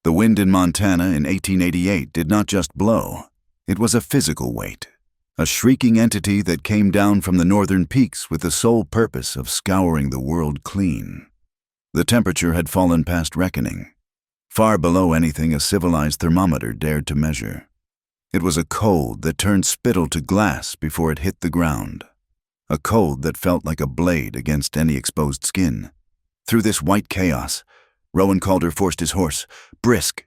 The wind in Montana in 1888 did not just blow. It was a physical weight, a shrieking entity that came down from the northern peaks with the sole purpose of scouring the world clean. The temperature had fallen past reckoning, far below anything a civilized thermometer dared to measure. It was a cold that turned spittle to glass before it hit the ground, a cold that felt like a blade against any exposed skin. Through this white chaos, Rowan Calder forced his horse, brisk.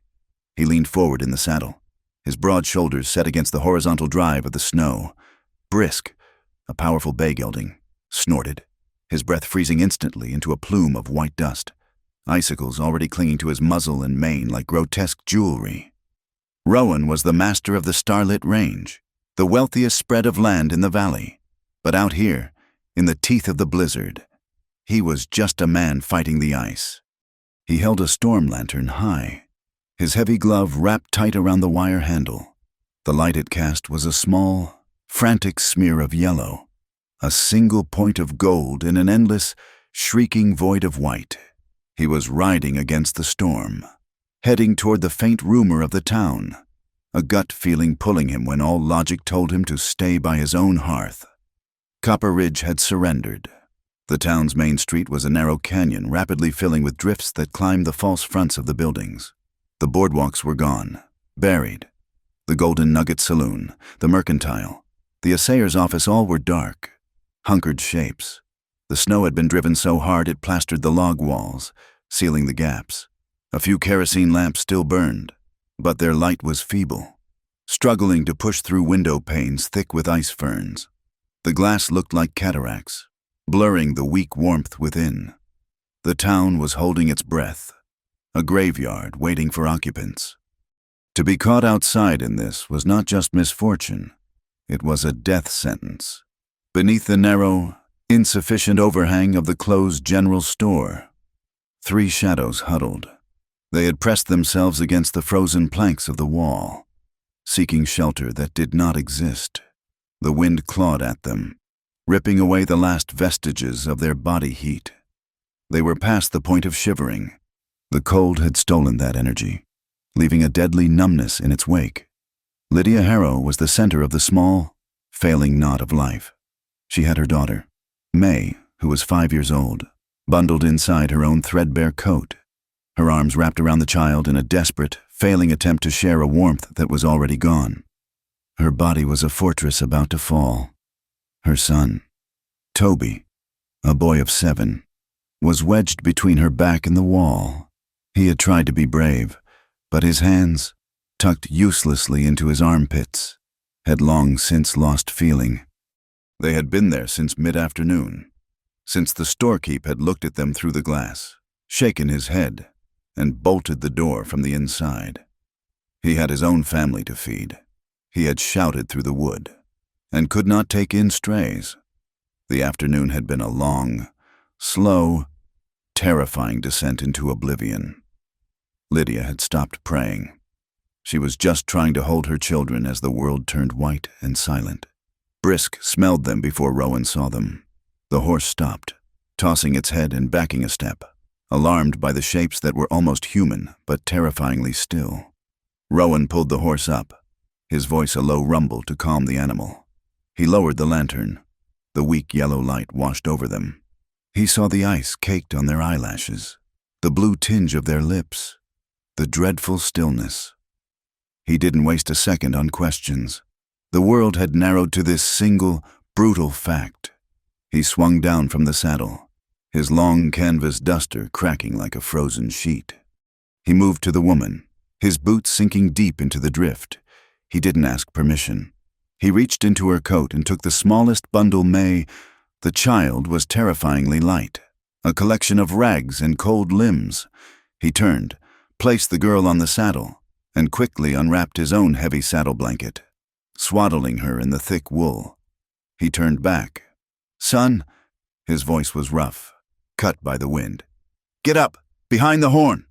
He leaned forward in the saddle, his broad shoulders set against the horizontal drive of the snow. Brisk, a powerful bay gelding, snorted, his breath freezing instantly into a plume of white dust, icicles already clinging to his muzzle and mane like grotesque jewelry. Rowan was the master of the starlit range, the wealthiest spread of land in the valley. But out here, in the teeth of the blizzard, he was just a man fighting the ice. He held a storm lantern high, his heavy glove wrapped tight around the wire handle. The light it cast was a small, frantic smear of yellow, a single point of gold in an endless, shrieking void of white. He was riding against the storm, heading toward the faint rumor of the town, a gut feeling pulling him when all logic told him to stay by his own hearth. Copper Ridge had surrendered. The town's main street was a narrow canyon rapidly filling with drifts that climbed the false fronts of the buildings. The boardwalks were gone, buried. The Golden Nugget Saloon, the Mercantile, the assayer's office, all were dark, hunkered shapes. The snow had been driven so hard it plastered the log walls, sealing the gaps. A few kerosene lamps still burned, but their light was feeble, struggling to push through window panes thick with ice ferns. The glass looked like cataracts, blurring the weak warmth within. The town was holding its breath, a graveyard waiting for occupants. To be caught outside in this was not just misfortune, it was a death sentence. Beneath the narrow, insufficient overhang of the closed general store, 3 shadows huddled. They had pressed themselves against the frozen planks of the wall, seeking shelter that did not exist. The wind clawed at them, ripping away the last vestiges of their body heat. They were past the point of shivering. The cold had stolen that energy, leaving a deadly numbness in its wake. Lydia Harrow was the center of the small, failing knot of life. She had her daughter, May, who was 5 years old, bundled inside her own threadbare coat, her arms wrapped around the child in a desperate, failing attempt to share a warmth that was already gone. Her body was a fortress about to fall. Her son, Toby, a boy of 7, was wedged between her back and the wall. He had tried to be brave, but his hands, tucked uselessly into his armpits, had long since lost feeling. They had been there since mid-afternoon, since the storekeep had looked at them through the glass, shaken his head, and bolted the door from the inside. He had his own family to feed. He had shouted through the wood, and could not take in strays. The afternoon had been a long, slow, terrifying descent into oblivion. Lydia had stopped praying. She was just trying to hold her children as the world turned white and silent. Brisk smelled them before Rowan saw them. The horse stopped, tossing its head and backing a step, alarmed by the shapes that were almost human but terrifyingly still. Rowan pulled the horse up, his voice a low rumble to calm the animal. He lowered the lantern. The weak yellow light washed over them. He saw the ice caked on their eyelashes, the blue tinge of their lips, the dreadful stillness. He didn't waste a second on questions. The world had narrowed to this single, brutal fact. He swung down from the saddle, his long canvas duster cracking like a frozen sheet. He moved to the woman, his boots sinking deep into the drift. He didn't ask permission. He reached into her coat and took the smallest bundle May. The child was terrifyingly light, a collection of rags and cold limbs. He turned, placed the girl on the saddle, and quickly unwrapped his own heavy saddle blanket, swaddling her in the thick wool. He turned back. "Son," his voice was rough, cut by the wind. "Get up! Behind the horn!"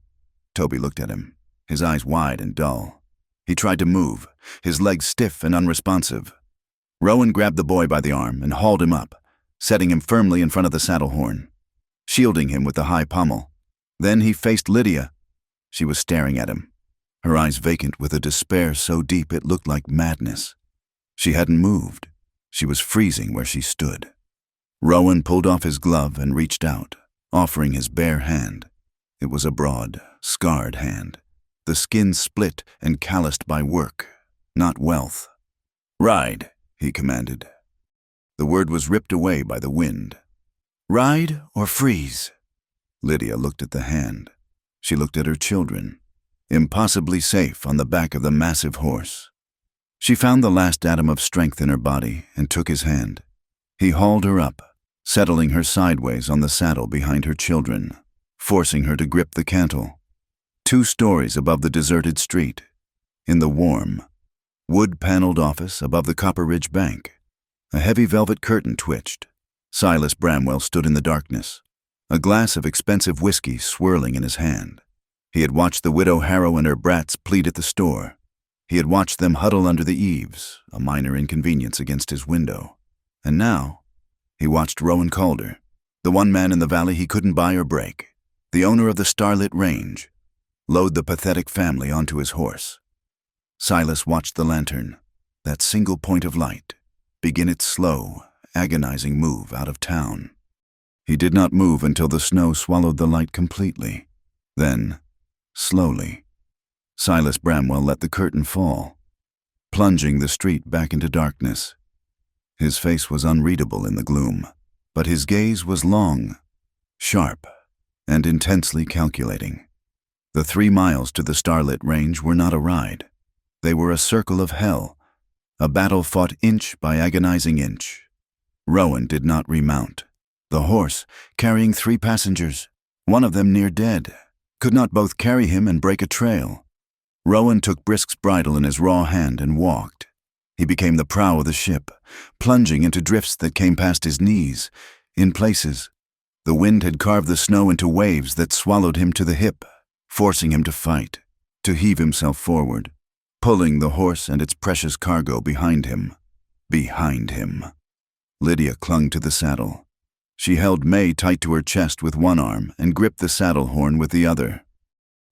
Toby looked at him, his eyes wide and dull. He tried to move, his legs stiff and unresponsive. Rowan grabbed the boy by the arm and hauled him up, setting him firmly in front of the saddle horn, shielding him with the high pommel. Then he faced Lydia. She was staring at him, her eyes vacant with a despair so deep it looked like madness. She hadn't moved. She was freezing where she stood. Rowan pulled off his glove and reached out, offering his bare hand. It was a broad, scarred hand, the skin split and calloused by work, not wealth. "Ride," he commanded. The word was ripped away by the wind. "Ride or freeze?" Lydia looked at the hand. She looked at her children, impossibly safe on the back of the massive horse. She found the last atom of strength in her body and took his hand. He hauled her up, settling her sideways on the saddle behind her children, forcing her to grip the cantle. 2 stories above the deserted street, in the warm, wood-paneled office above the Copper Ridge Bank, a heavy velvet curtain twitched. Silas Bramwell stood in the darkness, a glass of expensive whiskey swirling in his hand. He had watched the widow Harrow and her brats plead at the store. He had watched them huddle under the eaves, a minor inconvenience against his window. And now, he watched Rowan Calder, the one man in the valley he couldn't buy or break, the owner of the starlit range, load the pathetic family onto his horse. Silas watched the lantern, that single point of light, begin its slow, agonizing move out of town. He did not move until the snow swallowed the light completely. Then, slowly, Silas Bramwell let the curtain fall, plunging the street back into darkness. His face was unreadable in the gloom, but his gaze was long, sharp, and intensely calculating. The 3 miles to the starlit range were not a ride. They were a circle of hell, a battle fought inch by agonizing inch. Rowan did not remount. The horse, carrying 3 passengers, one of them near dead, could not both carry him and break a trail. Rowan took Brisk's bridle in his raw hand and walked. He became the prow of the ship, plunging into drifts that came past his knees. In places, the wind had carved the snow into waves that swallowed him to the hip, forcing him to fight, to heave himself forward, pulling the horse and its precious cargo behind him. Behind him. Lydia clung to the saddle. She held May tight to her chest with one arm and gripped the saddle horn with the other.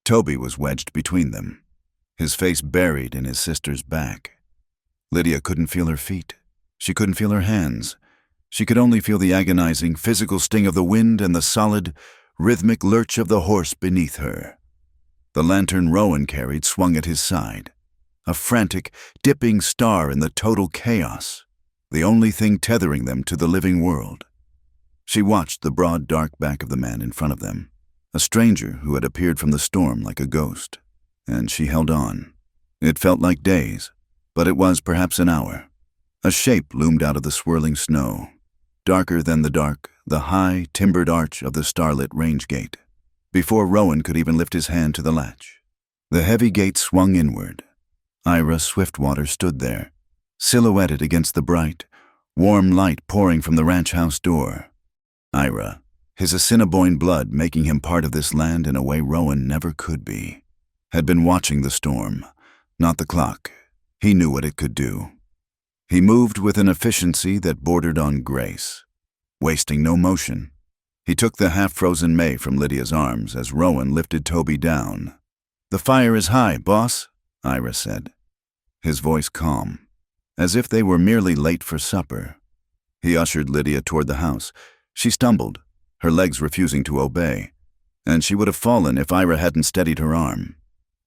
Toby was wedged between them, his face buried in his sister's back. Lydia couldn't feel her feet. She couldn't feel her hands. She could only feel the agonizing, physical sting of the wind and the solid, rhythmic lurch of the horse beneath her. The lantern Rowan carried swung at his side, a frantic, dipping star in the total chaos, the only thing tethering them to the living world. She watched the broad, dark back of the man in front of them, a stranger who had appeared from the storm like a ghost, and she held on. It felt like days, but it was perhaps an hour. A shape loomed out of the swirling snow, darker than the dark, the high, timbered arch of the starlit range gate, before Rowan could even lift his hand to the latch. The heavy gate swung inward. Ira Swiftwater stood there, silhouetted against the bright, warm light pouring from the ranch house door. Ira, his Assiniboine blood making him part of this land in a way Rowan never could be, had been watching the storm, not the clock. He knew what it could do. He moved with an efficiency that bordered on grace, wasting no motion. He took the half-frozen May from Lydia's arms as Rowan lifted Toby down. "The fire is high, boss," Ira said, his voice calm, as if they were merely late for supper. He ushered Lydia toward the house. She stumbled, her legs refusing to obey, and she would have fallen if Ira hadn't steadied her arm.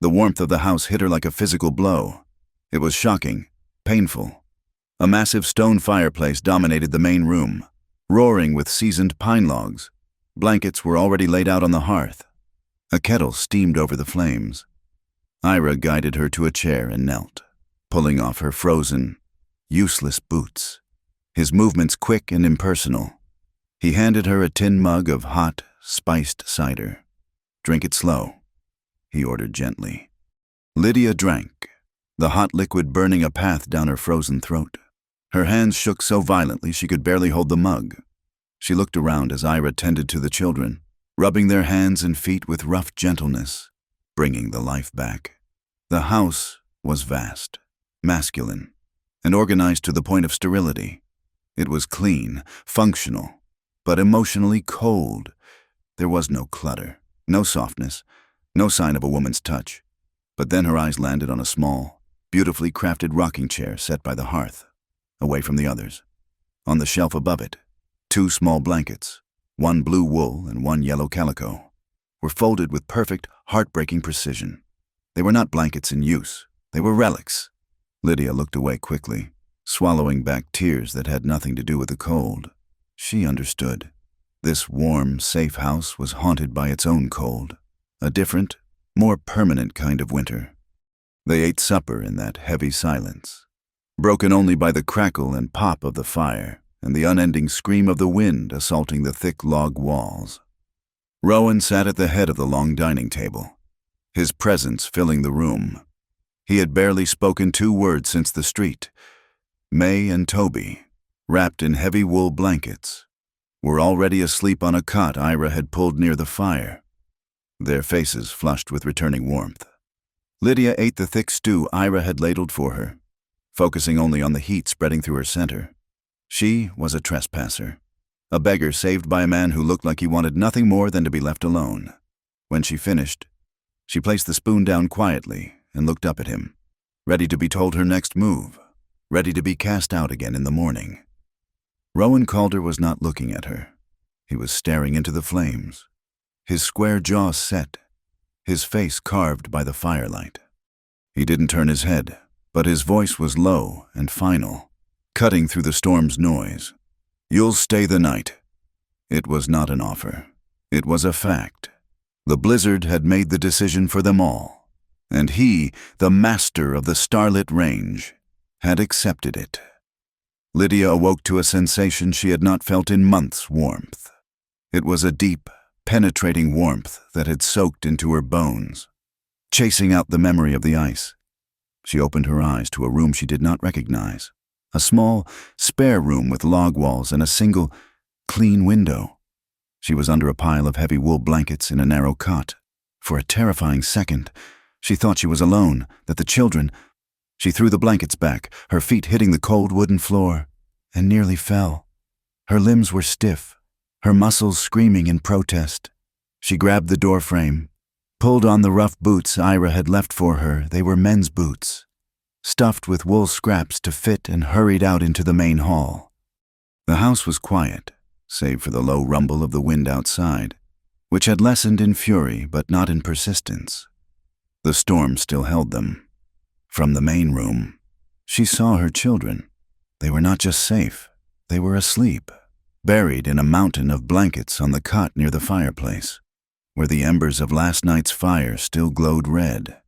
The warmth of the house hit her like a physical blow. It was shocking, painful. A massive stone fireplace dominated the main room, roaring with seasoned pine logs. Blankets were already laid out on the hearth. A kettle steamed over the flames. Ira guided her to a chair and knelt, pulling off her frozen, useless boots, his movements quick and impersonal. He handed her a tin mug of hot, spiced cider. "Drink it slow," he ordered gently. Lydia drank, the hot liquid burning a path down her frozen throat. Her hands shook so violently she could barely hold the mug. She looked around as Ira tended to the children, rubbing their hands and feet with rough gentleness, bringing the life back. The house was vast, masculine, and organized to the point of sterility. It was clean, functional, but emotionally cold. There was no clutter, no softness, no sign of a woman's touch, But then her eyes landed on a small, beautifully crafted rocking chair set by the hearth, away from the others. On the shelf above it, 2 small blankets, one blue wool and one yellow calico, were folded with perfect, heartbreaking precision. They were not blankets in use. They were relics. Lydia looked away quickly, swallowing back tears that had nothing to do with the cold. She understood. This warm, safe house was haunted by its own cold, a different, more permanent kind of winter. They ate supper in that heavy silence, broken only by the crackle and pop of the fire and the unending scream of the wind assaulting the thick log walls. Rowan sat at the head of the long dining table, his presence filling the room. He had barely spoken 2 words since the street. May and Toby, wrapped in heavy wool blankets, were already asleep on a cot Ira had pulled near the fire, their faces flushed with returning warmth. Lydia ate the thick stew Ira had ladled for her, focusing only on the heat spreading through her center. She was a trespasser, a beggar saved by a man who looked like he wanted nothing more than to be left alone. When she finished, she placed the spoon down quietly and looked up at him, ready to be told her next move, ready to be cast out again in the morning. Rowan Calder was not looking at her. He was staring into the flames, his square jaw set, his face carved by the firelight. He didn't turn his head, but his voice was low and final, cutting through the storm's noise. "You'll stay the night." It was not an offer. It was a fact. The blizzard had made the decision for them all, and he, the master of the starlit range, had accepted it. Lydia awoke to a sensation she had not felt in months' warmth. It was a deep, penetrating warmth that had soaked into her bones, chasing out the memory of the ice. She opened her eyes to a room she did not recognize, a small, spare room with log walls and a single, clean window. She was under a pile of heavy wool blankets in a narrow cot. For a terrifying second, she thought she was alone, that the children... She threw the blankets back, her feet hitting the cold wooden floor, and nearly fell. Her limbs were stiff, her muscles screaming in protest. She grabbed the doorframe, pulled on the rough boots Ira had left for her. They were men's boots, stuffed with wool scraps to fit, and hurried out into the main hall. The house was quiet, save for the low rumble of the wind outside, which had lessened in fury but not in persistence. The storm still held them. From the main room, she saw her children. They were not just safe, they were asleep, buried in a mountain of blankets on the cot near the fireplace, where the embers of last night's fire still glowed red.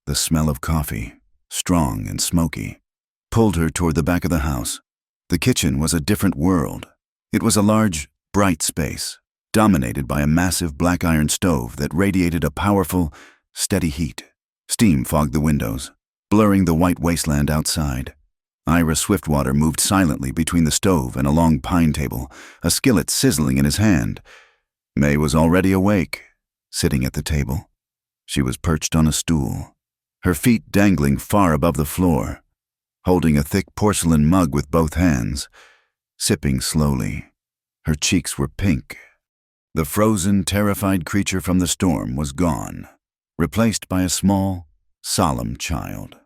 The smell of coffee, strong and smoky, pulled her toward the back of the house. The kitchen was a different world. It was a large, bright space, dominated by a massive black iron stove that radiated a powerful, steady heat. Steam fogged the windows, blurring the white wasteland outside. Ira Swiftwater moved silently between the stove and a long pine table, a skillet sizzling in his hand. May was already awake, sitting at the table. She was perched on a stool, her feet dangling far above the floor, holding a thick porcelain mug with both hands, sipping slowly. Her cheeks were pink. The frozen, terrified creature from the storm was gone, replaced by a small, solemn child.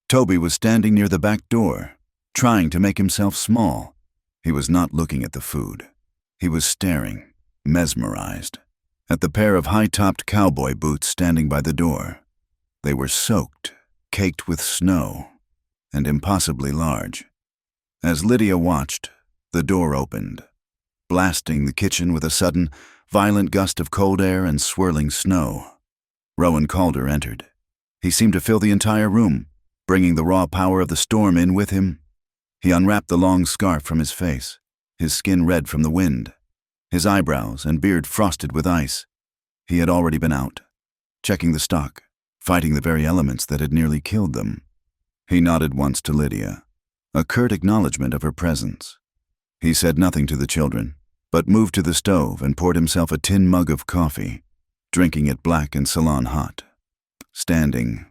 Toby was standing near the back door, trying to make himself small. He was not looking at the food. He was staring, mesmerized, at the pair of high-topped cowboy boots standing by the door. They were soaked, caked with snow, and impossibly large. As Lydia watched, the door opened, blasting the kitchen with a sudden, violent gust of cold air and swirling snow. Rowan Calder entered. He seemed to fill the entire room, bringing the raw power of the storm in with him. He unwrapped the long scarf from his face, his skin red from the wind, his eyebrows and beard frosted with ice. He had already been out, checking the stock, fighting the very elements that had nearly killed them. He nodded once to Lydia, a curt acknowledgement of her presence. He said nothing to the children, but moved to the stove and poured himself a tin mug of coffee, drinking it black and salon hot. Standing,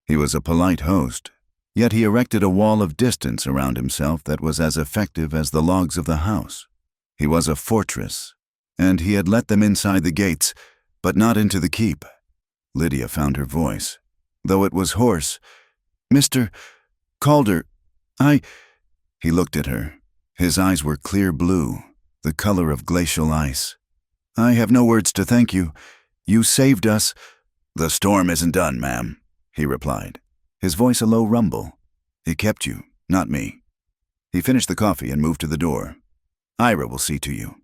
he was a polite host, yet he erected a wall of distance around himself that was as effective as the logs of the house. He was a fortress, and he had let them inside the gates, but not into the keep. Lydia found her voice. though it was hoarse. "Mr. Calder, I—" He looked at her. His eyes were clear blue, the color of glacial ice. "I have no words to thank you. You saved us." "The storm isn't done, ma'am," he replied, his voice a low rumble. "It kept you, not me." He finished the coffee and moved to the door. "Ira will see to you."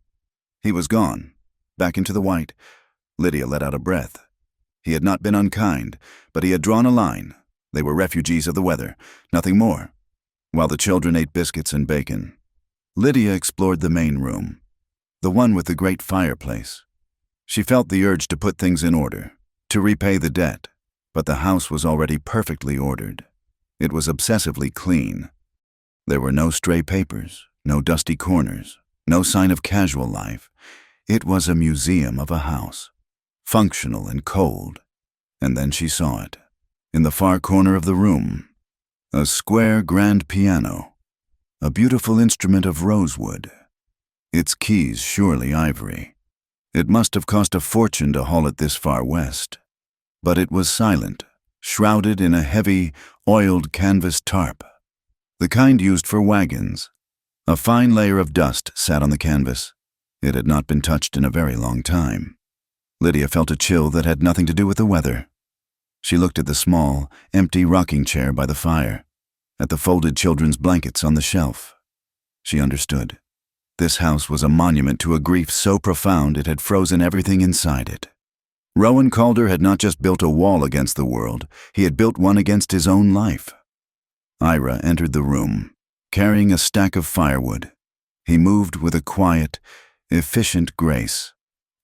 He was gone, back into the white. Lydia let out a breath. He had not been unkind, but he had drawn a line. They were refugees of the weather, nothing more. While the children ate biscuits and bacon, Lydia explored the main room, the one with the great fireplace. She felt the urge to put things in order, to repay the debt, but the house was already perfectly ordered. It was obsessively clean. There were no stray papers, no dusty corners, no sign of casual life. It was a museum of a house, functional and cold. And then she saw it. In the far corner of the room, a square grand piano, a beautiful instrument of rosewood. Its keys surely ivory. It must have cost a fortune to haul it this far west. But it was silent, shrouded in a heavy, oiled canvas tarp, the kind used for wagons. A fine layer of dust sat on the canvas. It had not been touched in a very long time. Lydia felt a chill that had nothing to do with the weather. She looked at the small, empty rocking chair by the fire, at the folded children's blankets on the shelf. She understood. This house was a monument to a grief so profound it had frozen everything inside it. Rowan Calder had not just built a wall against the world, he had built one against his own life. Ira entered the room, carrying a stack of firewood. He moved with a quiet, efficient grace,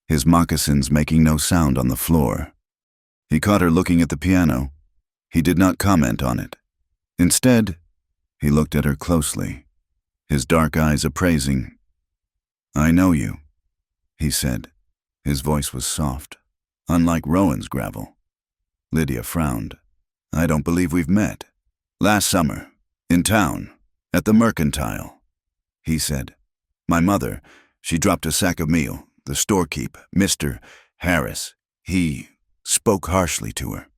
his moccasins making no sound on the floor. He caught her looking at the piano. He did not comment on it. Instead, he looked at her closely, his dark eyes appraising. "I know you," he said. His voice was soft, unlike Rowan's gravel. Lydia frowned. "I don't believe we've met." "Last summer, in town, at the Mercantile," he said. "My mother, she dropped a sack of meal. The storekeep, Mr. Harris, he spoke harshly to her."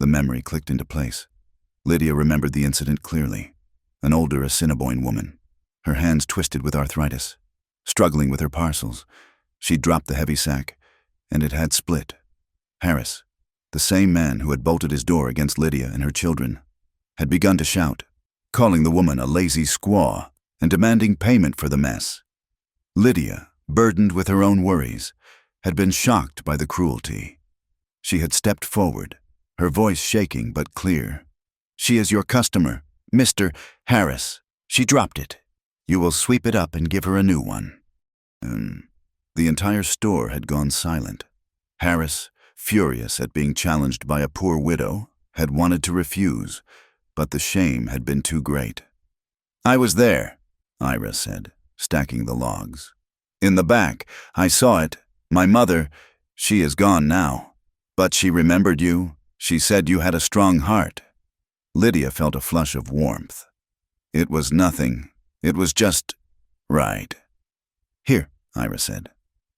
The memory clicked into place. Lydia remembered the incident clearly. An older Assiniboine woman, her hands twisted with arthritis, struggling with her parcels. She dropped the heavy sack, and it had split. Harris, the same man who had bolted his door against Lydia and her children, had begun to shout, calling the woman a lazy squaw and demanding payment for the mess. Lydia, burdened with her own worries, had been shocked by the cruelty. She had stepped forward, her voice shaking but clear. "She is your customer, Mr. Harris. She dropped it. You will sweep it up and give her a new one." The entire store had gone silent. Harris, furious at being challenged by a poor widow, had wanted to refuse, but the shame had been too great. "I was there," Ira said, stacking the logs. "In the back. I saw it. My mother, she is gone now. But she remembered you. She said you had a strong heart." Lydia felt a flush of warmth. "It was nothing. It was just right." "Here," Ira said.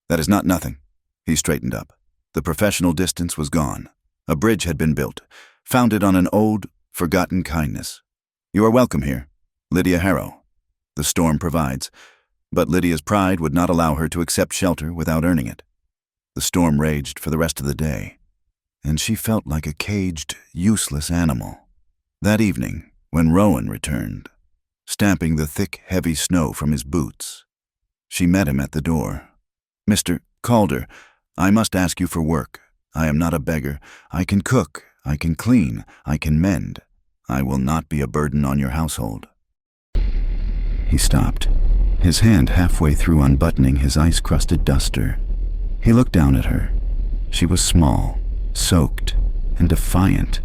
"That is not nothing." He straightened up. The professional distance was gone. A bridge had been built, founded on an old, forgotten kindness. "You are welcome here. Lydia Harrow. The storm provides." But Lydia's pride would not allow her to accept shelter without earning it. The storm raged for the rest of the day, and she felt like a caged, useless animal. That evening, when Rowan returned, stamping the thick, heavy snow from his boots, she met him at the door. "Mr. Calder, I must ask you for work. I am not a beggar. I can cook, I can clean, I can mend. I will not be a burden on your household." He stopped, his hand halfway through unbuttoning his ice-crusted duster. He looked down at her. She was small, soaked, and defiant.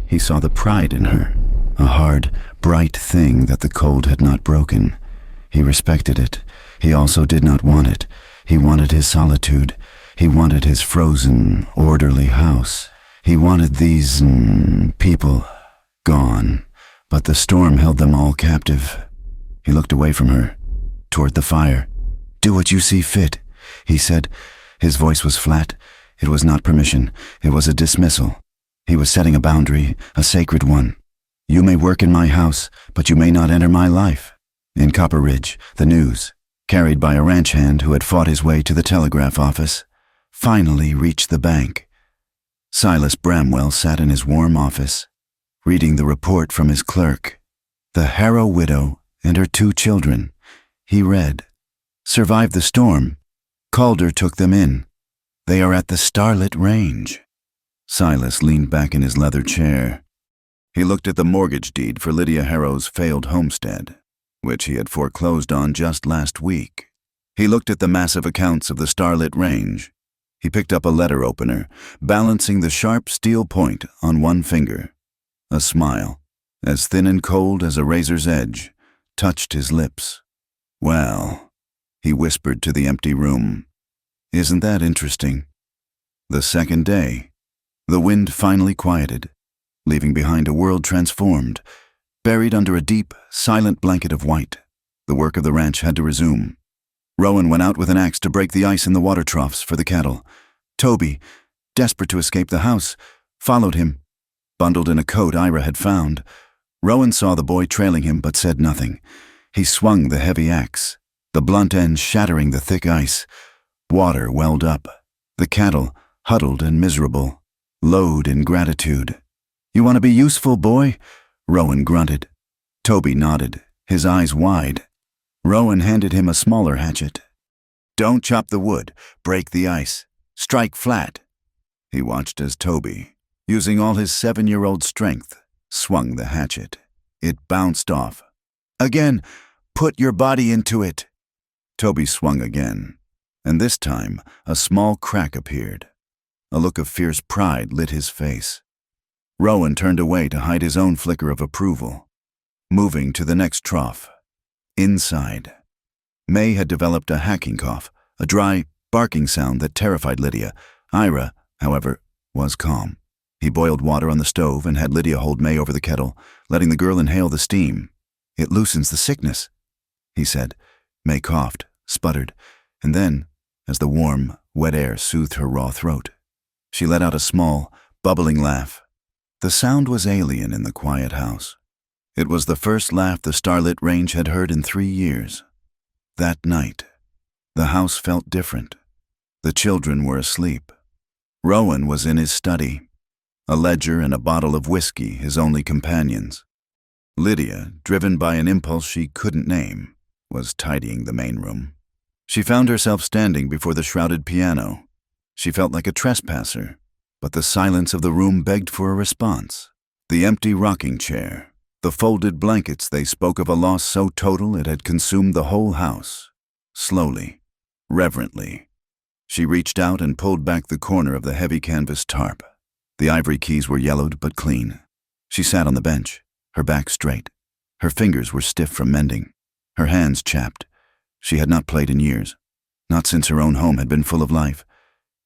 He saw the pride in her, a hard, bright thing that the cold had not broken. He respected it. He also did not want it. He wanted his solitude. He wanted his frozen, orderly house. He wanted these people gone, but the storm held them all captive. He looked away from her, toward the fire. "Do what you see fit," he said. His voice was flat. It was not permission. It was a dismissal. He was setting a boundary, a sacred one. You may work in my house, but you may not enter my life. In Copper Ridge, the news, carried by a ranch hand who had fought his way to the telegraph office, finally reached the bank. Silas Bramwell sat in his warm office, reading the report from his clerk. The Harrow widow and her 2 children, he read, survived the storm. Calder took them in. They are at the Starlit Range. Silas leaned back in his leather chair. He looked at the mortgage deed for Lydia Harrow's failed homestead, which he had foreclosed on just last week. He looked at the massive accounts of the Starlit Range. He picked up a letter opener, balancing the sharp steel point on one finger. A smile, as thin and cold as a razor's edge, touched his lips. Well, he whispered to the empty room. Isn't that interesting? The second day, the wind finally quieted, leaving behind a world transformed, buried under a deep, silent blanket of white. The work of the ranch had to resume. Rowan went out with an axe to break the ice in the water troughs for the cattle. Toby, desperate to escape the house, followed him, bundled in a coat Ira had found. Rowan saw the boy trailing him but said nothing. He swung the heavy axe, the blunt end shattering the thick ice. Water welled up. The cattle, huddled and miserable, lowed in gratitude. You want to be useful, boy? Rowan grunted. Toby nodded, his eyes wide. Rowan handed him a smaller hatchet. Don't chop the wood, break the ice, strike flat. He watched as Toby, using all his 7-year-old strength, swung the hatchet. It bounced off. Again, put your body into it. Toby swung again, and this time a small crack appeared. A look of fierce pride lit his face. Rowan turned away to hide his own flicker of approval, moving to the next trough. Inside, May had developed a hacking cough, a dry, barking sound that terrified Lydia. Ira, however, was calm. He boiled water on the stove and had Lydia hold May over the kettle, letting the girl inhale the steam. It loosens the sickness, he said. May coughed, sputtered, and then, as the warm, wet air soothed her raw throat, she let out a small, bubbling laugh. The sound was alien in the quiet house. It was the first laugh the Starlit Range had heard in 3 years. That night, the house felt different. The children were asleep. Rowan was in his study, a ledger and a bottle of whiskey his only companions. Lydia, driven by an impulse she couldn't name, was tidying the main room. She found herself standing before the shrouded piano. She felt like a trespasser, but the silence of the room begged for a response. The empty rocking chair, the folded blankets, they spoke of a loss so total it had consumed the whole house. Slowly, reverently, she reached out and pulled back the corner of the heavy canvas tarp. The ivory keys were yellowed but clean. She sat on the bench, her back straight. Her fingers were stiff from mending, her hands chapped. She had not played in years, not since her own home had been full of life.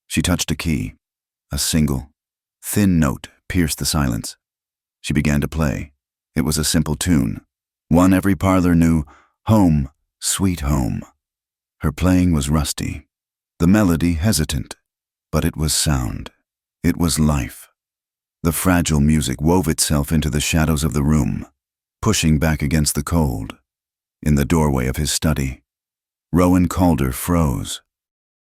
She touched a key. A single, thin note pierced the silence. She began to play. It was a simple tune, one every parlor knew, Home, Sweet Home. Her playing was rusty, the melody hesitant, but it was sound. It was life. The fragile music wove itself into the shadows of the room, pushing back against the cold. In the doorway of his study, Rowan Calder froze.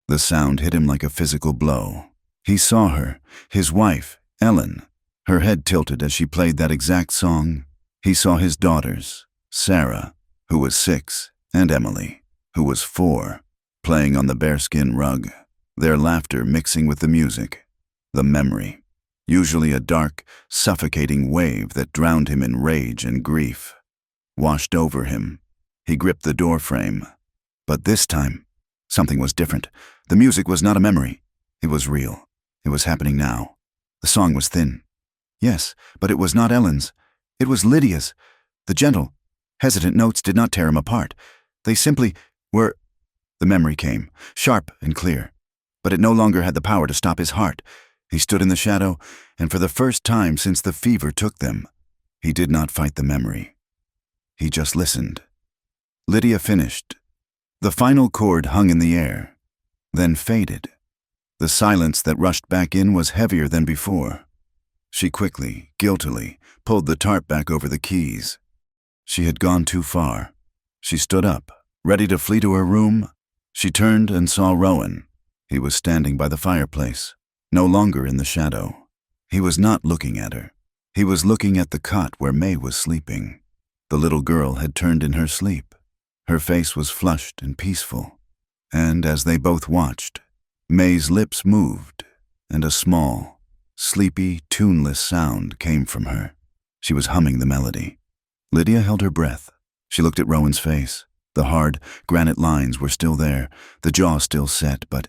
The sound hit him like a physical blow. He saw her, his wife, Ellen, her head tilted as she played that exact song. He saw his daughters, Sarah, who was 6, and Emily, who was 4, playing on the bearskin rug, their laughter mixing with the music. The memory, usually a dark, suffocating wave that drowned him in rage and grief, washed over him. He gripped the doorframe. But this time, something was different. The music was not a memory. It was real. It was happening now. The song was thin. Yes, but it was not Ellen's. It was Lydia's. The gentle, hesitant notes did not tear him apart. They simply were. The memory came, sharp and clear. But it no longer had the power to stop his heart. He stood in the shadow, and for the first time since the fever took them, he did not fight the memory. He just listened. Lydia finished. The final chord hung in the air, then faded. The silence that rushed back in was heavier than before. She quickly, guiltily, pulled the tarp back over the keys. She had gone too far. She stood up, ready to flee to her room. She turned and saw Rowan. He was standing by the fireplace, no longer in the shadow. He was not looking at her. He was looking at the cot where May was sleeping. The little girl had turned in her sleep. Her face was flushed and peaceful. And as they both watched, May's lips moved, and a small, sleepy, tuneless sound came from her. She was humming the melody. Lydia held her breath. She looked at Rowan's face. The hard, granite lines were still there, the jaw still set, but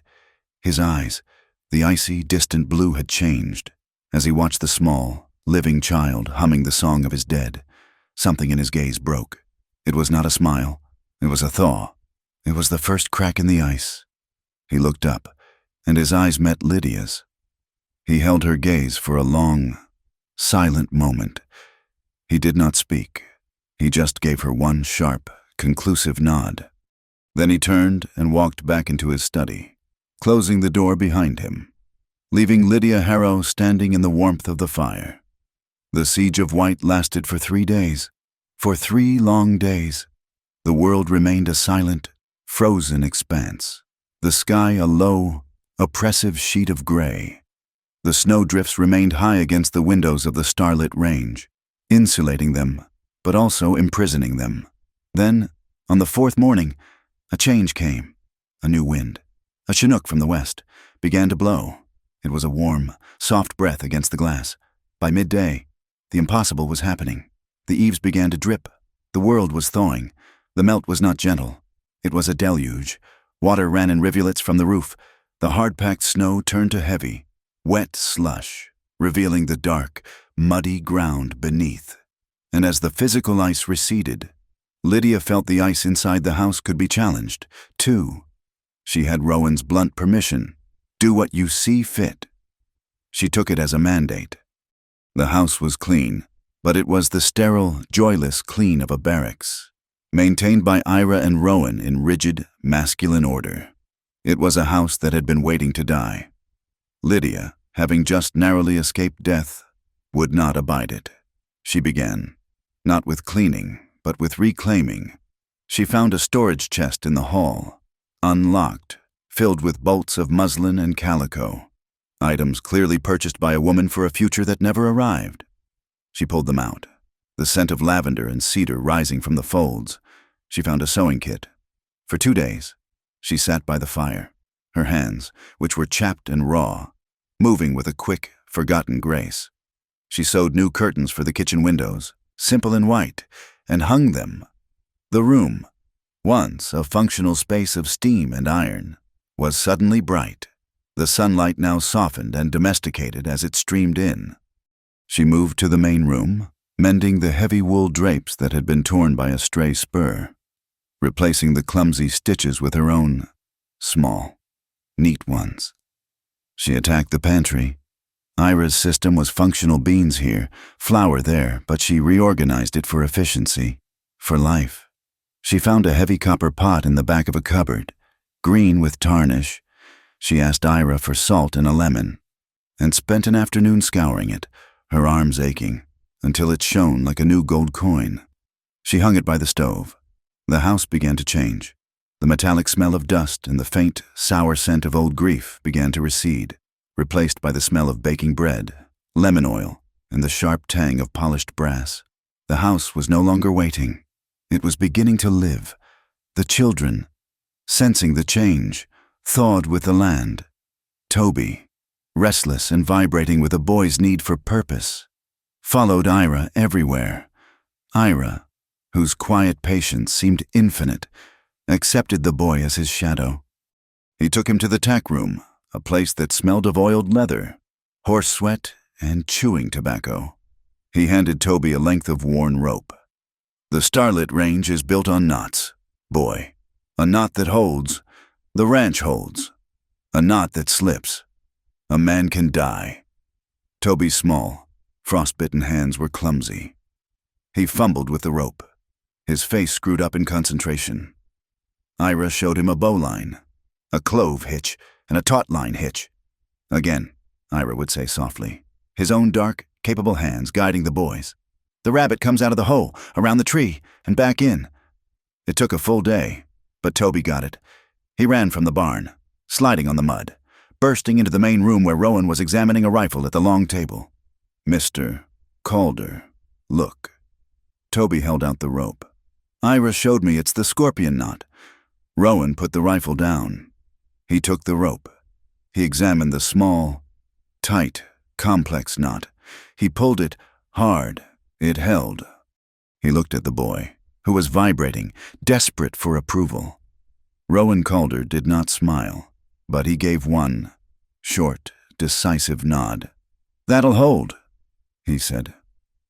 his eyes, the icy, distant blue had changed. As he watched the small, living child humming the song of his dead, something in his gaze broke. It was not a smile. It was a thaw. It was the first crack in the ice. He looked up, and his eyes met Lydia's. He held her gaze for a long, silent moment. He did not speak. He just gave her one sharp, conclusive nod. Then he turned and walked back into his study, closing the door behind him, leaving Lydia Harrow standing in the warmth of the fire. The siege of White lasted for 3 days. For 3 long days. The world remained a silent, frozen expanse. The sky a low, oppressive sheet of gray. The snowdrifts remained high against the windows of the starlit range, insulating them, but also imprisoning them. Then, on the 4th morning, a change came. A new wind, a chinook from the west, began to blow. It was a warm, soft breath against the glass. By midday, the impossible was happening. The eaves began to drip. The world was thawing. The melt was not gentle. It was a deluge. Water ran in rivulets from the roof. The hard-packed snow turned to heavy, wet slush, revealing the dark, muddy ground beneath. And as the physical ice receded, Lydia felt the ice inside the house could be challenged, too. She had Rowan's blunt permission. Do what you see fit. She took it as a mandate. The house was clean, but it was the sterile, joyless clean of a barracks, maintained by Ira and Rowan in rigid, masculine order. It was a house that had been waiting to die. Lydia, having just narrowly escaped death, would not abide it. She began, not with cleaning, but with reclaiming. She found a storage chest in the hall, unlocked, filled with bolts of muslin and calico, items clearly purchased by a woman for a future that never arrived. She pulled them out, the scent of lavender and cedar rising from the folds. She found a sewing kit. For 2 days, she sat by the fire, her hands, which were chapped and raw, moving with a quick, forgotten grace. She sewed new curtains for the kitchen windows, simple and white, and hung them. The room, once a functional space of steam and iron, was suddenly bright. The sunlight now softened and domesticated as it streamed in. She moved to the main room, mending the heavy wool drapes that had been torn by a stray spur, replacing the clumsy stitches with her own, small, neat ones. She attacked the pantry. Ira's system was functional beans here, flour there, but she reorganized it for efficiency, for life. She found a heavy copper pot in the back of a cupboard, green with tarnish. She asked Ira for salt and a lemon, and spent an afternoon scouring it, her arms aching, until it shone like a new gold coin. She hung it by the stove. The house began to change. The metallic smell of dust and the faint, sour scent of old grief began to recede, replaced by the smell of baking bread, lemon oil, and the sharp tang of polished brass. The house was no longer waiting. It was beginning to live. The children, sensing the change, thawed with the land. Toby, restless and vibrating with a boy's need for purpose, followed Ira everywhere. Ira, whose quiet patience seemed infinite, accepted the boy as his shadow. He took him to the tack room, a place that smelled of oiled leather, horse sweat, and chewing tobacco. He handed Toby a length of worn rope. The starlit range is built on knots, boy. A knot that holds, the ranch holds. A knot that slips, a man can die. Toby's small, frostbitten hands were clumsy. He fumbled with the rope, his face screwed up in concentration. Ira showed him a bowline, a clove hitch, and a taut line hitch. Again, Ira would say softly, his own dark, capable hands guiding the boys. The rabbit comes out of the hole, around the tree, and back in. It took a full day, but Toby got it. He ran from the barn, sliding on the mud, bursting into the main room where Rowan was examining a rifle at the long table. "Mr. Calder, look." Toby held out the rope. "Ira showed me it's the scorpion knot." Rowan put the rifle down. He took the rope. He examined the small, tight, complex knot. He pulled it hard. It held. He looked at the boy, who was vibrating, desperate for approval. Rowan Calder did not smile, but he gave one short, decisive nod. "That'll hold," he said.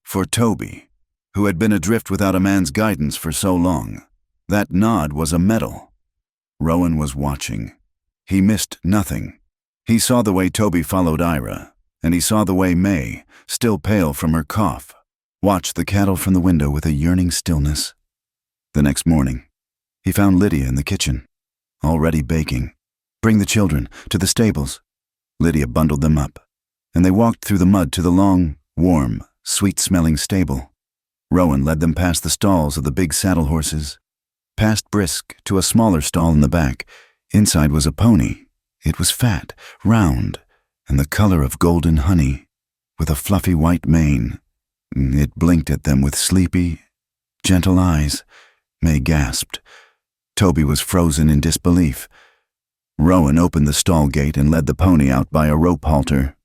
For Toby, who had been adrift without a man's guidance for so long, that nod was a medal. Rowan was watching. He missed nothing. He saw the way Toby followed Ira, and he saw the way May, still pale from her cough, watched the cattle from the window with a yearning stillness. The next morning, he found Lydia in the kitchen, already baking. "Bring the children to the stables." Lydia bundled them up, and they walked through the mud to the long, warm, sweet-smelling stable. Rowan led them past the stalls of the big saddle horses, past Brisk to a smaller stall in the back. Inside was a pony. It was fat, round, and the color of golden honey, with a fluffy white mane. It blinked at them with sleepy, gentle eyes. May gasped. Toby was frozen in disbelief. Rowan opened the stall gate and led the pony out by a rope halter.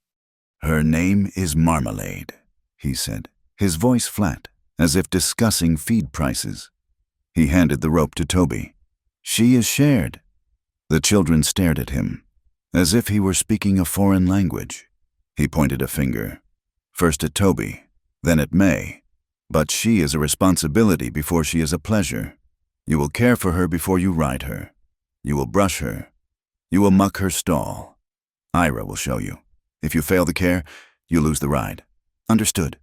"Her name is Marmalade," he said, his voice flat, as if discussing feed prices. He handed the rope to Toby. "She is shared." The children stared at him, as if he were speaking a foreign language. He pointed a finger, first at Toby, then at May. "But she is a responsibility before she is a pleasure. You will care for her before you ride her. You will brush her. You will muck her stall. Ira will show you. If you fail the care, you lose the ride. Understood?"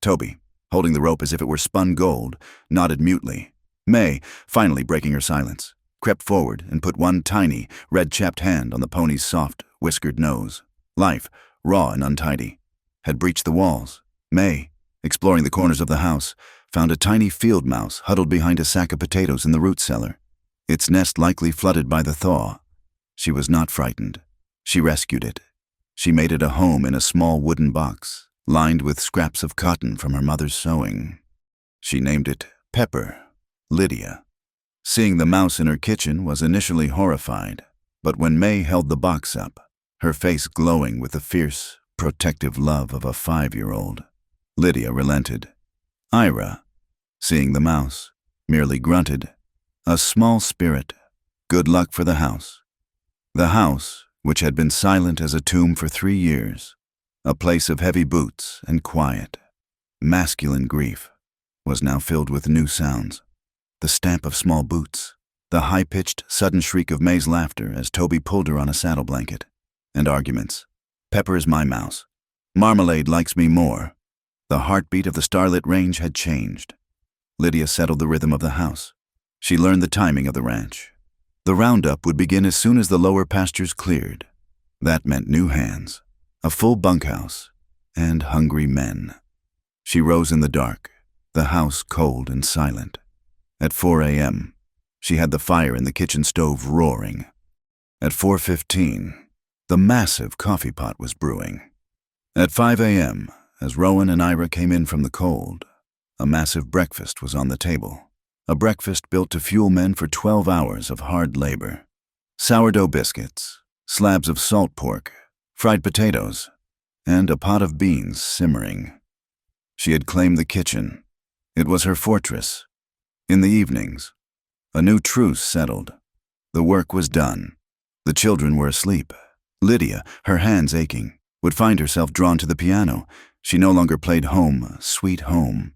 Toby, holding the rope as if it were spun gold, nodded mutely. May, finally breaking her silence, crept forward and put one tiny, red-chapped hand on the pony's soft, whiskered nose. Life, raw and untidy, had breached the walls. May, exploring the corners of the house, found a tiny field mouse huddled behind a sack of potatoes in the root cellar, its nest likely flooded by the thaw. She was not frightened. She rescued it. She made it a home in a small wooden box, lined with scraps of cotton from her mother's sewing. She named it Pepper, Lydia. Seeing the mouse in her kitchen was initially horrified, but when May held the box up, her face glowing with the fierce, protective love of a 5-year-old, Lydia relented. Ira, seeing the mouse, merely grunted. A small spirit. Good luck for the house. The house, which had been silent as a tomb for 3 years, a place of heavy boots and quiet, masculine grief, was now filled with new sounds. The stamp of small boots, the high-pitched, sudden shriek of May's laughter as Toby pulled her on a saddle blanket, and arguments. Pepper is my mouse. Marmalade likes me more. The heartbeat of the starlit range had changed. Lydia settled the rhythm of the house. She learned the timing of the ranch. The roundup would begin as soon as the lower pastures cleared. That meant new hands, a full bunkhouse, and hungry men. She rose in the dark, the house cold and silent. At 4 a.m., she had the fire in the kitchen stove roaring. At 4:15, the massive coffee pot was brewing. At 5 a.m., as Rowan and Ira came in from the cold, a massive breakfast was on the table. A breakfast built to fuel men for 12 hours of hard labor. Sourdough biscuits, slabs of salt pork, fried potatoes, and a pot of beans simmering. She had claimed the kitchen. It was her fortress. In the evenings, a new truce settled. The work was done. The children were asleep. Lydia, her hands aching, would find herself drawn to the piano. She no longer played Home, Sweet Home.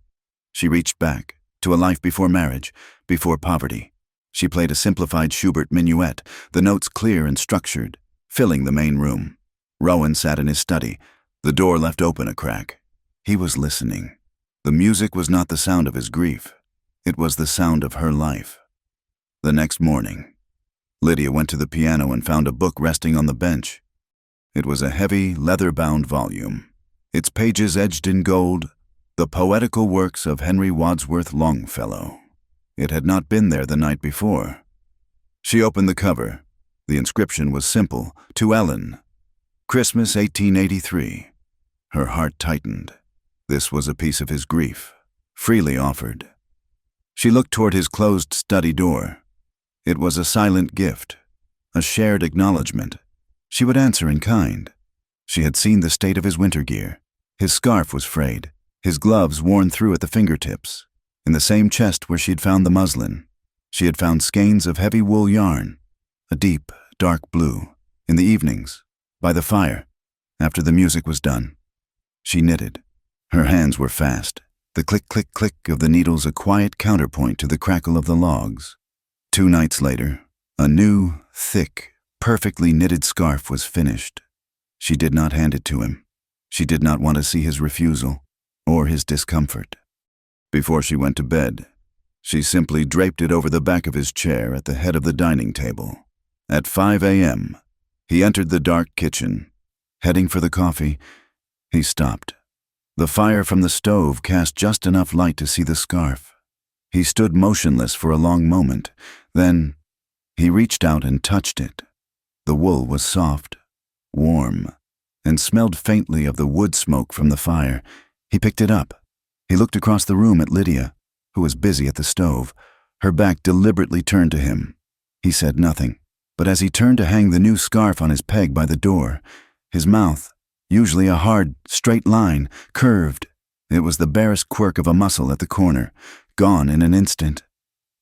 She reached back to a life before marriage, before poverty. She played a simplified Schubert minuet, the notes clear and structured, filling the main room. Rowan sat in his study, the door left open a crack. He was listening. The music was not the sound of his grief. It was the sound of her life. The next morning, Lydia went to the piano and found a book resting on the bench. It was a heavy, leather-bound volume. its pages edged in gold, the poetical works of Henry Wadsworth Longfellow. It had not been there the night before. She opened the cover. The inscription was simple, "To Ellen, Christmas 1883. Her heart tightened. This was a piece of his grief, freely offered. She looked toward his closed study door. It was a silent gift, a shared acknowledgement. She would answer in kind. She had seen the state of his winter gear. His scarf was frayed, his gloves worn through at the fingertips. In the same chest where she had found the muslin, she had found skeins of heavy wool yarn, a deep, dark blue, in the evenings, by the fire, after the music was done. She knitted. Her hands were fast, the click-click-click of the needles a quiet counterpoint to the crackle of the logs. 2 nights later, a new, thick, perfectly knitted scarf was finished. She did not hand it to him. She did not want to see his refusal, or his discomfort. Before she went to bed, she simply draped it over the back of his chair at the head of the dining table. At 5 a.m., he entered the dark kitchen. Heading for the coffee, he stopped. The fire from the stove cast just enough light to see the scarf. He stood motionless for a long moment. Then, he reached out and touched it. The wool was soft, warm, and smelled faintly of the wood smoke from the fire. He picked it up. He looked across the room at Lydia, who was busy at the stove, her back deliberately turned to him. He said nothing, but as he turned to hang the new scarf on his peg by the door, his mouth, usually a hard, straight line, curved. It was the barest quirk of a muscle at the corner, gone in an instant.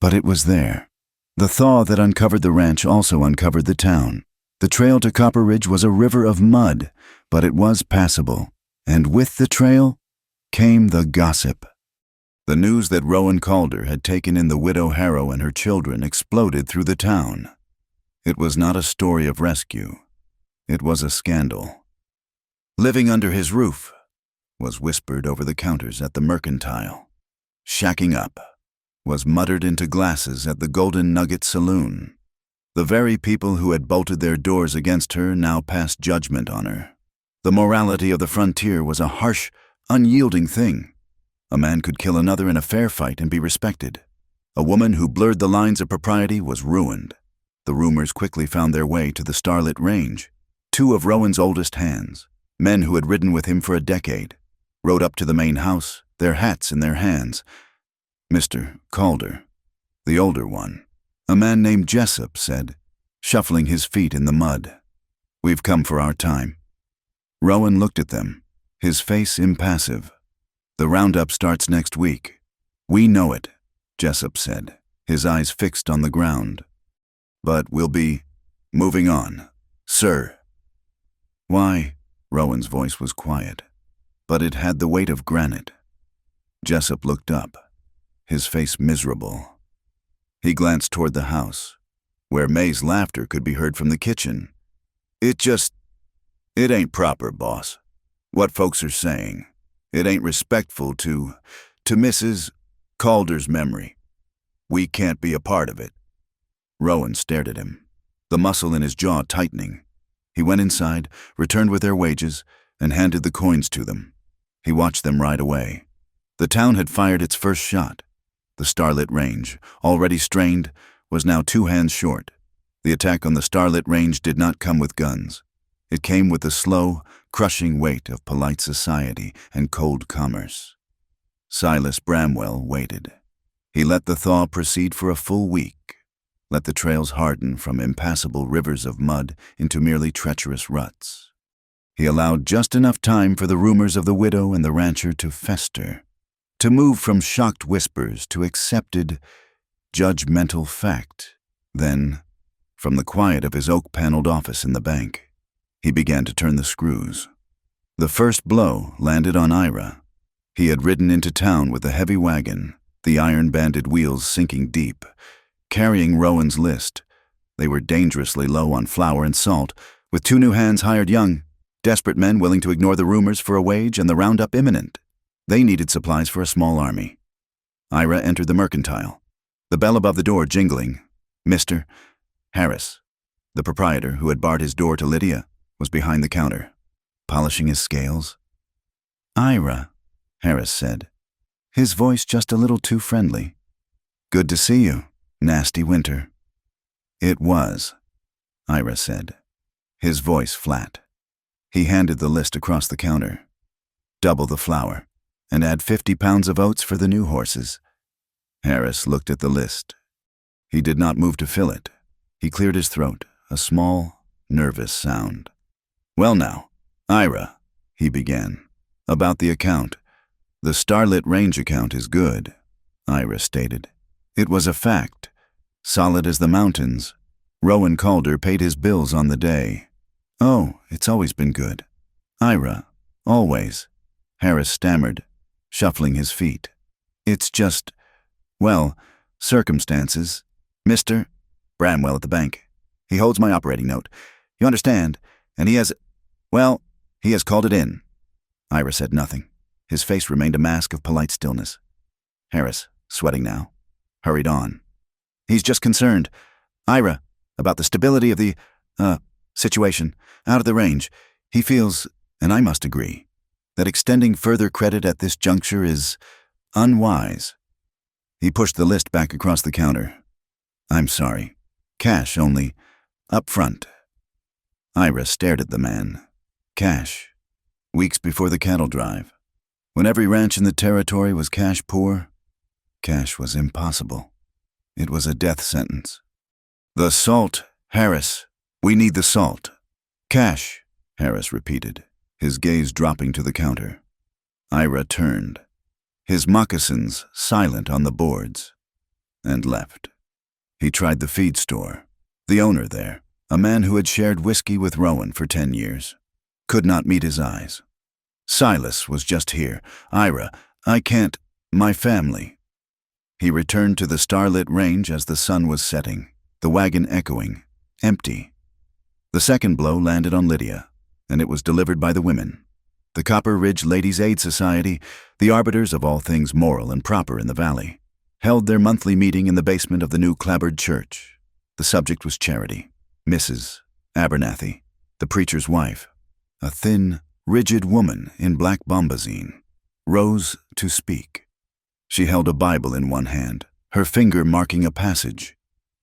But it was there. The thaw that uncovered the ranch also uncovered the town. The trail to Copper Ridge was a river of mud, but it was passable. And with the trail came the gossip. The news that Rowan Calder had taken in the widow Harrow and her children exploded through the town. It was not a story of rescue. It was a scandal. Living under his roof was whispered over the counters at the Mercantile. Shacking up was muttered into glasses at the Golden Nugget Saloon. The very people who had bolted their doors against her now passed judgment on her. The morality of the frontier was a harsh, unyielding thing. A man could kill another in a fair fight and be respected. A woman who blurred the lines of propriety was ruined. The rumors quickly found their way to the starlit range. 2 of Rowan's oldest hands, men who had ridden with him for a decade, rode up to the main house, their hats in their hands. Mr. Calder, the older one, a man named Jessup, said, shuffling his feet in the mud, "We've come for our time." Rowan looked at them, his face impassive. "The roundup starts next week." "We know it," Jessup said, his eyes fixed on the ground. "But we'll be moving on, sir." "Why?" Rowan's voice was quiet, but it had the weight of granite. Jessup looked up, his face miserable. He glanced toward the house, where May's laughter could be heard from the kitchen. It ain't proper, boss. What folks are saying. It ain't respectful to Mrs. Calder's memory. We can't be a part of it." Rowan stared at him, the muscle in his jaw tightening. He went inside, returned with their wages, and handed the coins to them. He watched them ride away. The town had fired its first shot. The starlit range, already strained, was now 2 hands short. The attack on the starlit range did not come with guns. It came with the slow, crushing weight of polite society and cold commerce. Silas Bramwell waited. He let the thaw proceed for a full week, let the trails harden from impassable rivers of mud into merely treacherous ruts. He allowed just enough time for the rumors of the widow and the rancher to fester, to move from shocked whispers to accepted, judgmental fact. Then, from the quiet of his oak-paneled office in the bank, he began to turn the screws. The first blow landed on Ira. He had ridden into town with a heavy wagon, the iron-banded wheels sinking deep, carrying Rowan's list. They were dangerously low on flour and salt, with 2 new hands hired young, desperate men willing to ignore the rumors for a wage and the roundup imminent. They needed supplies for a small army. Ira entered the Mercantile, the bell above the door jingling. Mr. Harris, the proprietor who had barred his door to Lydia, was behind the counter, polishing his scales. Ira, Harris said, his voice just a little too friendly. Good to see you, nasty winter. It was, Ira said, his voice flat. He handed the list across the counter. Double the flour, and add 50 pounds of oats for the new horses. Harris looked at the list. He did not move to fill it. He cleared his throat, a small, nervous sound. Well now, Ira, he began, about the account. The Starlit Range account is good, Ira stated. It was a fact, solid as the mountains. Rowan Calder paid his bills on the day. Oh, it's always been good. Ira, always, Harris stammered, shuffling his feet. It's just, well, circumstances. Mr. Bramwell at the bank. He holds my operating note. You understand? And he has called it in. Ira said nothing. His face remained a mask of polite stillness. Harris, sweating now, hurried on. He's just concerned, Ira, about the stability of the, situation, out of the range. He feels, and I must agree, that extending further credit at this juncture is unwise. He pushed the list back across the counter. I'm sorry. Cash only. Up front. Ira stared at the man. Cash. Weeks before the cattle drive. When every ranch in the territory was cash poor, cash was impossible. It was a death sentence. The salt, Harris. We need the salt. Cash, Harris repeated, his gaze dropping to the counter. Ira turned, his moccasins silent on the boards, and left. He tried the feed store. The owner there, a man who had shared whiskey with Rowan for 10 years, could not meet his eyes. Silas was just here. Ira, I can't, my family. He returned to the starlit range as the sun was setting, the wagon echoing, empty. The second blow landed on Lydia, and it was delivered by the women. The Copper Ridge Ladies' Aid Society, the arbiters of all things moral and proper in the valley, held their monthly meeting in the basement of the new clapboard church. The subject was charity. Mrs. Abernathy, the preacher's wife, a thin, rigid woman in black bombazine, rose to speak. She held a Bible in one hand, her finger marking a passage.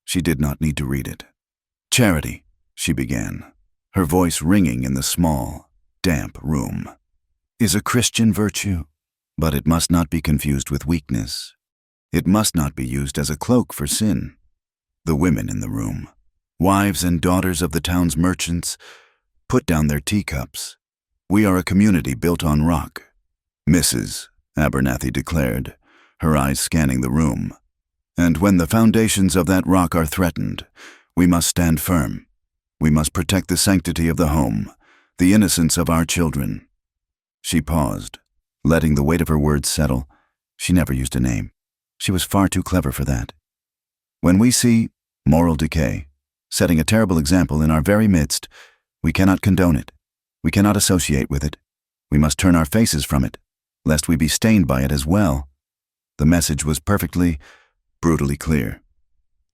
She did not need to read it. Charity, she began, her voice ringing in the small, damp room, is a Christian virtue, but it must not be confused with weakness. It must not be used as a cloak for sin. The women in the room, wives and daughters of the town's merchants, put down their teacups. We are a community built on rock, Mrs. Abernathy declared, her eyes scanning the room. And when the foundations of that rock are threatened, we must stand firm. We must protect the sanctity of the home, the innocence of our children. She paused, letting the weight of her words settle. She never used a name. She was far too clever for that. When we see moral decay, setting a terrible example in our very midst, we cannot condone it. We cannot associate with it. We must turn our faces from it, lest we be stained by it as well. The message was perfectly, brutally clear.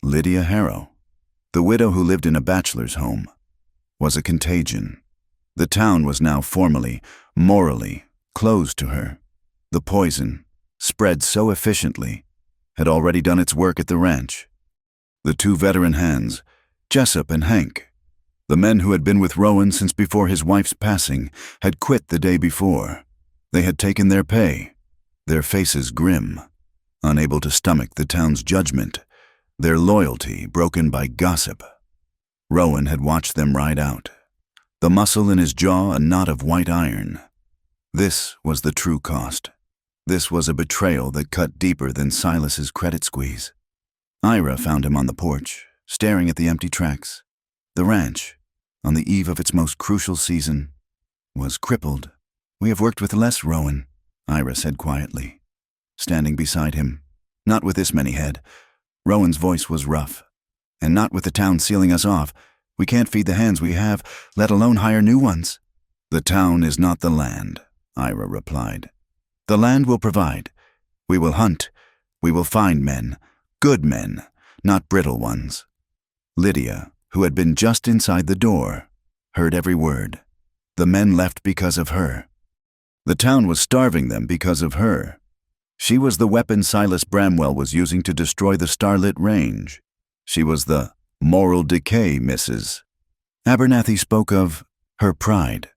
Lydia Harrow, the widow who lived in a bachelor's home, was a contagion. The town was now formally, morally, closed to her. The poison, spread so efficiently, had already done its work at the ranch. The two veteran hands, Jessup and Hank, the men who had been with Rowan since before his wife's passing, had quit the day before. They had taken their pay, their faces grim, unable to stomach the town's judgment, their loyalty broken by gossip. Rowan had watched them ride out, the muscle in his jaw a knot of white iron. This was the true cost. This was a betrayal that cut deeper than Silas's credit squeeze. Ira found him on the porch, staring at the empty tracks. The ranch, on the eve of its most crucial season, was crippled. We have worked with less, Rowan, Ira said quietly, standing beside him. Not with this many head. Rowan's voice was rough. And not with the town sealing us off. We can't feed the hands we have, let alone hire new ones. The town is not the land, Ira replied. The land will provide. We will hunt. We will find men, good men, not brittle ones. Lydia, who had been just inside the door, heard every word. The men left because of her. The town was starving them because of her. She was the weapon Silas Bramwell was using to destroy the starlit range. She was the moral decay Mrs. Abernathy spoke of her pride,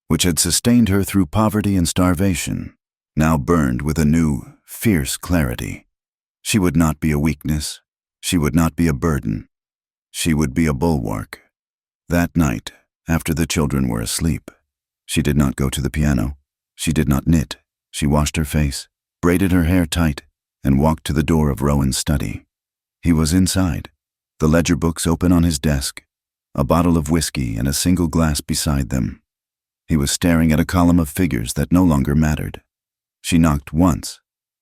which had sustained her through poverty and starvation, now burned with a new, fierce clarity. She would not be a weakness. She would not be a burden. She would be a bulwark. That night, after the children were asleep, she did not go to the piano. She did not knit. She washed her face, braided her hair tight, and walked to the door of Rowan's study. He was inside, the ledger books open on his desk, a bottle of whiskey and a single glass beside them. He was staring at a column of figures that no longer mattered. She knocked once.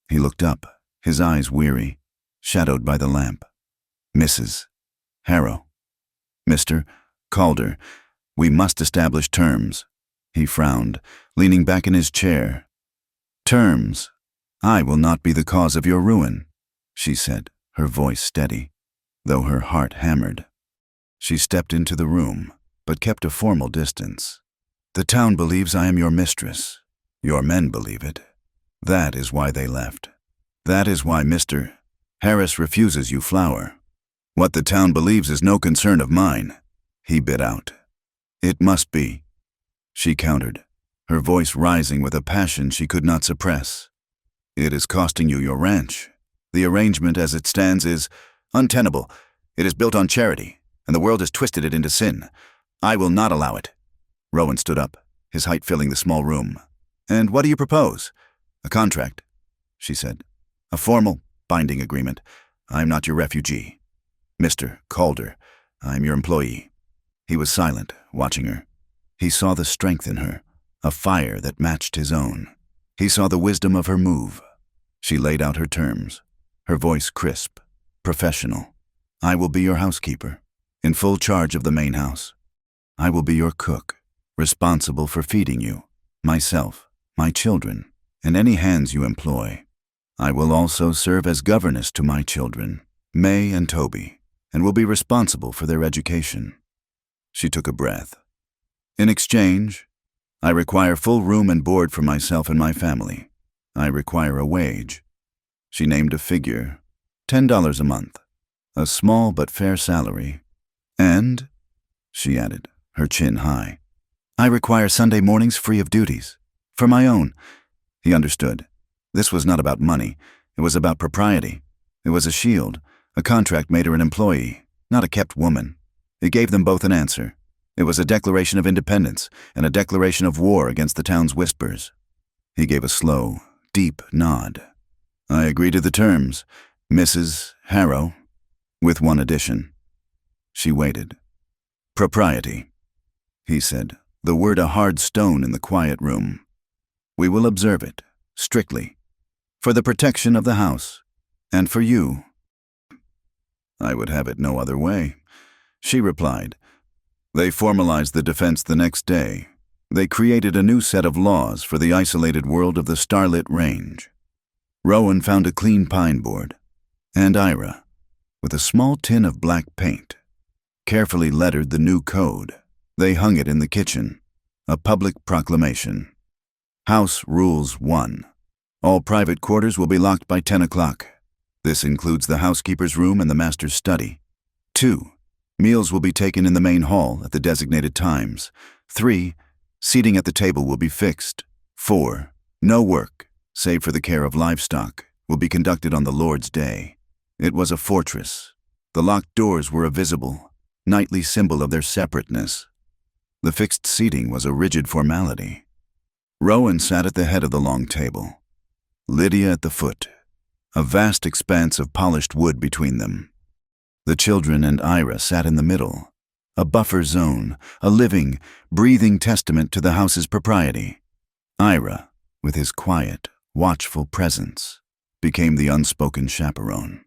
He looked up, his eyes weary, shadowed by the lamp. Mrs. Harrow. Mr. Calder, we must establish terms. He frowned, leaning back in his chair. Terms. I will not be the cause of your ruin, she said, her voice steady, though her heart hammered. She stepped into the room, but kept a formal distance. The town believes I am your mistress. Your men believe it. That is why they left. That is why Mr. Harris refuses you flour. What the town believes is no concern of mine, he bit out. It must be, she countered, her voice rising with a passion she could not suppress. It is costing you your ranch. The arrangement as it stands is untenable. It is built on charity, and the world has twisted it into sin. I will not allow it. Rowan stood up, his height filling the small room. And what do you propose? A contract, she said. A formal, binding agreement. I am not your refugee. Mr. Calder, I am your employee. He was silent, watching her. He saw the strength in her, a fire that matched his own. He saw the wisdom of her move. She laid out her terms, her voice crisp, professional. I will be your housekeeper, in full charge of the main house. I will be your cook, responsible for feeding you, myself, my children, and any hands you employ. I will also serve as governess to my children, May and Toby, and will be responsible for their education. She took a breath. In exchange, I require full room and board for myself and my family. I require a wage. She named a figure, $10 a month, a small but fair salary. And, she added, her chin high, I require Sunday mornings free of duties. For my own. He understood. This was not about money. It was about propriety. It was a shield. A contract made her an employee, not a kept woman. It gave them both an answer. It was a declaration of independence and a declaration of war against the town's whispers. He gave a slow, deep nod. I agree to the terms, Mrs. Harrow, with one addition. She waited. Propriety, he said, the word a hard stone in the quiet room. We will observe it, strictly, for the protection of the house, and for you. I would have it no other way, she replied. They formalized the defense the next day. They created a new set of laws for the isolated world of the starlit range. Rowan found a clean pine board, and Ira, with a small tin of black paint, carefully lettered the new code. They hung it in the kitchen, a public proclamation. House Rules 1. All private quarters will be locked by 10 o'clock. This includes the housekeeper's room and the master's study. 2. Meals will be taken in the main hall at the designated times. 3. Seating at the table will be fixed. 4. No work, save for the care of livestock, will be conducted on the Lord's Day. It was a fortress. The locked doors were a visible, nightly symbol of their separateness. The fixed seating was a rigid formality. Rowan sat at the head of the long table, Lydia at the foot, a vast expanse of polished wood between them. The children and Ira sat in the middle, a buffer zone, a living, breathing testament to the house's propriety. Ira, with his quiet, watchful presence, became the unspoken chaperone.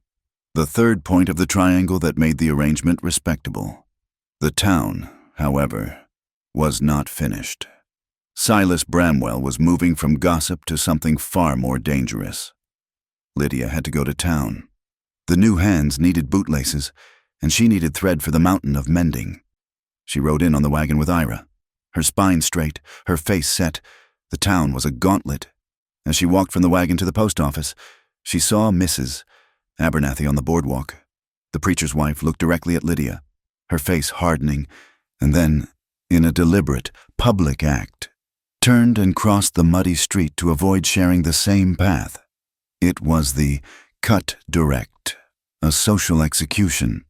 The third point of the triangle that made the arrangement respectable. The town, however, was not finished. Silas Bramwell was moving from gossip to something far more dangerous. Lydia had to go to town. The new hands needed bootlaces, and she needed thread for the mountain of mending. She rode in on the wagon with Ira, her spine straight, her face set, The town was a gauntlet. As she walked from the wagon to the post office, she saw Mrs. Abernathy on the boardwalk. The preacher's wife looked directly at Lydia, her face hardening, and then, in a deliberate, public act, turned and crossed the muddy street to avoid sharing the same path. It was the cut direct, a social execution.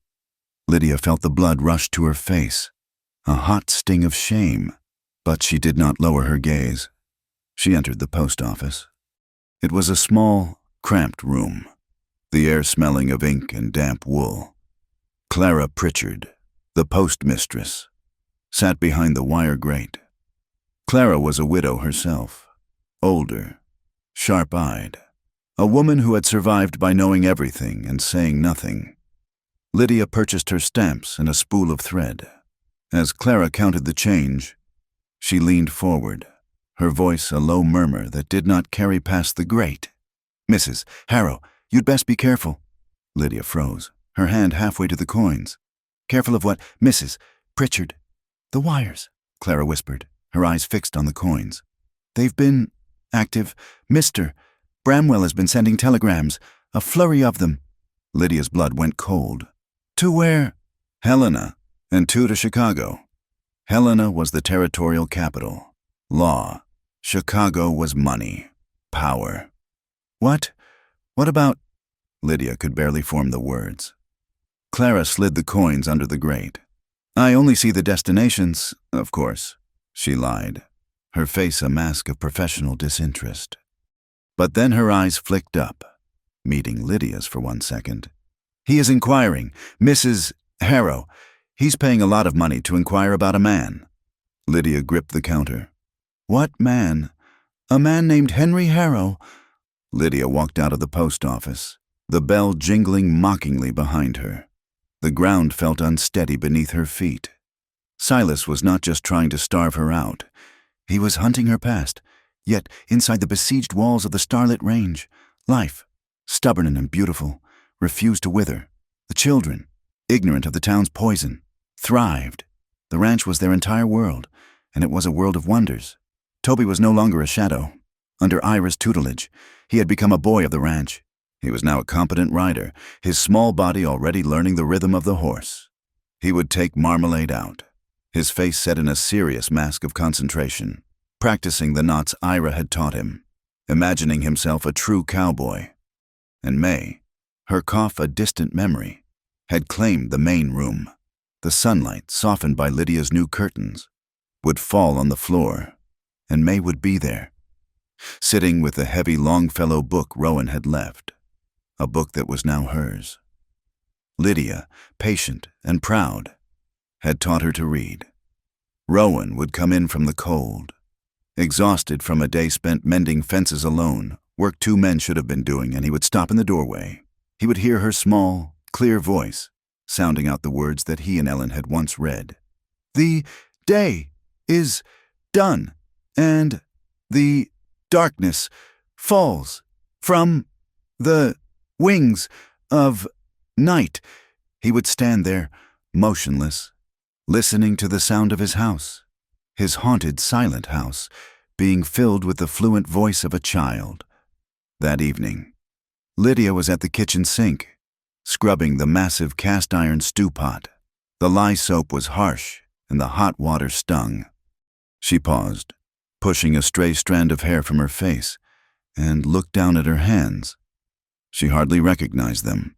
Lydia felt the blood rush to her face, a hot sting of shame, but she did not lower her gaze. She entered the post office. It was a small, cramped room, the air smelling of ink and damp wool. Clara Pritchard, the postmistress, sat behind the wire grate. Clara was a widow herself, older, sharp-eyed, a woman who had survived by knowing everything and saying nothing. Lydia purchased her stamps and a spool of thread. As Clara counted the change, she leaned forward, her voice a low murmur that did not carry past the grate. "Mrs. Harrow, you'd best be careful." Lydia froze, her hand halfway to the coins. "Careful of what, Mrs. Pritchard?" "The wires," Clara whispered, her eyes fixed on the coins. "They've been active. Mr. Bramwell has been sending telegrams, a flurry of them." Lydia's blood went cold. "To where?" "Helena, and 2 to Chicago." Helena was the territorial capital. Law. Chicago was money. Power. "What? What about—" Lydia could barely form the words. Clara slid the coins under the grate. "I only see the destinations, of course," she lied, her face a mask of professional disinterest. But then her eyes flicked up, meeting Lydia's for one second. "He is inquiring. Mrs. Harrow. He's paying a lot of money to inquire about a man." Lydia gripped the counter. "What man?" "A man named Henry Harrow." Lydia walked out of the post office, the bell jingling mockingly behind her. The ground felt unsteady beneath her feet. Silas was not just trying to starve her out. He was hunting her past, yet inside the besieged walls of the starlit range, life, stubborn and beautiful, refused to wither. The children, ignorant of the town's poison, thrived. The ranch was their entire world, and it was a world of wonders. Toby was no longer a shadow. Under Ira's tutelage, he had become a boy of the ranch. He was now a competent rider, his small body already learning the rhythm of the horse. He would take Marmalade out, his face set in a serious mask of concentration, practicing the knots Ira had taught him, imagining himself a true cowboy. And May, her cough a distant memory, had claimed the main room. The sunlight, softened by Lydia's new curtains, would fall on the floor, and May would be there, sitting with the heavy Longfellow book Rowan had left, a book that was now hers. Lydia, patient and proud, had taught her to read. Rowan would come in from the cold, exhausted from a day spent mending fences alone, work 2 men should have been doing, and he would stop in the doorway. He would hear her small, clear voice, sounding out the words that he and Ellen had once read. "The day is done, and the darkness falls from the wings of night." He would stand there, motionless, listening to the sound of his house, his haunted, silent house, being filled with the fluent voice of a child. That evening, Lydia was at the kitchen sink, scrubbing the massive cast-iron stew pot. The lye soap was harsh, and the hot water stung. She paused, pushing a stray strand of hair from her face, and looked down at her hands. She hardly recognized them.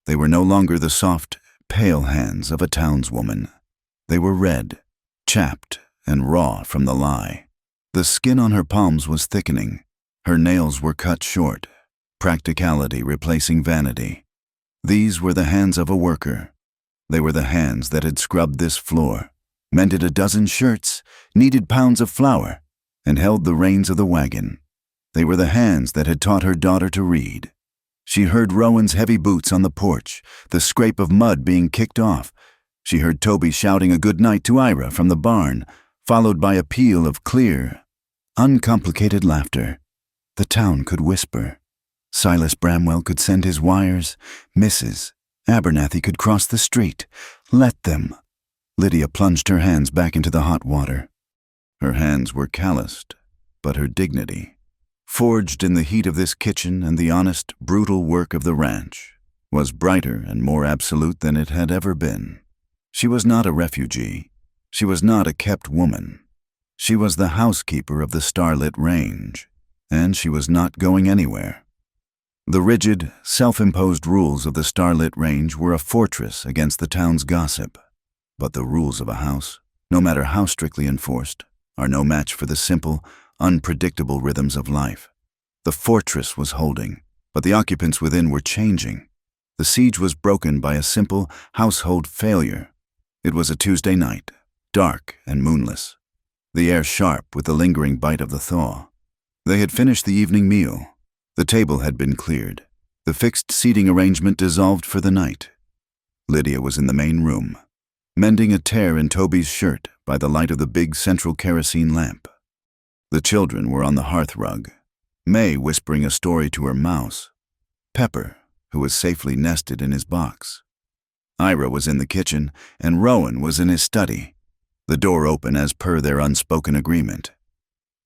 They were no longer the soft, pale hands of a townswoman. They were red, chapped, and raw from the lye. The skin on her palms was thickening. Her nails were cut short, practicality replacing vanity. These were the hands of a worker. They were the hands that had scrubbed this floor, mended a dozen shirts, kneaded pounds of flour, and held the reins of the wagon. They were the hands that had taught her daughter to read. She heard Rowan's heavy boots on the porch, the scrape of mud being kicked off. She heard Toby shouting a good night to Ira from the barn, followed by a peal of clear, uncomplicated laughter. The town could whisper. Silas Bramwell could send his wires. Mrs. Abernathy could cross the street. Let them. Lydia plunged her hands back into the hot water. Her hands were calloused, but her dignity, forged in the heat of this kitchen and the honest, brutal work of the ranch, was brighter and more absolute than it had ever been. She was not a refugee. She was not a kept woman. She was the housekeeper of the starlit range, and she was not going anywhere. The rigid, self-imposed rules of the starlit range were a fortress against the town's gossip. But the rules of a house, no matter how strictly enforced, are no match for the simple, unpredictable rhythms of life. The fortress was holding, but the occupants within were changing. The siege was broken by a simple household failure. It was a Tuesday night, dark and moonless, the air sharp with the lingering bite of the thaw. They had finished the evening meal. The table had been cleared. The fixed seating arrangement dissolved for the night. Lydia was in the main room, mending a tear in Toby's shirt by the light of the big central kerosene lamp. The children were on the hearth rug, May whispering a story to her mouse, Pepper, who was safely nested in his box. Ira was in the kitchen, and Rowan was in his study, the door open as per their unspoken agreement.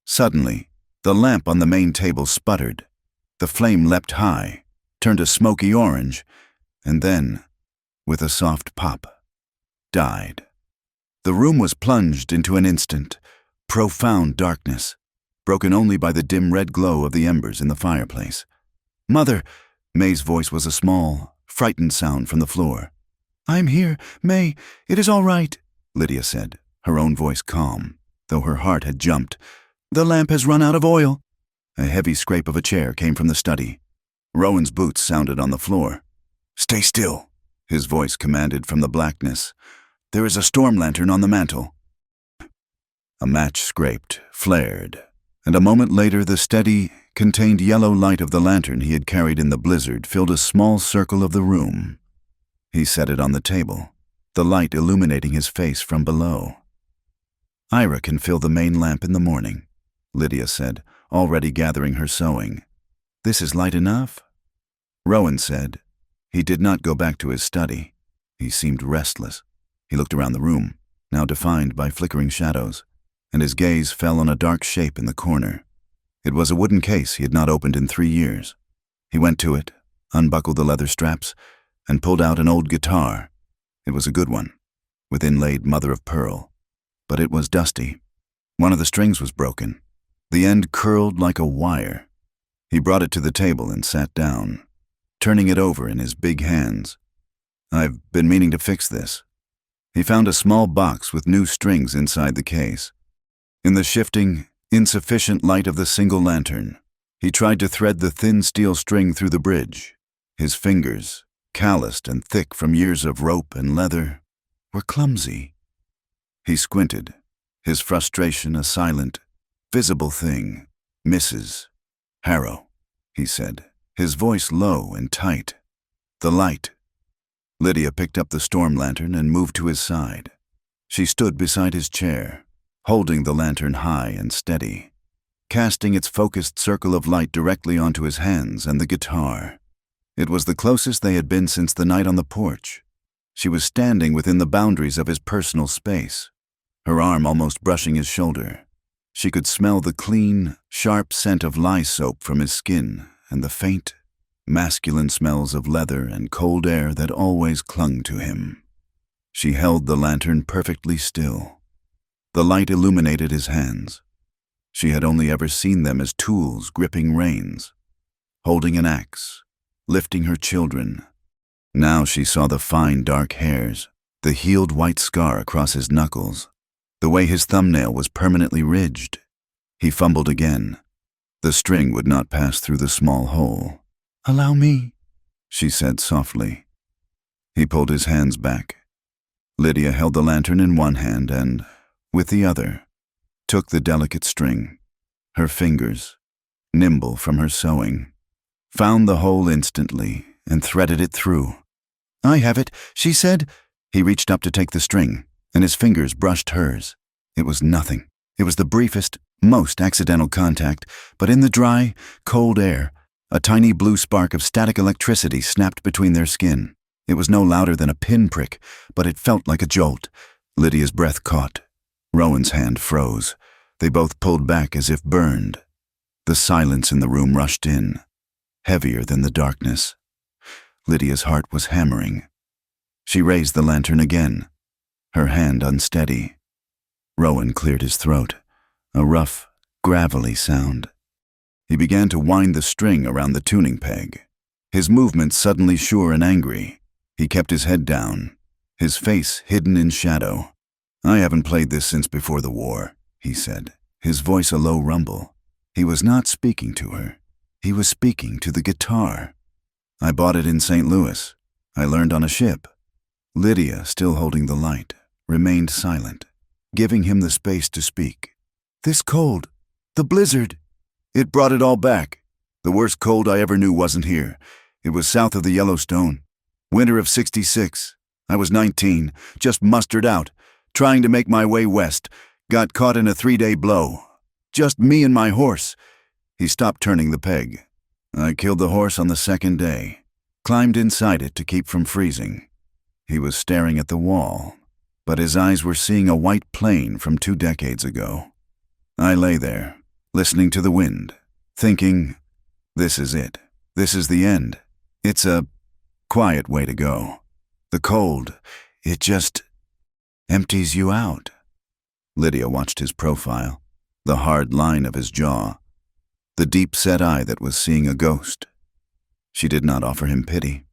Suddenly, the lamp on the main table sputtered. The flame leapt high, turned a smoky orange, and then, with a soft pop, died. The room was plunged into an instant, profound darkness, broken only by the dim red glow of the embers in the fireplace. "Mother!" May's voice was a small, frightened sound from the floor. "I'm here, May. It is all right," Lydia said, her own voice calm, though her heart had jumped. "The lamp has run out of oil." A heavy scrape of a chair came from the study. Rowan's boots sounded on the floor. "Stay still," his voice commanded from the blackness. "There is a storm lantern on the mantel." A match scraped, flared, and a moment later the steady, contained yellow light of the lantern he had carried in the blizzard filled a small circle of the room. He set it on the table, the light illuminating his face from below. "Ira can fill the main lamp in the morning," Lydia said, already gathering her sewing. "This is light enough?" Rowan said. He did not go back to his study. He seemed restless. He looked around the room, now defined by flickering shadows, and his gaze fell on a dark shape in the corner. It was a wooden case he had not opened in 3 years. He went to it, unbuckled the leather straps, and pulled out an old guitar. It was a good one, with inlaid mother of pearl, but it was dusty. One of the strings was broken, the end curled like a wire. He brought it to the table and sat down, turning it over in his big hands. "I've been meaning to fix this." He found a small box with new strings inside the case. In the shifting, insufficient light of the single lantern, he tried to thread the thin steel string through the bridge. His fingers, calloused and thick from years of rope and leather, were clumsy. He squinted, his frustration a silent, visible thing. "Mrs. Harrow," he said, his voice low and tight. "The light." Lydia picked up the storm lantern and moved to his side. She stood beside his chair, holding the lantern high and steady, casting its focused circle of light directly onto his hands and the guitar. It was the closest they had been since the night on the porch. She was standing within the boundaries of his personal space, her arm almost brushing his shoulder. She could smell the clean, sharp scent of lye soap from his skin and the faint, masculine smells of leather and cold air that always clung to him. She held the lantern perfectly still. The light illuminated his hands. She had only ever seen them as tools gripping reins, holding an axe, lifting her children. Now she saw the fine dark hairs, the healed white scar across his knuckles, the way his thumbnail was permanently ridged. He fumbled again. The string would not pass through the small hole. "Allow me," she said softly. He pulled his hands back. Lydia held the lantern in one hand and, with the other, took the delicate string. Her fingers, nimble from her sewing, found the hole instantly and threaded it through. "I have it," she said. He reached up to take the string, and his fingers brushed hers. It was nothing. It was the briefest, most accidental contact, but in the dry, cold air, a tiny blue spark of static electricity snapped between their skin. It was no louder than a pinprick, but it felt like a jolt. Lydia's breath caught. Rowan's hand froze. They both pulled back as if burned. The silence in the room rushed in, heavier than the darkness. Lydia's heart was hammering. She raised the lantern again, her hand unsteady. Rowan cleared his throat, a rough, gravelly sound. He began to wind the string around the tuning peg, his movements suddenly sure and angry. He kept his head down, his face hidden in shadow. "I haven't played this since before the war," he said, his voice a low rumble. He was not speaking to her. He was speaking to the guitar. "I bought it in St. Louis. I learned on a ship." Lydia, still holding the light, remained silent, giving him the space to speak. "This cold, the blizzard, it brought it all back. The worst cold I ever knew wasn't here. It was south of the Yellowstone. Winter of '66. I was 19, just mustered out, trying to make my way west. Got caught in a 3-day blow. Just me and my horse." He stopped turning the peg. "I killed the horse on the 2nd day. Climbed inside it to keep from freezing." He was staring at the wall, but his eyes were seeing a white plane from 2 decades ago. I lay there, listening to the wind, thinking, this is it. This is the end. It's a quiet way to go. The cold, it just empties you out." Lydia watched his profile, the hard line of his jaw, the deep-set eye that was seeing a ghost. She did not offer him pity.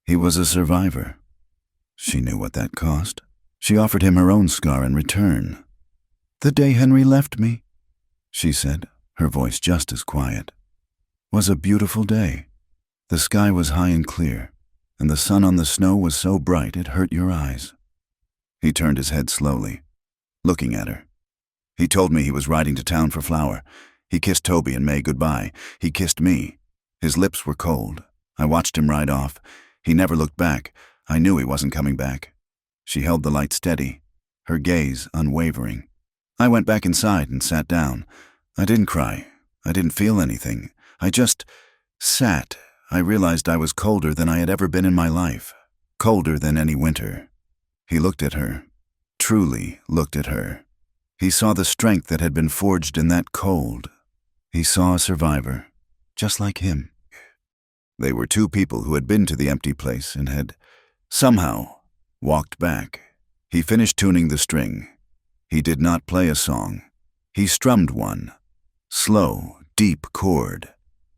He was a survivor. She knew what that cost. She offered him her own scar in return. "The day Henry left me," she said, her voice just as quiet, "was a beautiful day. The sky was high and clear, and the sun on the snow was so bright it hurt your eyes." He turned his head slowly, looking at her. "He told me he was riding to town for flour. He kissed Toby and May goodbye. He kissed me. His lips were cold. I watched him ride off. He never looked back. I knew he wasn't coming back." She held the light steady, her gaze unwavering. "I went back inside and sat down. I didn't cry. I didn't feel anything. I just sat. I realized I was colder than I had ever been in my life, colder than any winter." He looked at her, truly looked at her. He saw the strength that had been forged in that cold. He saw a survivor, just like him. They were 2 people who had been to the empty place and had, somehow, walked back. He finished tuning the string. He did not play a song. He strummed one, slow, deep chord.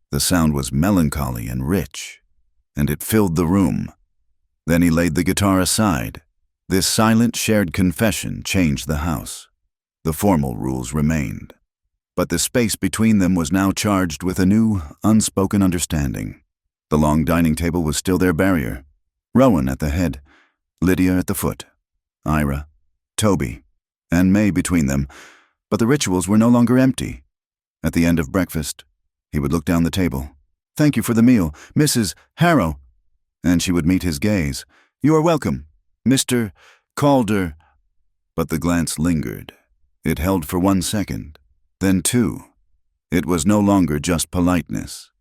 The sound was melancholy and rich, and it filled the room. Then he laid the guitar aside. This silent, shared confession changed the house. The formal rules remained, but the space between them was now charged with a new, unspoken understanding. The long dining table was still their barrier. Rowan at the head, Lydia at the foot, Ira, Toby, and May between them, but the rituals were no longer empty. At the end of breakfast, he would look down the table. "Thank you for the meal, Mrs. Harrow." And she would meet his gaze. "You are welcome, Mr. Calder." But the glance lingered. It held for 1 second, then 2. It was no longer just politeness.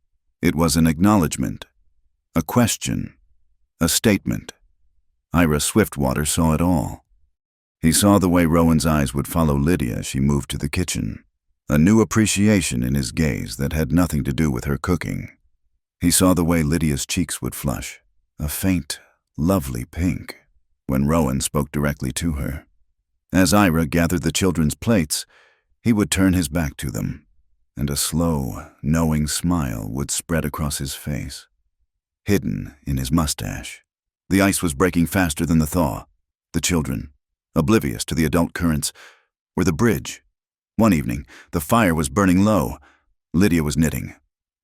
It was an acknowledgement, a question, a statement. Ira Swiftwater saw it all. He saw the way Rowan's eyes would follow Lydia as she moved to the kitchen, a new appreciation in his gaze that had nothing to do with her cooking. He saw the way Lydia's cheeks would flush, a faint, lovely pink, when Rowan spoke directly to her. As Ira gathered the children's plates, he would turn his back to them, and a slow, knowing smile would spread across his face, hidden in his mustache. The ice was breaking faster than the thaw. The children, oblivious to the adult currents, were the bridge. One evening, the fire was burning low. Lydia was knitting.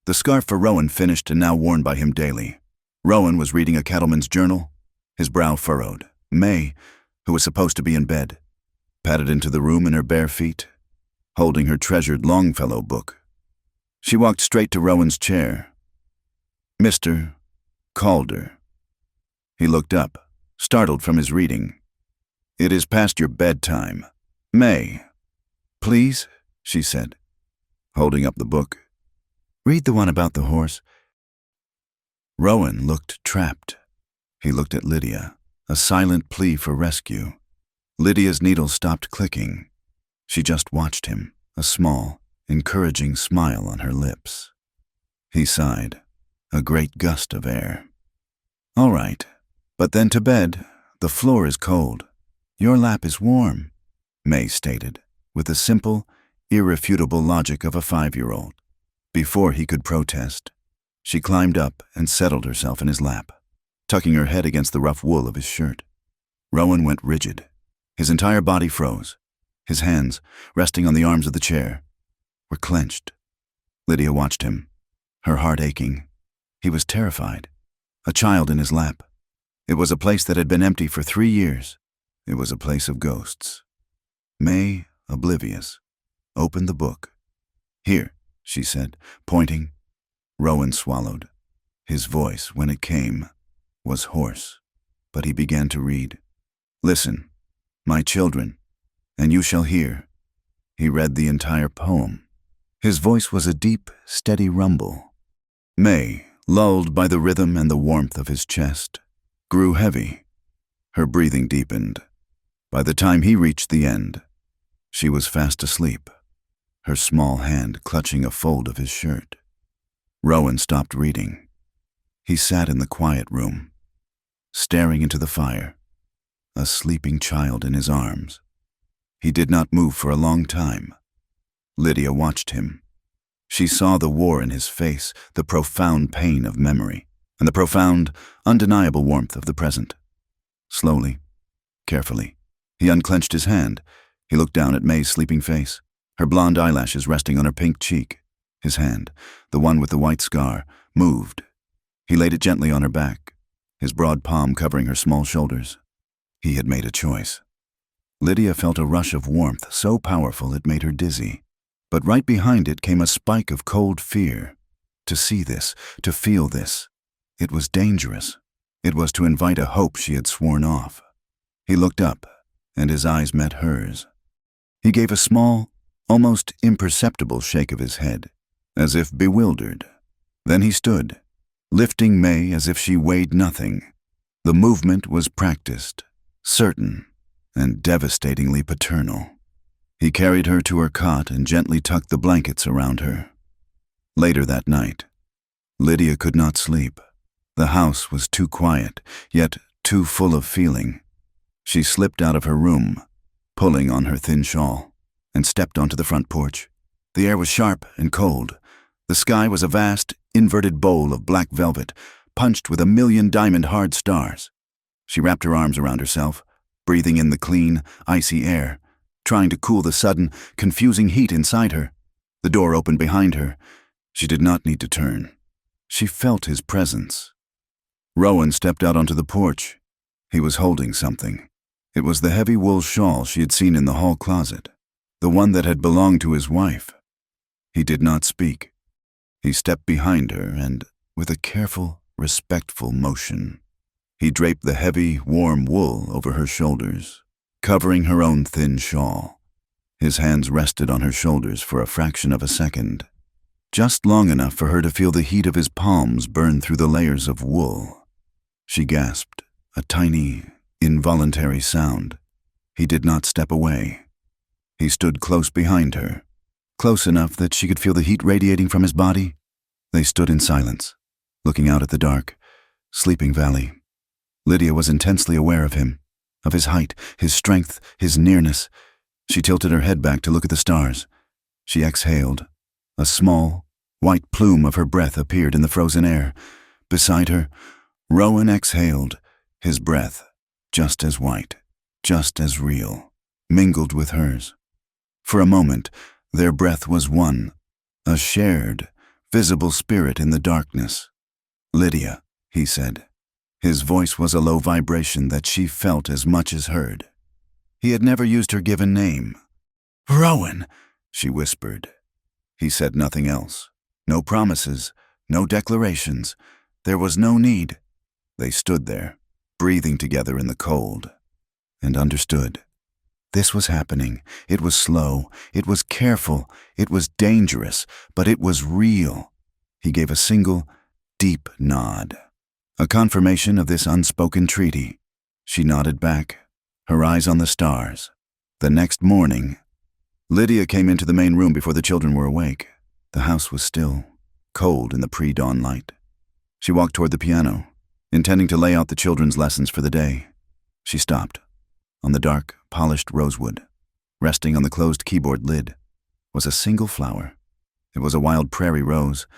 The scarf for Rowan finished and now worn by him daily. Rowan was reading a cattleman's journal, his brow furrowed. May, who was supposed to be in bed, padded into the room in her bare feet, holding her treasured Longfellow book. She walked straight to Rowan's chair. "Mr. Calder." He looked up, startled from his reading. "It is past your bedtime. May." "Please," she said, holding up the book. "Read the one about the horse." Rowan looked trapped. He looked at Lydia, a silent plea for rescue. Lydia's needle stopped clicking. She just watched him, a small, encouraging smile on her lips. He sighed, a great gust of air. "All right, but then to bed. The floor is cold. Your lap is warm," May stated, with the simple, irrefutable logic of a 5-year-old. Before he could protest, she climbed up and settled herself in his lap, tucking her head against the rough wool of his shirt. Rowan went rigid. His entire body froze. His hands, resting on the arms of the chair, were clenched. Lydia watched him, her heart aching. He was terrified. A child in his lap. It was a place that had been empty for 3 years. It was a place of ghosts. May, oblivious, opened the book. "Here," she said, pointing. Rowan swallowed. His voice, when it came, was hoarse, but he began to read. "Listen, my children, and you shall hear." He read the entire poem. His voice was a deep, steady rumble. May, lulled by the rhythm and the warmth of his chest, grew heavy. Her breathing deepened. By the time he reached the end, she was fast asleep, her small hand clutching a fold of his shirt. Rowan stopped reading. He sat in the quiet room, staring into the fire, a sleeping child in his arms. He did not move for a long time. Lydia watched him. She saw the war in his face, the profound pain of memory, and the profound, undeniable warmth of the present. Slowly, carefully, he unclenched his hand. He looked down at May's sleeping face, her blonde eyelashes resting on her pink cheek. His hand, the one with the white scar, moved. He laid it gently on her back, his broad palm covering her small shoulders. He had made a choice. Lydia felt a rush of warmth so powerful it made her dizzy. But right behind it came a spike of cold fear. To see this, to feel this, it was dangerous. It was to invite a hope she had sworn off. He looked up, and his eyes met hers. He gave a small, almost imperceptible shake of his head, as if bewildered. Then he stood, lifting May as if she weighed nothing. The movement was practiced, certain, and devastatingly paternal. He carried her to her cot and gently tucked the blankets around her. Later that night, Lydia could not sleep. The house was too quiet, yet too full of feeling. She slipped out of her room, pulling on her thin shawl, and stepped onto the front porch. The air was sharp and cold. The sky was a vast, inverted bowl of black velvet, punched with 1,000,000 diamond-hard stars. She wrapped her arms around herself, breathing in the clean, icy air, trying to cool the sudden, confusing heat inside her. The door opened behind her. She did not need to turn. She felt his presence. Rowan stepped out onto the porch. He was holding something. It was the heavy wool shawl she had seen in the hall closet, the one that had belonged to his wife. He did not speak. He stepped behind her and, with a careful, respectful motion, he draped the heavy, warm wool over her shoulders, covering her own thin shawl. His hands rested on her shoulders for a fraction of a second, just long enough for her to feel the heat of his palms burn through the layers of wool. She gasped, a tiny, involuntary sound. He did not step away. He stood close behind her, close enough that she could feel the heat radiating from his body. They stood in silence, looking out at the dark, sleeping valley. Lydia was intensely aware of him, of his height, his strength, his nearness. She tilted her head back to look at the stars. She exhaled. A small, white plume of her breath appeared in the frozen air. Beside her, Rowan exhaled, his breath, just as white, just as real, mingled with hers. For a moment, their breath was one, a shared, visible spirit in the darkness. "Lydia," he said. His voice was a low vibration that she felt as much as heard. He had never used her given name. "Rowan," she whispered. He said nothing else. No promises, no declarations. There was no need. They stood there, breathing together in the cold, and understood. This was happening. It was slow. It was careful. It was dangerous, but it was real. He gave a single, deep nod, a confirmation of this unspoken treaty. She nodded back, her eyes on the stars. The next morning, Lydia came into the main room before the children were awake. The house was still, cold in the pre-dawn light. She walked toward the piano, intending to lay out the children's lessons for the day. She stopped. On the dark, polished rosewood, resting on the closed keyboard lid, was a single flower. It was a wild prairie rose,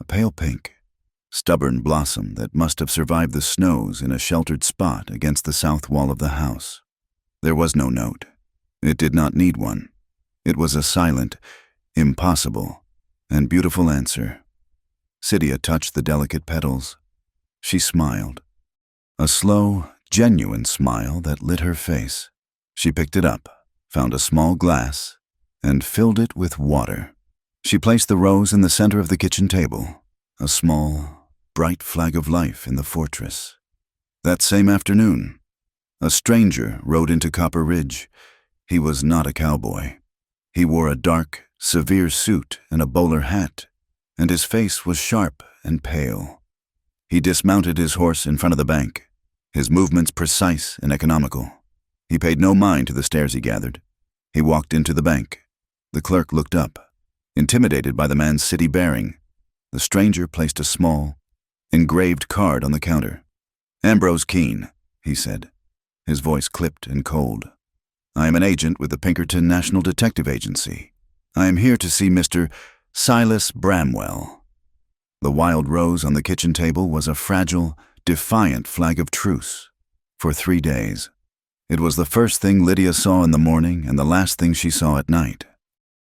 a pale pink, stubborn blossom that must have survived the snows in a sheltered spot against the south wall of the house. There was no note. It did not need one. It was a silent, impossible, and beautiful answer. Cydia touched the delicate petals. She smiled. A slow, genuine smile that lit her face. She picked it up, found a small glass, and filled it with water. She placed the rose in the center of the kitchen table, a small, bright flag of life in the fortress. That same afternoon, a stranger rode into Copper Ridge. He was not a cowboy. He wore a dark, severe suit and a bowler hat, and his face was sharp and pale. He dismounted his horse in front of the bank, his movements precise and economical. He paid no mind to the stares he gathered. He walked into the bank. The clerk looked up, intimidated by the man's city bearing. The stranger placed a small, engraved card on the counter. "Ambrose Keene," he said, his voice clipped and cold. "I am an agent with the Pinkerton National Detective Agency. I am here to see Mr. Silas Bramwell." The wild rose on the kitchen table was a fragile, defiant flag of truce. For 3 days. It was the first thing Lydia saw in the morning and the last thing she saw at night.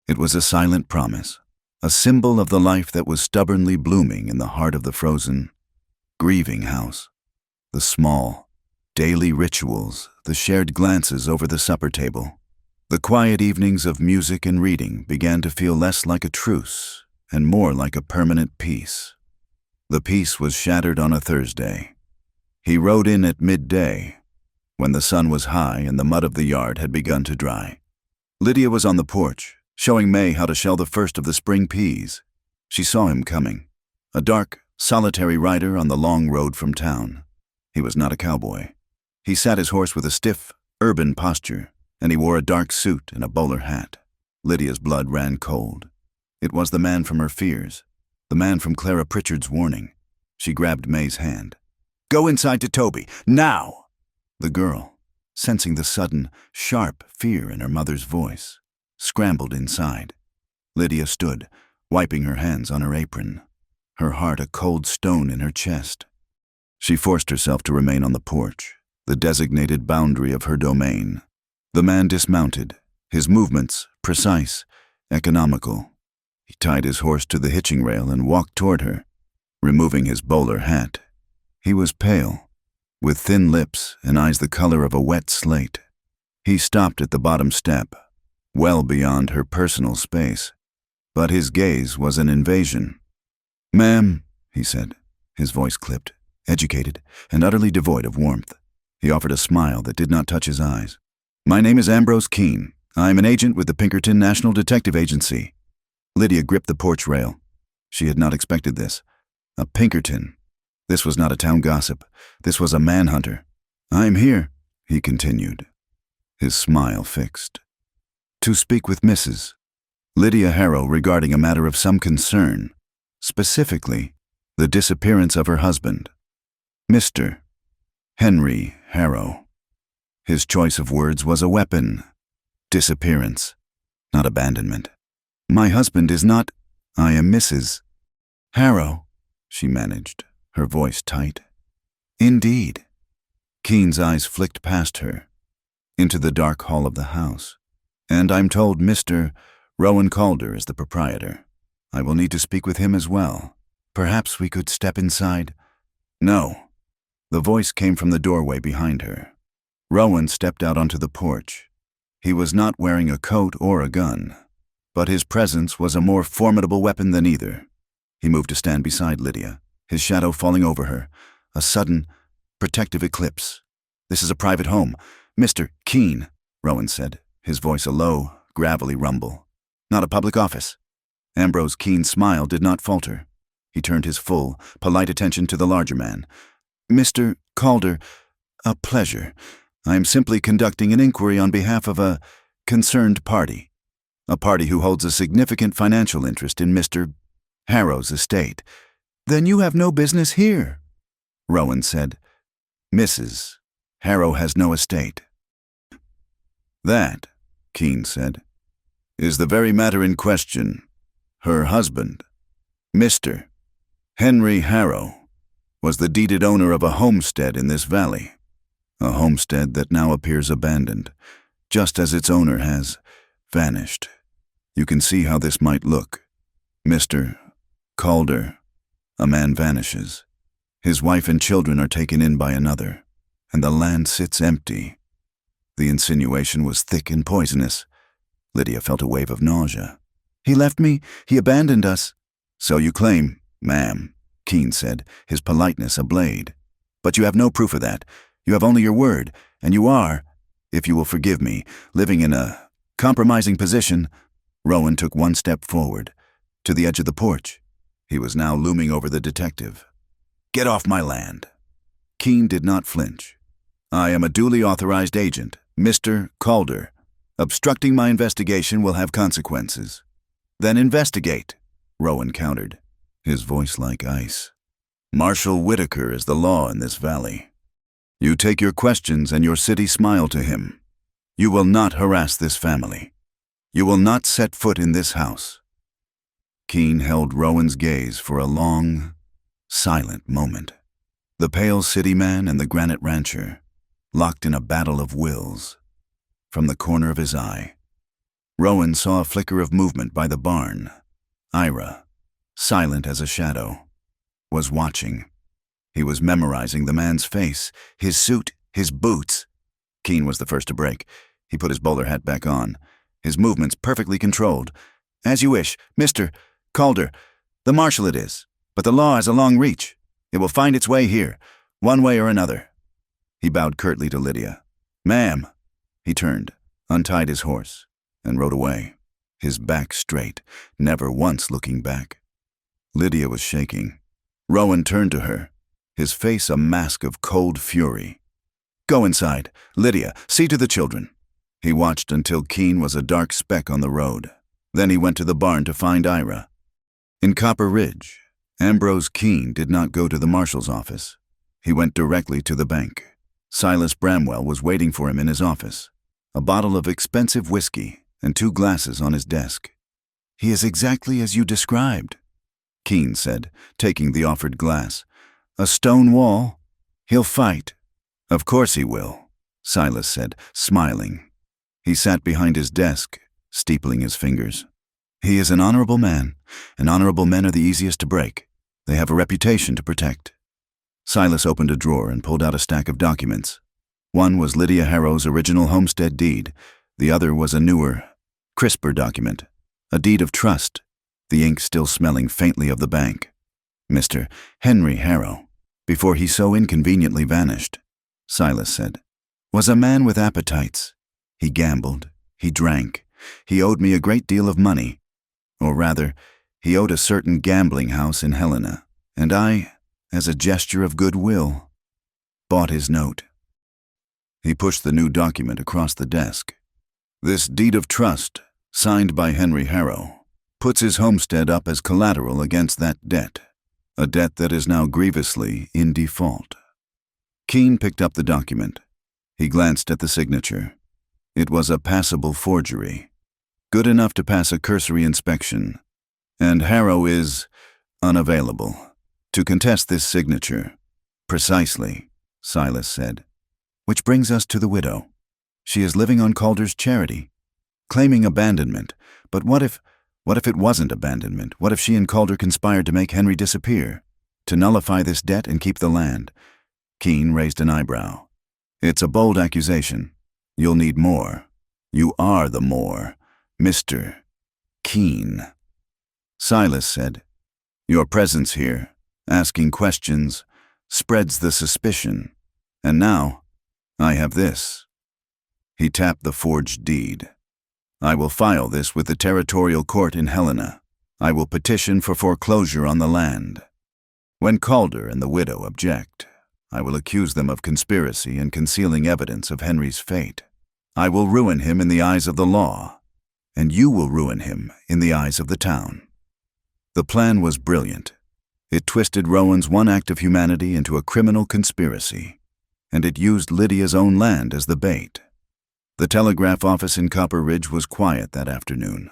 It was a silent promise, a symbol of the life that was stubbornly blooming in the heart of the frozen, grieving house. The small, daily rituals, the shared glances over the supper table, the quiet evenings of music and reading began to feel less like a truce and more like a permanent peace. The peace was shattered on a Thursday. He rode in at midday, when the sun was high and the mud of the yard had begun to dry. Lydia was on the porch, showing May how to shell the first of the spring peas. She saw him coming, a dark, solitary rider on the long road from town. He was not a cowboy. He sat his horse with a stiff, urban posture, and he wore a dark suit and a bowler hat. Lydia's blood ran cold. It was the man from her fears, the man from Clara Pritchard's warning. She grabbed May's hand. "Go inside to Toby, now!" The girl, sensing the sudden, sharp fear in her mother's voice, scrambled inside. Lydia stood, wiping her hands on her apron, her heart a cold stone in her chest. She forced herself to remain on the porch, the designated boundary of her domain. The man dismounted, his movements precise, economical. He tied his horse to the hitching rail and walked toward her, removing his bowler hat. He was pale, with thin lips and eyes the color of a wet slate. He stopped at the bottom step, well beyond her personal space, but his gaze was an invasion. "Ma'am," he said, his voice clipped, educated, and utterly devoid of warmth. He offered a smile that did not touch his eyes. "My name is Ambrose Keene. I am an agent with the Pinkerton National Detective Agency." Lydia gripped the porch rail. She had not expected this. A Pinkerton. This was not a town gossip. This was a manhunter. "I am here," he continued, his smile fixed, "to speak with Mrs. Lydia Harrow regarding a matter of some concern, specifically the disappearance of her husband, Mr. Henry Harrow." His choice of words was a weapon. Disappearance, not abandonment. "My husband is not... I am Mrs. Harrow," she managed, her voice tight. "Indeed." Keene's eyes flicked past her, into the dark hall of the house. "And I'm told Mr. Rowan Calder is the proprietor. I will need to speak with him as well. Perhaps we could step inside?" "No." The voice came from the doorway behind her. Rowan stepped out onto the porch. He was not wearing a coat or a gun, but his presence was a more formidable weapon than either. He moved to stand beside Lydia, his shadow falling over her, a sudden, protective eclipse. "This is a private home. Mr. Keene," Rowan said, his voice a low, gravelly rumble. "Not a public office." Ambrose Keene's smile did not falter. He turned his full, polite attention to the larger man. "Mr. Calder, a pleasure. I am simply conducting an inquiry on behalf of a concerned party." a party who holds a significant financial interest in Mr. Harrow's estate. Then you have no business here, Rowan said. Mrs. Harrow has no estate. That, Keene said, is the very matter in question. Her husband, Mr. Henry Harrow, was the deeded owner of a homestead in this valley, a homestead that now appears abandoned, just as its owner has vanished. You can see how this might look. Mr. Calder, a man vanishes. His wife and children are taken in by another, and the land sits empty. The insinuation was thick and poisonous. Lydia felt a wave of nausea. He left me. He abandoned us. So you claim, ma'am, Keene said, his politeness ablade. But you have no proof of that. You have only your word, and you are, if you will forgive me, living in a compromising position. Rowan took one step forward, to the edge of the porch. He was now looming over the detective. Get off my land. Keene did not flinch. I am a duly authorized agent, Mr. Calder. Obstructing my investigation will have consequences. Then investigate, Rowan countered, his voice like ice. Marshal Whitaker is the law in this valley. You take your questions and your city smile to him. You will not harass this family. You will not set foot in this house. Keene held Rowan's gaze for a long, silent moment. The pale city man and the granite rancher, locked in a battle of wills. From the corner of his eye, Rowan saw a flicker of movement by the barn. Ira, silent as a shadow, was watching. He was memorizing the man's face, his suit, his boots. Keene was the first to break. He put his bowler hat back on, his movements perfectly controlled. As you wish, Mr. Calder. The marshal it is, but the law has a long reach. It will find its way here, one way or another. He bowed curtly to Lydia. Ma'am. He turned, untied his horse, and rode away, his back straight, never once looking back. Lydia was shaking. Rowan turned to her, his face a mask of cold fury. Go inside. Lydia, see to the children. He watched until Keene was a dark speck on the road. Then he went to the barn to find Ira. In Copper Ridge, Ambrose Keene did not go to the marshal's office. He went directly to the bank. Silas Bramwell was waiting for him in his office, a bottle of expensive whiskey and 2 glasses on his desk. He is exactly as you described, Keene said, taking the offered glass. A stone wall. He'll fight. Of course he will, Silas said, smiling. He sat behind his desk, steepling his fingers. He is an honorable man, and honorable men are the easiest to break. They have a reputation to protect. Silas opened a drawer and pulled out a stack of documents. One was Lydia Harrow's original homestead deed. The other was a newer, crisper document, a deed of trust, the ink still smelling faintly of the bank. Mr. Henry Harrow, before he so inconveniently vanished, Silas said, was a man with appetites. He gambled, he drank, he owed me a great deal of money. Or rather, he owed a certain gambling house in Helena, and I, as a gesture of goodwill, bought his note. He pushed the new document across the desk. This deed of trust, signed by Henry Harrow, puts his homestead up as collateral against that debt, a debt that is now grievously in default. Keene picked up the document. He glanced at the signature. It was a passable forgery, good enough to pass a cursory inspection, and Harrow is unavailable to contest this signature. Precisely, Silas said. Which brings us to the widow. She is living on Calder's charity, claiming abandonment. But what if it wasn't abandonment? What if she and Calder conspired to make Henry disappear, to nullify this debt and keep the land? Keene raised an eyebrow. It's a bold accusation. You'll need more. You are the more, Mr. Keene. Silas said, your presence here, asking questions, spreads the suspicion. And now, I have this. He tapped the forged deed. I will file this with the territorial court in Helena. I will petition for foreclosure on the land. When Calder and the widow object, I will accuse them of conspiracy and concealing evidence of Henry's fate. I will ruin him in the eyes of the law. and you will ruin him in the eyes of the town. The plan was brilliant. It twisted Rowan's one act of humanity into a criminal conspiracy, and it used Lydia's own land as the bait. The telegraph office in Copper Ridge was quiet that afternoon.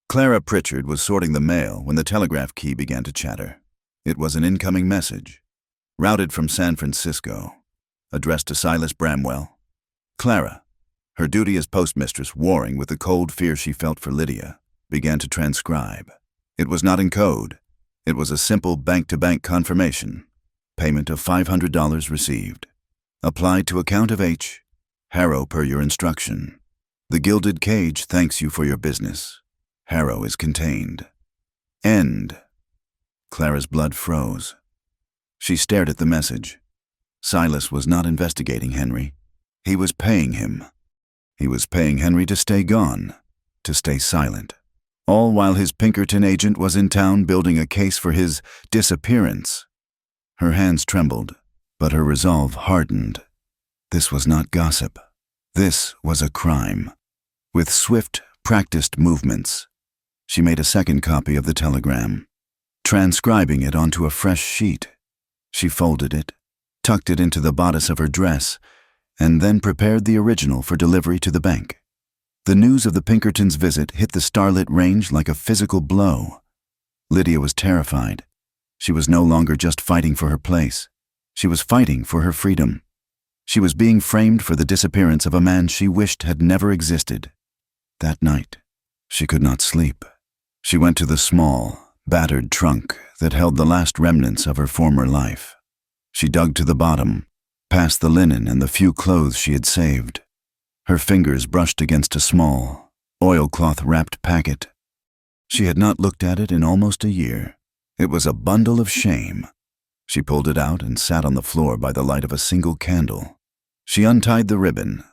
Clara Pritchard was sorting the mail when the telegraph key began to chatter. It was an incoming message, routed from San Francisco, addressed to Silas Bramwell. Clara, her duty as postmistress warring with the cold fear she felt for Lydia, began to transcribe. It was not in code. It was a simple bank-to-bank confirmation. Payment of $500 received. Applied to account of H. Harrow per your instruction. The Gilded Cage thanks you for your business. Harrow is contained. End. Clara's blood froze. She stared at the message. Silas was not investigating Henry. He was paying him. He was paying Henry to stay gone, to stay silent. All while his Pinkerton agent was in town building a case for his disappearance. Her hands trembled, but her resolve hardened. This was not gossip. This was a crime. With swift, practiced movements, she made a second copy of the telegram, transcribing it onto a fresh sheet. She folded it, tucked it into the bodice of her dress, and then prepared the original for delivery to the bank. The news of the Pinkertons' visit hit the starlit range like a physical blow. Lydia was terrified. She was no longer just fighting for her place. She was fighting for her freedom. She was being framed for the disappearance of a man she wished had never existed. That night, she could not sleep. She went to the small, battered trunk that held the last remnants of her former life. She dug to the bottom, past the linen and the few clothes she had saved. Her fingers brushed against a small, oilcloth-wrapped packet. She had not looked at it in almost a year. It was a bundle of shame. She pulled it out and sat on the floor by the light of a single candle. She untied the ribbon.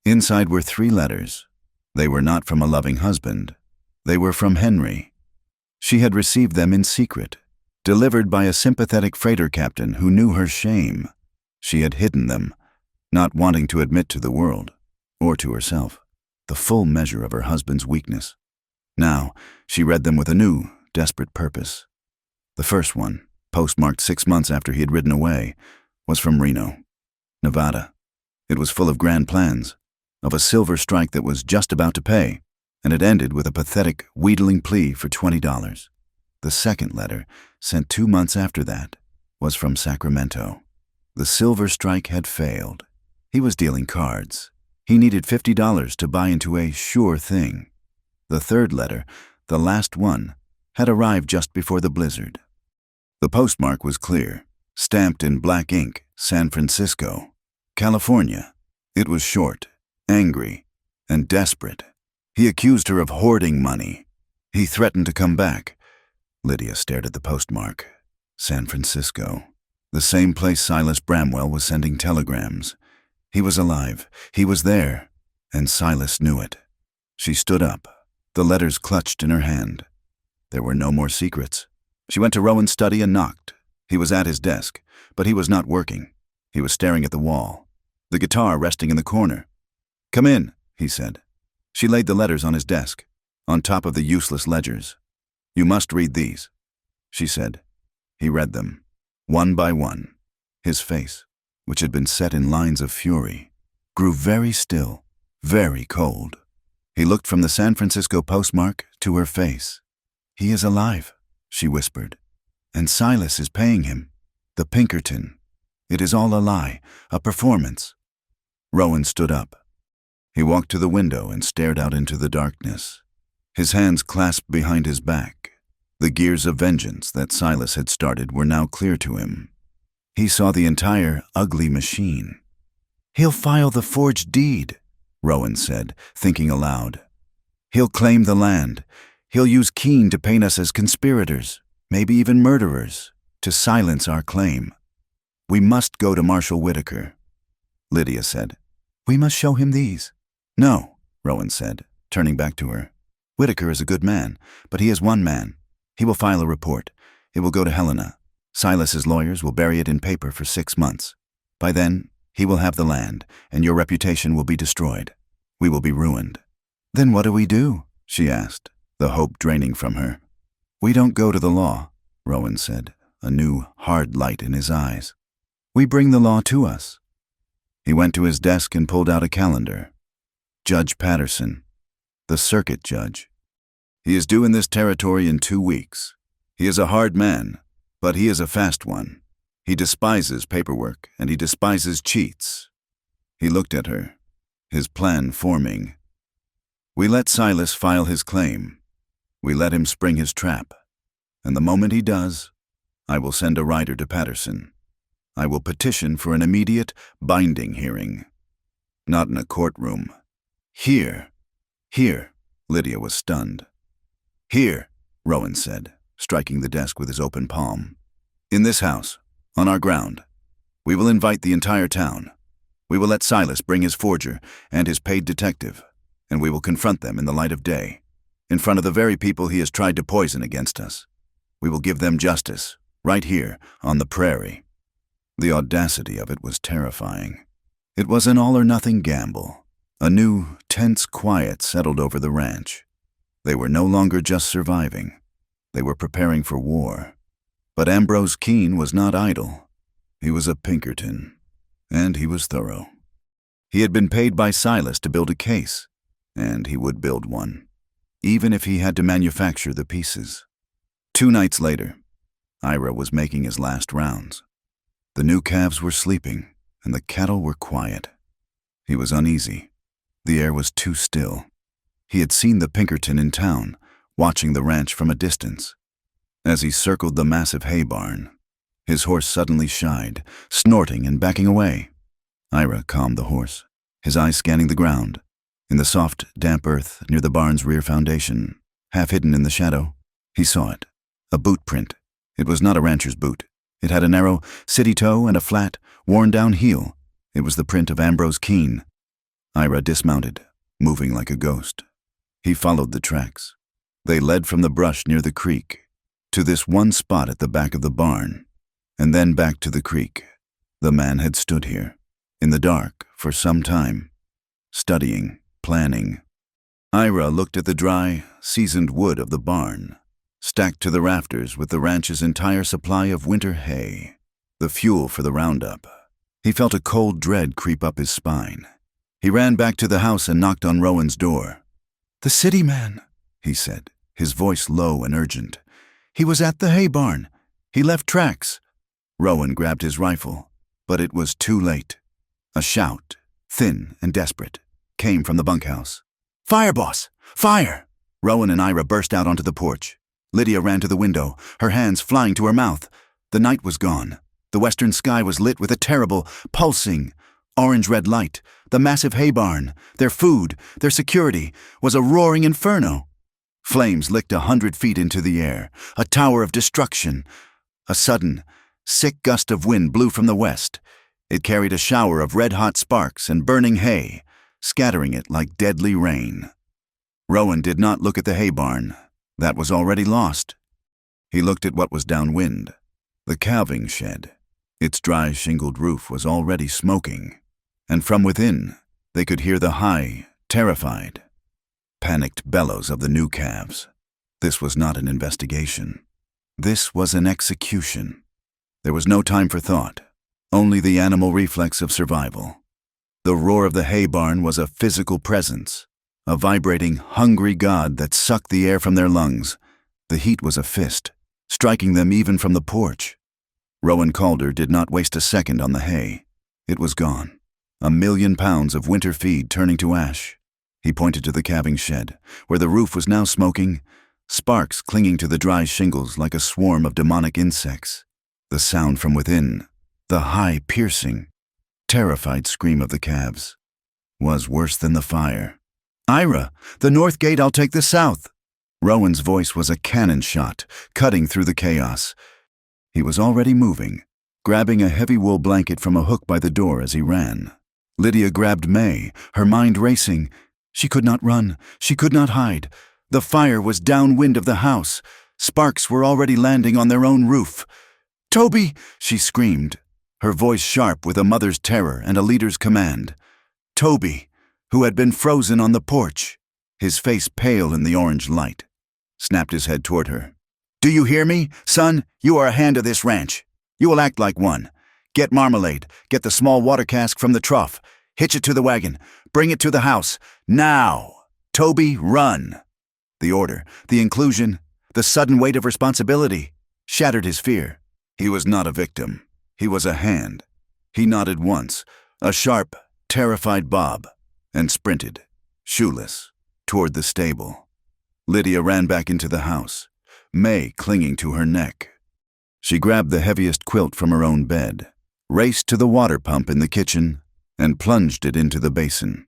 Inside were 3 letters. They were not from a loving husband. They were from Henry. She had received them in secret, delivered by a sympathetic freighter captain who knew her shame. She had hidden them, not wanting to admit to the world, or to herself, the full measure of her husband's weakness. Now, she read them with a new, desperate purpose. The first one, postmarked 6 months after he had ridden away, was from Reno, Nevada. It was full of grand plans, of a silver strike that was just about to pay, and it ended with a pathetic, wheedling plea for $20. The second letter, sent 2 months after that, was from Sacramento. The silver strike had failed. He was dealing cards. He needed $50 to buy into a sure thing. The third letter, the last one, had arrived just before the blizzard. The postmark was clear, stamped in black ink, San Francisco, California. It was short, angry, and desperate. He accused her of hoarding money. He threatened to come back. Lydia stared at the postmark. San Francisco. The same place Silas Bramwell was sending telegrams. He was alive. He was there. And Silas knew it. She stood up, the letters clutched in her hand. There were no more secrets. She went to Rowan's study and knocked. He was at his desk, but he was not working. He was staring at the wall, the guitar resting in the corner. "Come in," he said. She laid the letters on his desk, on top of the useless ledgers. "You must read these," she said. He read them, one by one. His face, which had been set in lines of fury, grew very still, very cold. He looked from the San Francisco postmark to her face. "He is alive," she whispered. "And Silas is paying him. The Pinkerton. It is all a lie, a performance." Rowan stood up. He walked to the window and stared out into the darkness, his hands clasped behind his back. The gears of vengeance that Silas had started were now clear to him. He saw the entire ugly machine. "He'll file the forged deed," Rowan said, thinking aloud. "He'll claim the land. He'll use Keene to paint us as conspirators, maybe even murderers, to silence our claim. We must go to Marshal Whitaker." Lydia said, "We must show him these." "No," Rowan said, turning back to her. "Whitaker is a good man, but he is one man. He will file a report. It will go to Helena. Silas's lawyers will bury it in paper for 6 months. By then, he will have the land, and your reputation will be destroyed. We will be ruined." "Then what do we do?" she asked, the hope draining from her. "We don't go to the law," Rowan said, a new, hard light in his eyes. "We bring the law to us." He went to his desk and pulled out a calendar. Judge Patterson, the circuit judge. He is due in this territory in 2 weeks. He is a hard man, but he is a fast one. He despises paperwork, and he despises cheats. He looked at her, his plan forming. "We let Silas file his claim. We let him spring his trap. And the moment he does, I will send a rider to Patterson. I will petition for an immediate, binding hearing. Not in a courtroom. Here." "Here," Lydia was stunned. "Here," Rowan said, striking the desk with his open palm. "In this house, on our ground. We will invite the entire town. We will let Silas bring his forger and his paid detective, and we will confront them in the light of day, in front of the very people he has tried to poison against us. We will give them justice, right here, on the prairie." The audacity of it was terrifying. It was an all-or-nothing gamble. A new, tense quiet settled over the ranch. They were no longer just surviving. They were preparing for war. But Ambrose Keene was not idle. He was a Pinkerton, and he was thorough. He had been paid by Silas to build a case, and he would build one, even if he had to manufacture the pieces. 2 nights later, Ira was making his last rounds. The new calves were sleeping, and the cattle were quiet. He was uneasy. The air was too still. He had seen the Pinkerton in town, watching the ranch from a distance. As he circled the massive hay barn, his horse suddenly shied, snorting and backing away. Ira calmed the horse, his eyes scanning the ground. In the soft, damp earth near the barn's rear foundation, half hidden in the shadow, he saw it. A boot print. It was not a rancher's boot. It had a narrow, city toe and a flat, worn-down heel. It was the print of Ambrose Keene. Ira dismounted, moving like a ghost. He followed the tracks. They led from the brush near the creek to this one spot at the back of the barn, and then back to the creek. The man had stood here, in the dark, for some time, studying, planning. Ira looked at the dry, seasoned wood of the barn, stacked to the rafters with the ranch's entire supply of winter hay, the fuel for the roundup. He felt a cold dread creep up his spine. He ran back to the house and knocked on Rowan's door. "The city man," he said, his voice low and urgent. "He was at the hay barn. He left tracks." Rowan grabbed his rifle, but it was too late. A shout, thin and desperate, came from the bunkhouse. "Fire, boss! Fire!" Rowan and Ira burst out onto the porch. Lydia ran to the window, her hands flying to her mouth. The night was gone. The western sky was lit with a terrible, pulsing, orange-red light. The massive hay barn, their food, their security, was a roaring inferno. Flames licked 100 feet into the air, a tower of destruction. A sudden, sick gust of wind blew from the west. It carried a shower of red-hot sparks and burning hay, scattering it like deadly rain. Rowan did not look at the hay barn. That was already lost. He looked at what was downwind, the calving shed. Its dry shingled roof was already smoking, and from within they could hear the high, terrified, panicked bellows of the new calves. This was not an investigation. This was an execution. There was no time for thought, only the animal reflex of survival. The roar of the hay barn was a physical presence, a vibrating, hungry god that sucked the air from their lungs. The heat was a fist, striking them even from the porch. Rowan Calder did not waste a second on the hay. It was gone. 1,000,000 pounds of winter feed turning to ash. He pointed to the calving shed, where the roof was now smoking, sparks clinging to the dry shingles like a swarm of demonic insects. The sound from within, the high, piercing, terrified scream of the calves, was worse than the fire. "Ira, the north gate, I'll take the south." Rowan's voice was a cannon shot, cutting through the chaos. He was already moving, grabbing a heavy wool blanket from a hook by the door as he ran. Lydia grabbed May, her mind racing. She could not run. She could not hide. The fire was downwind of the house. Sparks were already landing on their own roof. "Toby!" she screamed, her voice sharp with a mother's terror and a leader's command. Toby, who had been frozen on the porch. his face pale in the orange light, snapped his head toward her. "Do you hear me, son? You are a hand of this ranch. You will act like one. Get marmalade, get the small water cask from the trough, hitch it to the wagon, bring it to the house. Now! Toby, run!" The order, the inclusion, the sudden weight of responsibility shattered his fear. He was not a victim. He was a hand. He nodded once, a sharp, terrified bob, and sprinted, shoeless, toward the stable. Lydia ran back into the house, May clinging to her neck. She grabbed the heaviest quilt from her own bed, raced to the water pump in the kitchen, and plunged it into the basin.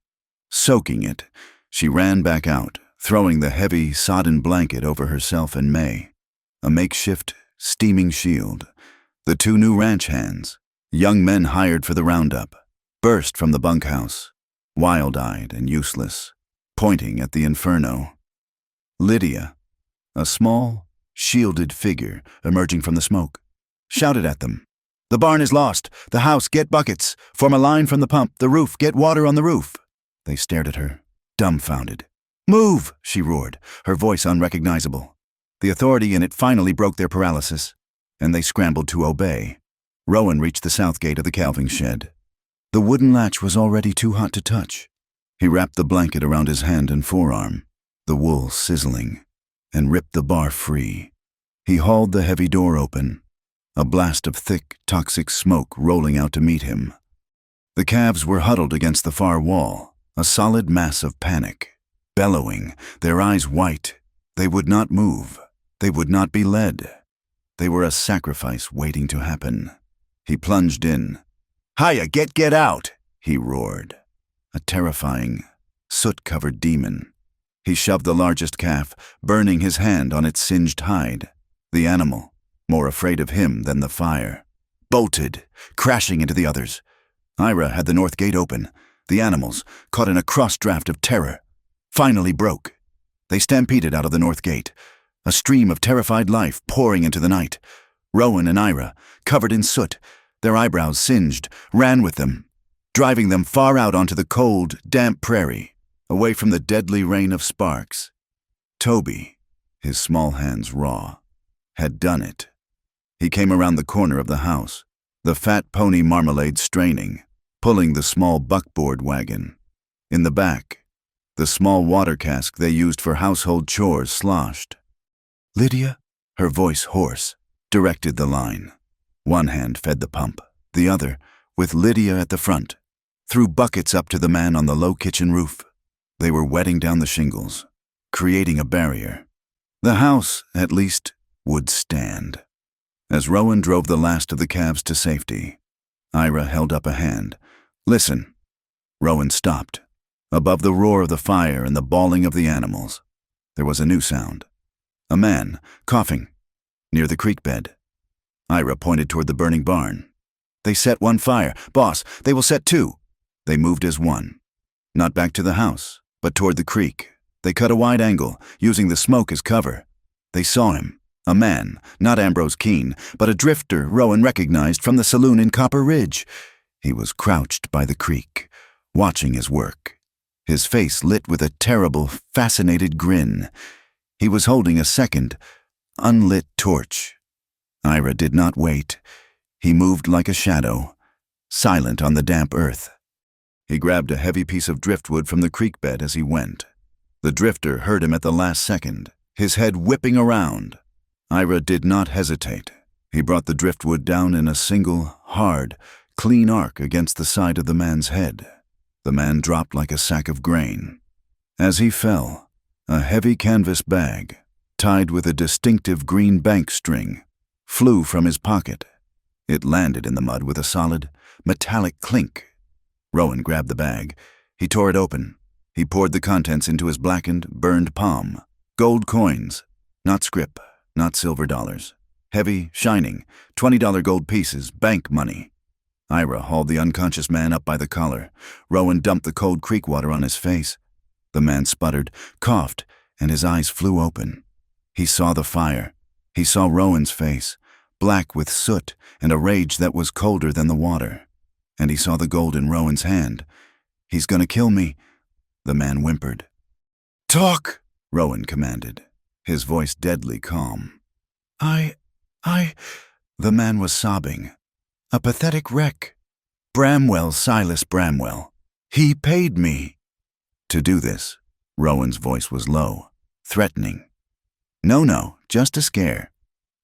Soaking it, she ran back out, throwing the heavy, sodden blanket over herself and May. A makeshift, steaming shield. The two new ranch hands, young men hired for the roundup, burst from the bunkhouse, wild-eyed and useless, pointing at the inferno. Lydia, a small, shielded figure emerging from the smoke, shouted at them. "The barn is lost! The house, get buckets! Form a line from the pump, the roof, get water on the roof!" They stared at her, dumbfounded. "Move!" she roared, her voice unrecognizable. The authority in it finally broke their paralysis, and they scrambled to obey. Rowan reached the south gate of the calving shed. The wooden latch was already too hot to touch. He wrapped the blanket around his hand and forearm, the wool sizzling, and ripped the bar free. He hauled the heavy door open, a blast of thick, toxic smoke rolling out to meet him. The calves were huddled against the far wall, a solid mass of panic, bellowing, their eyes white. They would not move. They would not be led. They were a sacrifice waiting to happen. He plunged in. "Hiya, get out!" he roared. A terrifying, soot-covered demon. He shoved the largest calf, burning his hand on its singed hide. The animal, more afraid of him than the fire, bolted, crashing into the others. Ira had the north gate open. The animals, caught in a cross-draft of terror, finally broke. They stampeded out of the north gate, a stream of terrified life pouring into the night. Rowan and Ira, covered in soot, their eyebrows singed, ran with them, driving them far out onto the cold, damp prairie, away from the deadly rain of sparks. Toby, his small hands raw, had done it. He came around the corner of the house, the fat pony Marmalade straining, pulling the small buckboard wagon. In the back, the small water cask they used for household chores sloshed. "Lydia," her voice hoarse, directed the line. One hand fed the pump, the other, with Lydia at the front, threw buckets up to the man on the low kitchen roof. They were wetting down the shingles, creating a barrier. The house, at least, would stand. As Rowan drove the last of the calves to safety, Ira held up a hand. "Listen." Rowan stopped. Above the roar of the fire and the bawling of the animals, there was a new sound. A man, coughing, near the creek bed. Ira pointed toward the burning barn. "They set one fire. Boss, they will set two." They moved as one. Not back to the house, but toward the creek. They cut a wide angle, using the smoke as cover. They saw him. A man, not Ambrose Keene, but a drifter Rowan recognized from the saloon in Copper Ridge. He was crouched by the creek, watching his work, his face lit with a terrible, fascinated grin. He was holding a second, unlit torch. Ira did not wait. He moved like a shadow, silent on the damp earth. He grabbed a heavy piece of driftwood from the creek bed as he went. The drifter heard him at the last second, his head whipping around. Ira did not hesitate. He brought the driftwood down in a single, hard, clean arc against the side of the man's head. The man dropped like a sack of grain. As he fell, a heavy canvas bag, tied with a distinctive green bank string, flew from his pocket. It landed in the mud with a solid, metallic clink. Rowan grabbed the bag. He tore it open. He poured the contents into his blackened, burned palm. Gold coins, not scrip, not silver dollars. Heavy, shining, $20 gold pieces, bank money. Ira hauled the unconscious man up by the collar. Rowan dumped the cold creek water on his face. The man sputtered, coughed, and his eyes flew open. He saw the fire. He saw Rowan's face, black with soot and a rage that was colder than the water. And he saw the gold in Rowan's hand. "He's gonna kill me," the man whimpered. Talk, Rowan commanded, his voice deadly calm. I... The man was sobbing. A pathetic wreck. Bramwell, Silas Bramwell. He paid me. To do this, Rowan's voice was low, threatening. No, just a scare.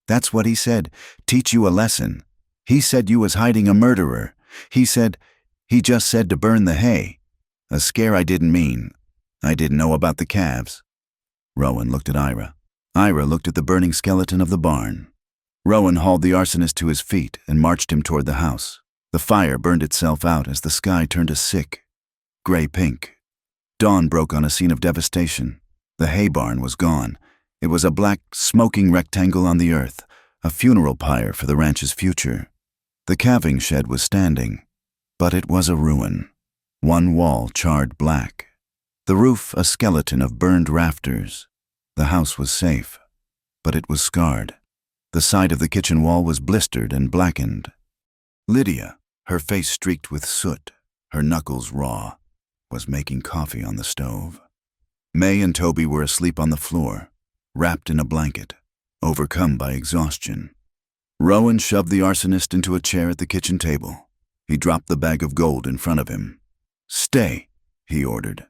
That's what he said, teach you a lesson. He said you was hiding a murderer. He just said to burn the hay. A scare I didn't mean. I didn't know about the calves. Rowan looked at Ira. Ira looked at the burning skeleton of the barn. Rowan hauled the arsonist to his feet and marched him toward the house. The fire burned itself out as the sky turned a sick, gray-pink. Dawn broke on a scene of devastation. The hay barn was gone. It was a black, smoking rectangle on the earth, a funeral pyre for the ranch's future. The calving shed was standing, but it was a ruin. One wall charred black. The roof a skeleton of burned rafters. The house was safe, but it was scarred. The side of the kitchen wall was blistered and blackened. Lydia, her face streaked with soot, her knuckles raw, was making coffee on the stove. May and Toby were asleep on the floor, wrapped in a blanket, overcome by exhaustion. Rowan shoved the arsonist into a chair at the kitchen table. He dropped the bag of gold in front of him. Stay, he ordered.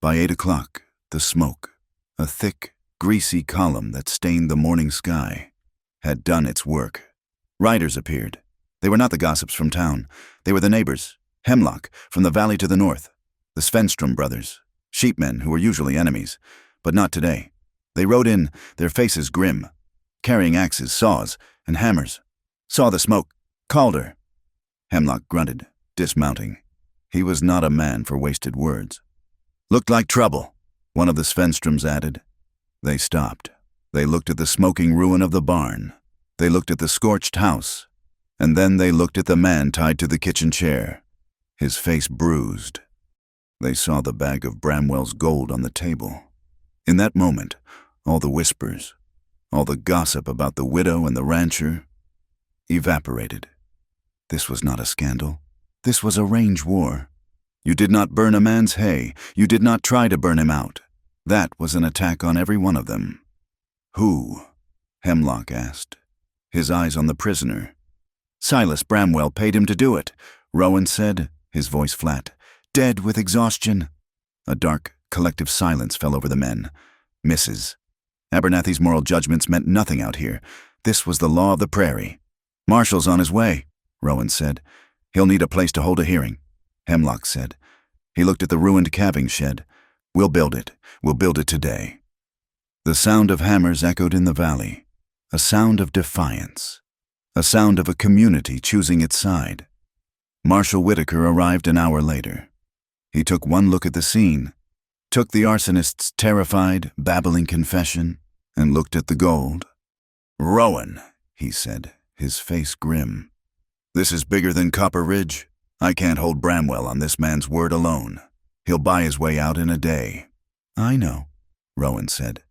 By 8 o'clock, the smoke, a thick, greasy column that stained the morning sky, had done its work. Riders appeared. They were not the gossips from town. They were the neighbors, Hemlock, from the valley to the north, the Svenstrom brothers, sheepmen who were usually enemies, but not today. They rode in, their faces grim, carrying axes, saws, and hammers. Saw the smoke, called her. Hemlock grunted, dismounting. He was not a man for wasted words. Looked like trouble, one of the Svenstroms added. They stopped. They looked at the smoking ruin of the barn. They looked at the scorched house. And then they looked at the man tied to the kitchen chair, his face bruised. They saw the bag of Bramwell's gold on the table. In that moment, all the whispers, all the gossip about the widow and the rancher, evaporated. This was not a scandal. This was a range war. You did not burn a man's hay. You did not try to burn him out. That was an attack on every one of them. Who? Hemlock asked, his eyes on the prisoner. Silas Bramwell paid him to do it, Rowan said, his voice flat. Dead with exhaustion. A dark, collective silence fell over the men. Misses. Abernathy's moral judgments meant nothing out here. This was the law of the prairie. Marshall's on his way, Rowan said. He'll need a place to hold a hearing, Hemlock said. He looked at the ruined calving shed. We'll build it. We'll build it today. The sound of hammers echoed in the valley. A sound of defiance. A sound of a community choosing its side. Marshal Whitaker arrived an hour later. He took one look at the scene, took the arsonist's terrified, babbling confession, and looked at the gold. Rowan, he said, his face grim. This is bigger than Copper Ridge. I can't hold Bramwell on this man's word alone. He'll buy his way out in a day. I know, Rowan said.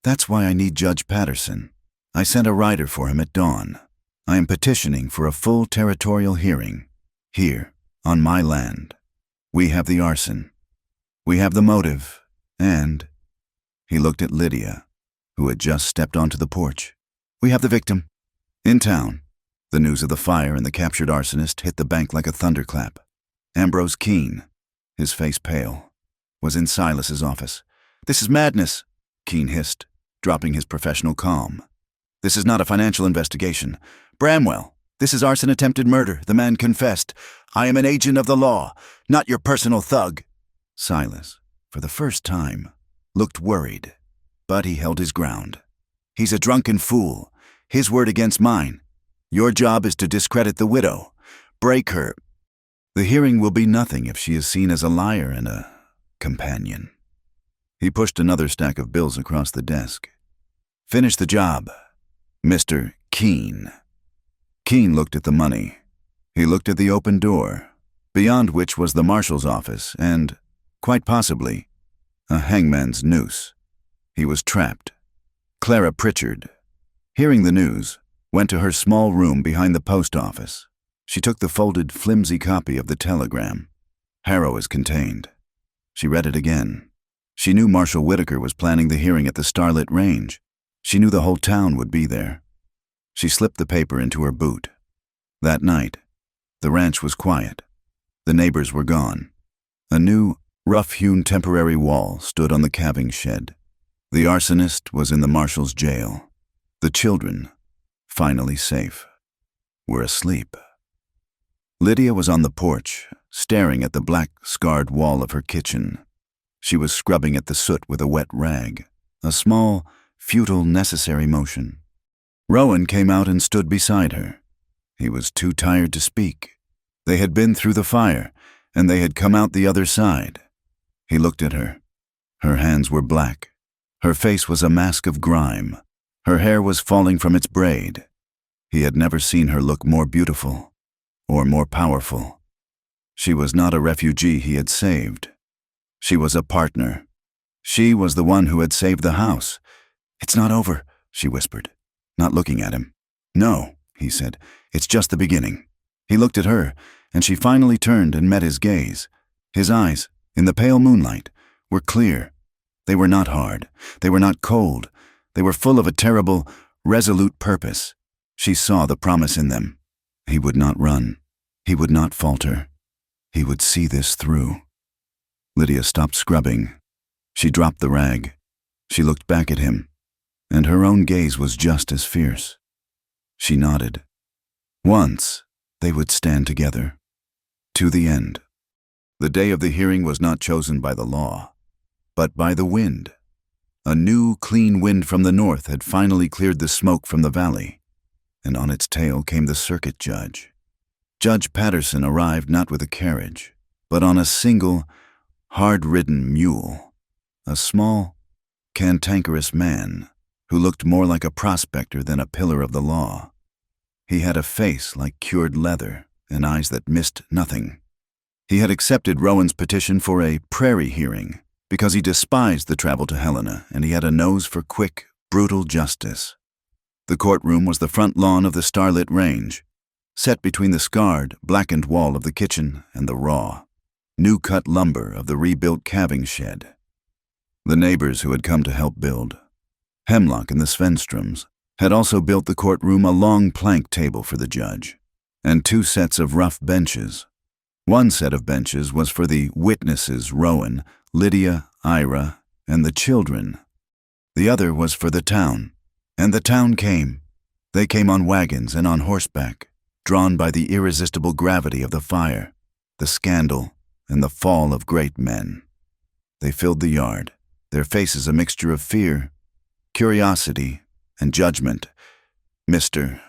That's why I need Judge Patterson. I sent a rider for him at dawn. I am petitioning for a full territorial hearing. Here, on my land. We have the arson. We have the motive, and... He looked at Lydia, who had just stepped onto the porch. We have the victim. In town. The news of the fire and the captured arsonist hit the bank like a thunderclap. Ambrose Keene, his face pale, was in Silas's office. This is madness, Keene hissed, dropping his professional calm. This is not a financial investigation. Bramwell, this is arson attempted murder. The man confessed. I am an agent of the law, not your personal thug. Silas, for the first time, looked worried, but he held his ground. He's a drunken fool. His word against mine. Your job is to discredit the widow. Break her. The hearing will be nothing if she is seen as a liar and a companion. He pushed another stack of bills across the desk. Finish the job, Mr. Keene. Keene looked at the money. He looked at the open door, beyond which was the marshal's office and, quite possibly, a hangman's noose. He was trapped. Clara Pritchard, hearing the news, went to her small room behind the post office. She took the folded, flimsy copy of the telegram. Harrow is contained. She read it again. She knew Marshal Whitaker was planning the hearing at the Starlit Range. She knew the whole town would be there. She slipped the paper into her boot. That night, the ranch was quiet. The neighbors were gone. A new, rough-hewn temporary wall stood on the calving shed. The arsonist was in the marshal's jail. The children, finally safe, were asleep. Lydia was on the porch, staring at the black, scarred wall of her kitchen. She was scrubbing at the soot with a wet rag, a small, futile, necessary motion. Rowan came out and stood beside her. He was too tired to speak. They had been through the fire, and they had come out the other side. He looked at her. Her hands were black. Her face was a mask of grime. Her hair was falling from its braid. He had never seen her look more beautiful or more powerful. She was not a refugee he had saved. She was a partner. She was the one who had saved the house. "It's not over," she whispered, not looking at him. "No," he said, "it's just the beginning." He looked at her, and she finally turned and met his gaze. His eyes, in the pale moonlight, were clear. They were not hard. They were not cold. They were full of a terrible, resolute purpose. She saw the promise in them. He would not run. He would not falter. He would see this through. Lydia stopped scrubbing. She dropped the rag. She looked back at him, and her own gaze was just as fierce. She nodded. Once, they would stand together. To the end. The day of the hearing was not chosen by the law, but by the wind. A new, clean wind from the north had finally cleared the smoke from the valley, and on its tail came the circuit judge. Judge Patterson arrived not with a carriage, but on a single, hard-ridden mule, a small, cantankerous man who looked more like a prospector than a pillar of the law. He had a face like cured leather and eyes that missed nothing. He had accepted Rowan's petition for a prairie hearing because he despised the travel to Helena, and he had a nose for quick, brutal justice. The courtroom was the front lawn of the Starlit Range, set between the scarred, blackened wall of the kitchen and the raw, new-cut lumber of the rebuilt calving shed. The neighbors who had come to help build, Hemlock and the Svenstroms, had also built the courtroom a long plank table for the judge, and 2 sets of rough benches. One set of benches was for the witnesses Rowan, Lydia, Ira, and the children. The other was for the town, and the town came. They came on wagons and on horseback, drawn by the irresistible gravity of the fire, the scandal, and the fall of great men. They filled the yard, their faces a mixture of fear, curiosity, and judgment. Mr.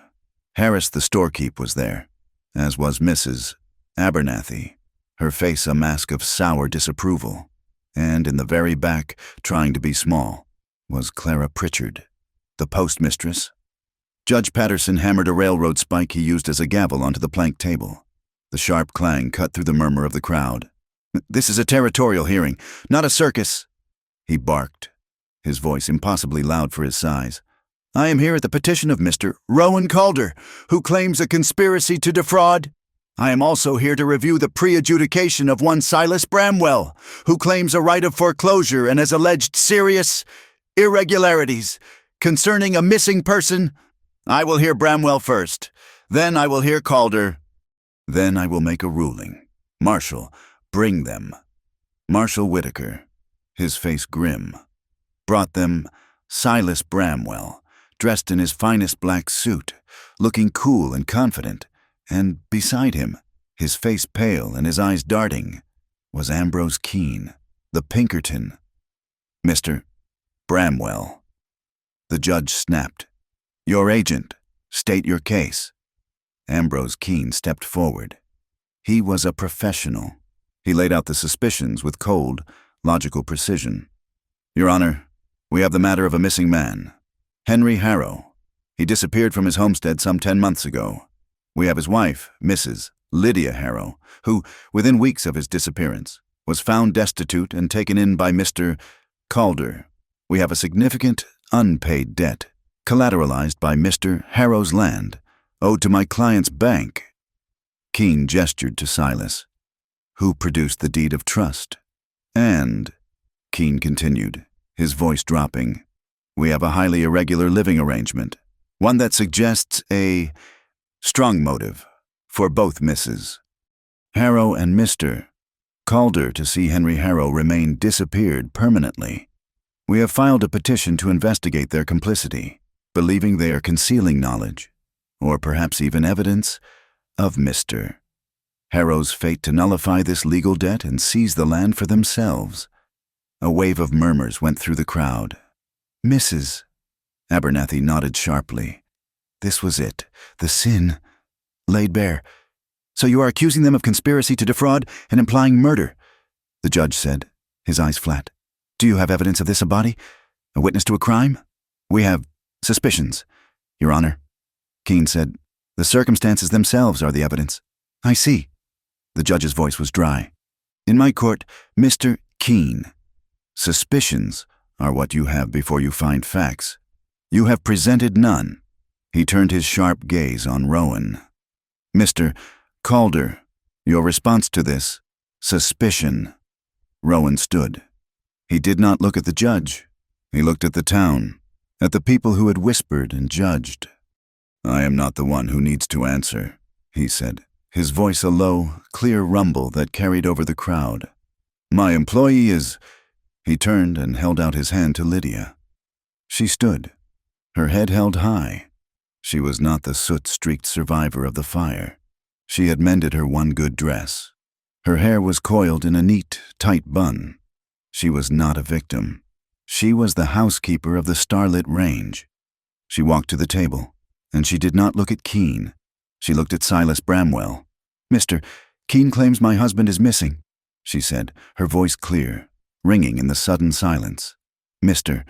Harris the storekeep was there, as was Mrs. Abernathy, her face a mask of sour disapproval, and in the very back, trying to be small, was Clara Pritchard, the postmistress. Judge Patterson hammered a railroad spike he used as a gavel onto the plank table. The sharp clang cut through the murmur of the crowd. "This is a territorial hearing, not a circus," he barked, his voice impossibly loud for his size. "I am here at the petition of Mr. Rowan Calder, who claims a conspiracy to defraud. I am also here to review the pre-adjudication of one Silas Bramwell, who claims a right of foreclosure and has alleged serious irregularities concerning a missing person. I will hear Bramwell first. Then I will hear Calder. Then I will make a ruling. Marshal, bring them." Marshal Whitaker, his face grim, brought them Silas Bramwell, dressed in his finest black suit, looking cool and confident, and beside him, his face pale and his eyes darting, was Ambrose Keene, the Pinkerton. "Mr. Bramwell." The judge snapped. "Your agent. State your case." Ambrose Keene stepped forward. He was a professional. He laid out the suspicions with cold, logical precision. "Your Honor, we have the matter of a missing man, Henry Harrow. He disappeared from his homestead some 10 months ago. We have his wife, Mrs. Lydia Harrow, who, within weeks of his disappearance, was found destitute and taken in by Mr. Calder. We have a significant, unpaid debt, collateralized by Mr. Harrow's land, owed to my client's bank." Keene gestured to Silas, "Who produced the deed of trust?" And Keene continued, his voice dropping. We have a highly irregular living arrangement, one that suggests a strong motive for both misses. Harrow and Mr. Calder to see Henry Harrow remain disappeared permanently. We have filed a petition to investigate their complicity, believing they are concealing knowledge, or perhaps even evidence, of Mr. Harrow's fate to nullify this legal debt and seize the land for themselves. A wave of murmurs went through the crowd. Mrs. Abernathy nodded sharply. This was it, the sin, laid bare. So you are accusing them of conspiracy to defraud and implying murder, the judge said, his eyes flat. Do you have evidence of this, a body? A witness to a crime? We have suspicions, Your Honor. Keene said, the circumstances themselves are the evidence. I see. The judge's voice was dry. In my court, Mr. Keene, suspicions are what you have before you find facts. You have presented none. He turned his sharp gaze on Rowan. Mr. Calder, your response to this suspicion. Rowan stood. He did not look at the judge. He looked at the town, at the people who had whispered and judged. I am not the one who needs to answer, he said, his voice a low, clear rumble that carried over the crowd. My employee is... He turned and held out his hand to Lydia. She stood, her head held high. She was not the soot-streaked survivor of the fire. She had mended her one good dress. Her hair was coiled in a neat, tight bun. She was not a victim. She was the housekeeper of the starlit range. She walked to the table, and she did not look at Keene. She looked at Silas Bramwell. Mr. Keene claims my husband is missing, she said, her voice clear, ringing in the sudden silence. Mr.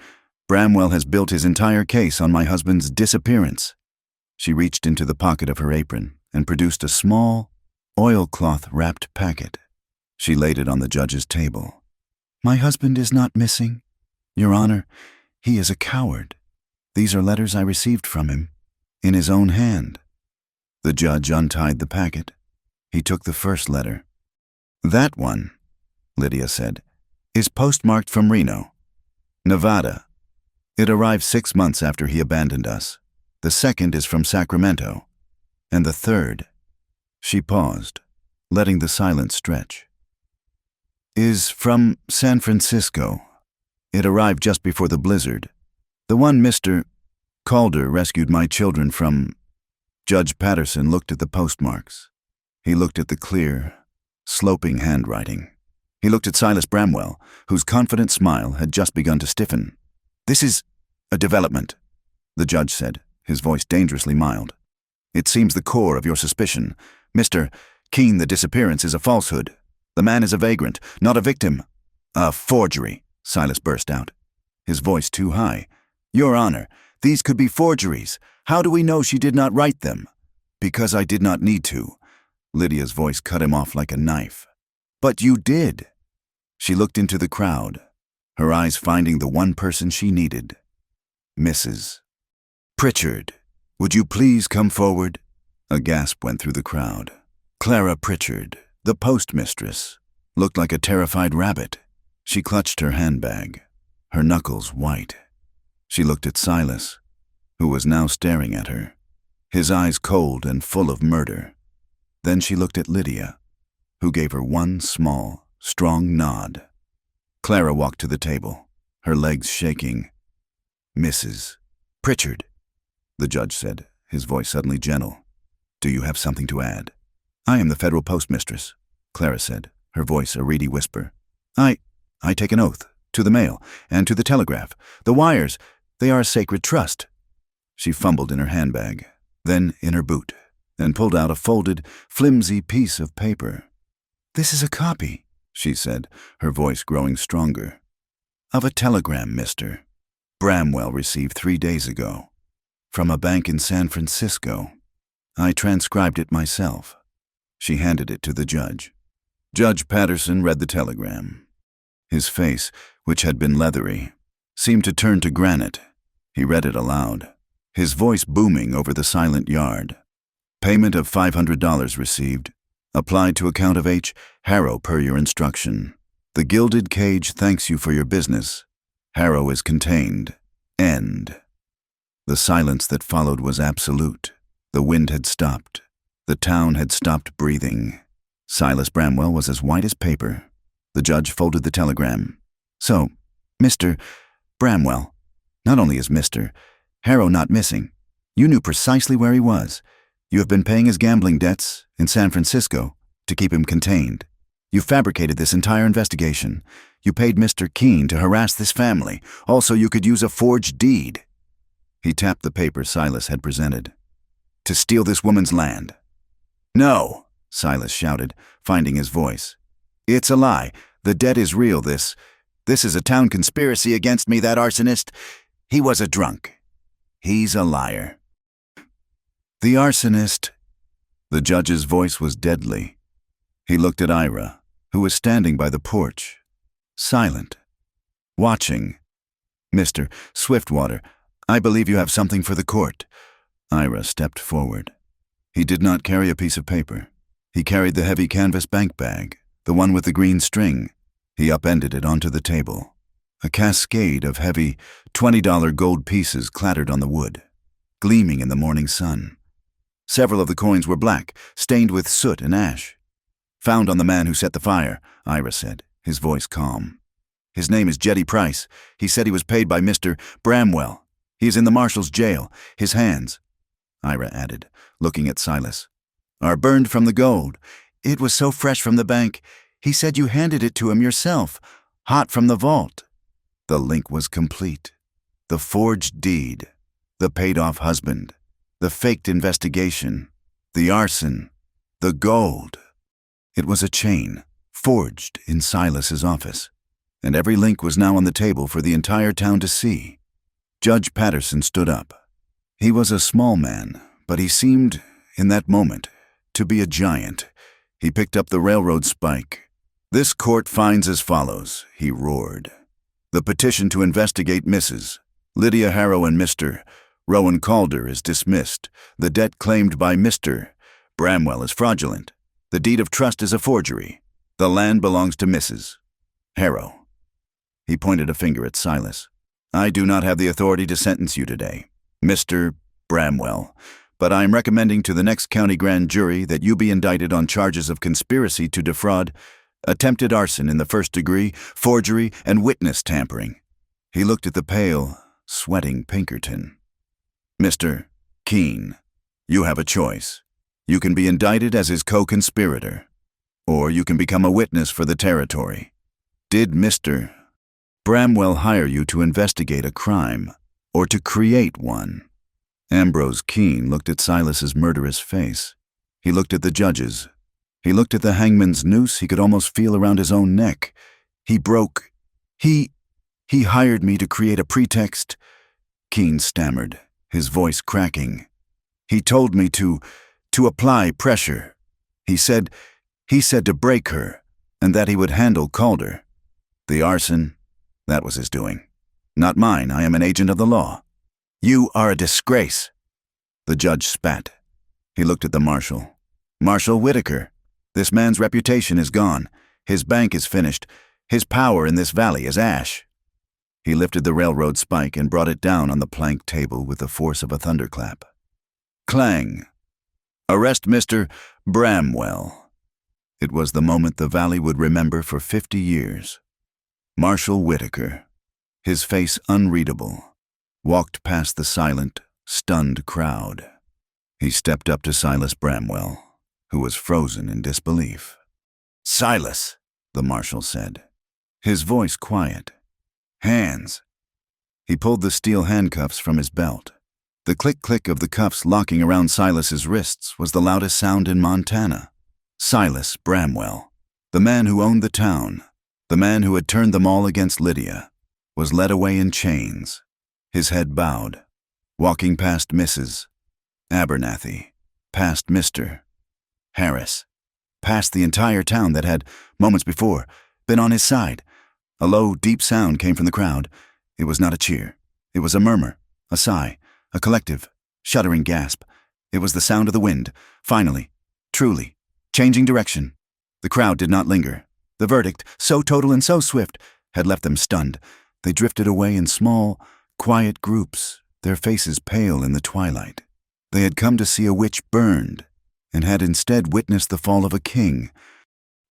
Bramwell has built his entire case on my husband's disappearance. She reached into the pocket of her apron and produced a small, oilcloth-wrapped packet. She laid it on the judge's table. My husband is not missing. Your Honor, he is a coward. These are letters I received from him, in his own hand. The judge untied the packet. He took the first letter. That one, Lydia said, is postmarked from Reno, Nevada. It arrived 6 months after he abandoned us. The second is from Sacramento. And the third, she paused, letting the silence stretch, is from San Francisco. It arrived just before the blizzard. The one Mr. Calder rescued my children from. Judge Patterson looked at the postmarks. He looked at the clear, sloping handwriting. He looked at Silas Bramwell, whose confident smile had just begun to stiffen. This is a development, the judge said, his voice dangerously mild. It seems the core of your suspicion. Mr. Keene, the disappearance is a falsehood. The man is a vagrant, not a victim. A forgery, Silas burst out, his voice too high. Your Honor, these could be forgeries. How do we know she did not write them? Because I did not need to. Lydia's voice cut him off like a knife. But you did. She looked into the crowd, her eyes finding the one person she needed. Mrs. Pritchard, would you please come forward? A gasp went through the crowd. Clara Pritchard, the postmistress, looked like a terrified rabbit. She clutched her handbag, her knuckles white. She looked at Silas, who was now staring at her, his eyes cold and full of murder. Then she looked at Lydia, who gave her one small, strong nod. Clara walked to the table, her legs shaking. Mrs. Pritchard, the judge said, his voice suddenly gentle. Do you have something to add? I am the federal postmistress, Clara said, her voice a reedy whisper. I take an oath, to the mail, and to the telegraph. The wires, they are a sacred trust. She fumbled in her handbag, then in her boot, and pulled out a folded, flimsy piece of paper. This is a copy, she said, her voice growing stronger, of a telegram Mr. Bramwell received 3 days ago, from a bank in San Francisco. I transcribed it myself. She handed it to the judge. Judge Patterson read the telegram. His face, which had been leathery, seemed to turn to granite. He read it aloud, his voice booming over the silent yard. Payment of $500 received. Applied to account of H. Harrow per your instruction. The gilded cage thanks you for your business. Harrow is contained. End. The silence that followed was absolute. The wind had stopped. The town had stopped breathing. Silas Bramwell was as white as paper. The judge folded the telegram. So, Mr. Bramwell, not only is Mr. Harrow not missing, you knew precisely where he was. You have been paying his gambling debts in San Francisco to keep him contained. You fabricated this entire investigation. You paid Mr. Keene to harass this family. Also, you could use a forged deed. He tapped the paper Silas had presented. To steal this woman's land. No, Silas shouted, finding his voice. It's a lie. The debt is real, this is a town conspiracy against me, that arsonist. He was a drunk. He's a liar. The arsonist. The judge's voice was deadly. He looked at Ira, who was standing by the porch, silent, watching. Mr. Swiftwater, I believe you have something for the court. Ira stepped forward. He did not carry a piece of paper. He carried the heavy canvas bank bag, the one with the green string. He upended it onto the table. A cascade of heavy $20 gold pieces clattered on the wood, gleaming in the morning sun. Several of the coins were black, stained with soot and ash. Found on the man who set the fire, Ira said, his voice calm. His name is Jetty Price. He said he was paid by Mr. Bramwell. He is in the marshal's jail. His hands, Ira added, looking at Silas, are burned from the gold. It was so fresh from the bank. He said you handed it to him yourself, hot from the vault. The link was complete. The forged deed, the paid-off husband, the faked investigation, the arson, the gold. It was a chain, forged in Silas's office, and every link was now on the table for the entire town to see. Judge Patterson stood up. He was a small man, but he seemed, in that moment, to be a giant. He picked up the railroad spike. This court finds as follows, he roared. The petition to investigate Mrs. Lydia Harrow and Mr. Rowan Calder is dismissed. The debt claimed by Mr. Bramwell is fraudulent. The deed of trust is a forgery. The land belongs to Mrs. Harrow. He pointed a finger at Silas. I do not have the authority to sentence you today, Mr. Bramwell, but I am recommending to the next county grand jury that you be indicted on charges of conspiracy to defraud, attempted arson in the first degree, forgery, and witness tampering. He looked at the pale, sweating Pinkerton. Mr. Keene, you have a choice. You can be indicted as his co-conspirator, or you can become a witness for the territory. Did Mr. Bramwell hire you to investigate a crime, or to create one? Ambrose Keene looked at Silas's murderous face. He looked at the judges. He looked at the hangman's noose he could almost feel around his own neck. He broke. He hired me to create a pretext. Keene stammered, his voice cracking. He told me to apply pressure. He said to break her, and that he would handle Calder. The arson, that was his doing. Not mine, I am an agent of the law. You are a disgrace. The judge spat. He looked at the marshal. Marshal Whitaker, this man's reputation is gone. His bank is finished. His power in this valley is ash. He lifted the railroad spike and brought it down on the plank table with the force of a thunderclap. Clang. Arrest Mr. Bramwell. It was the moment the valley would remember for 50 years. Marshal Whitaker, his face unreadable, walked past the silent, stunned crowd. He stepped up to Silas Bramwell, who was frozen in disbelief. Silas, the marshal said, his voice quiet. Hands. He pulled the steel handcuffs from his belt. The click-click of the cuffs locking around Silas's wrists was the loudest sound in Montana. Silas Bramwell, the man who owned the town, the man who had turned them all against Lydia, was led away in chains, his head bowed, walking past Mrs. Abernathy, past Mr. Harris, past the entire town that had, moments before, been on his side. A low, deep sound came from the crowd. It was not a cheer. It was a murmur, a sigh, a collective, shuddering gasp. It was the sound of the wind, finally, truly, changing direction. The crowd did not linger. The verdict, so total and so swift, had left them stunned. They drifted away in small, quiet groups, their faces pale in the twilight. They had come to see a witch burned, and had instead witnessed the fall of a king.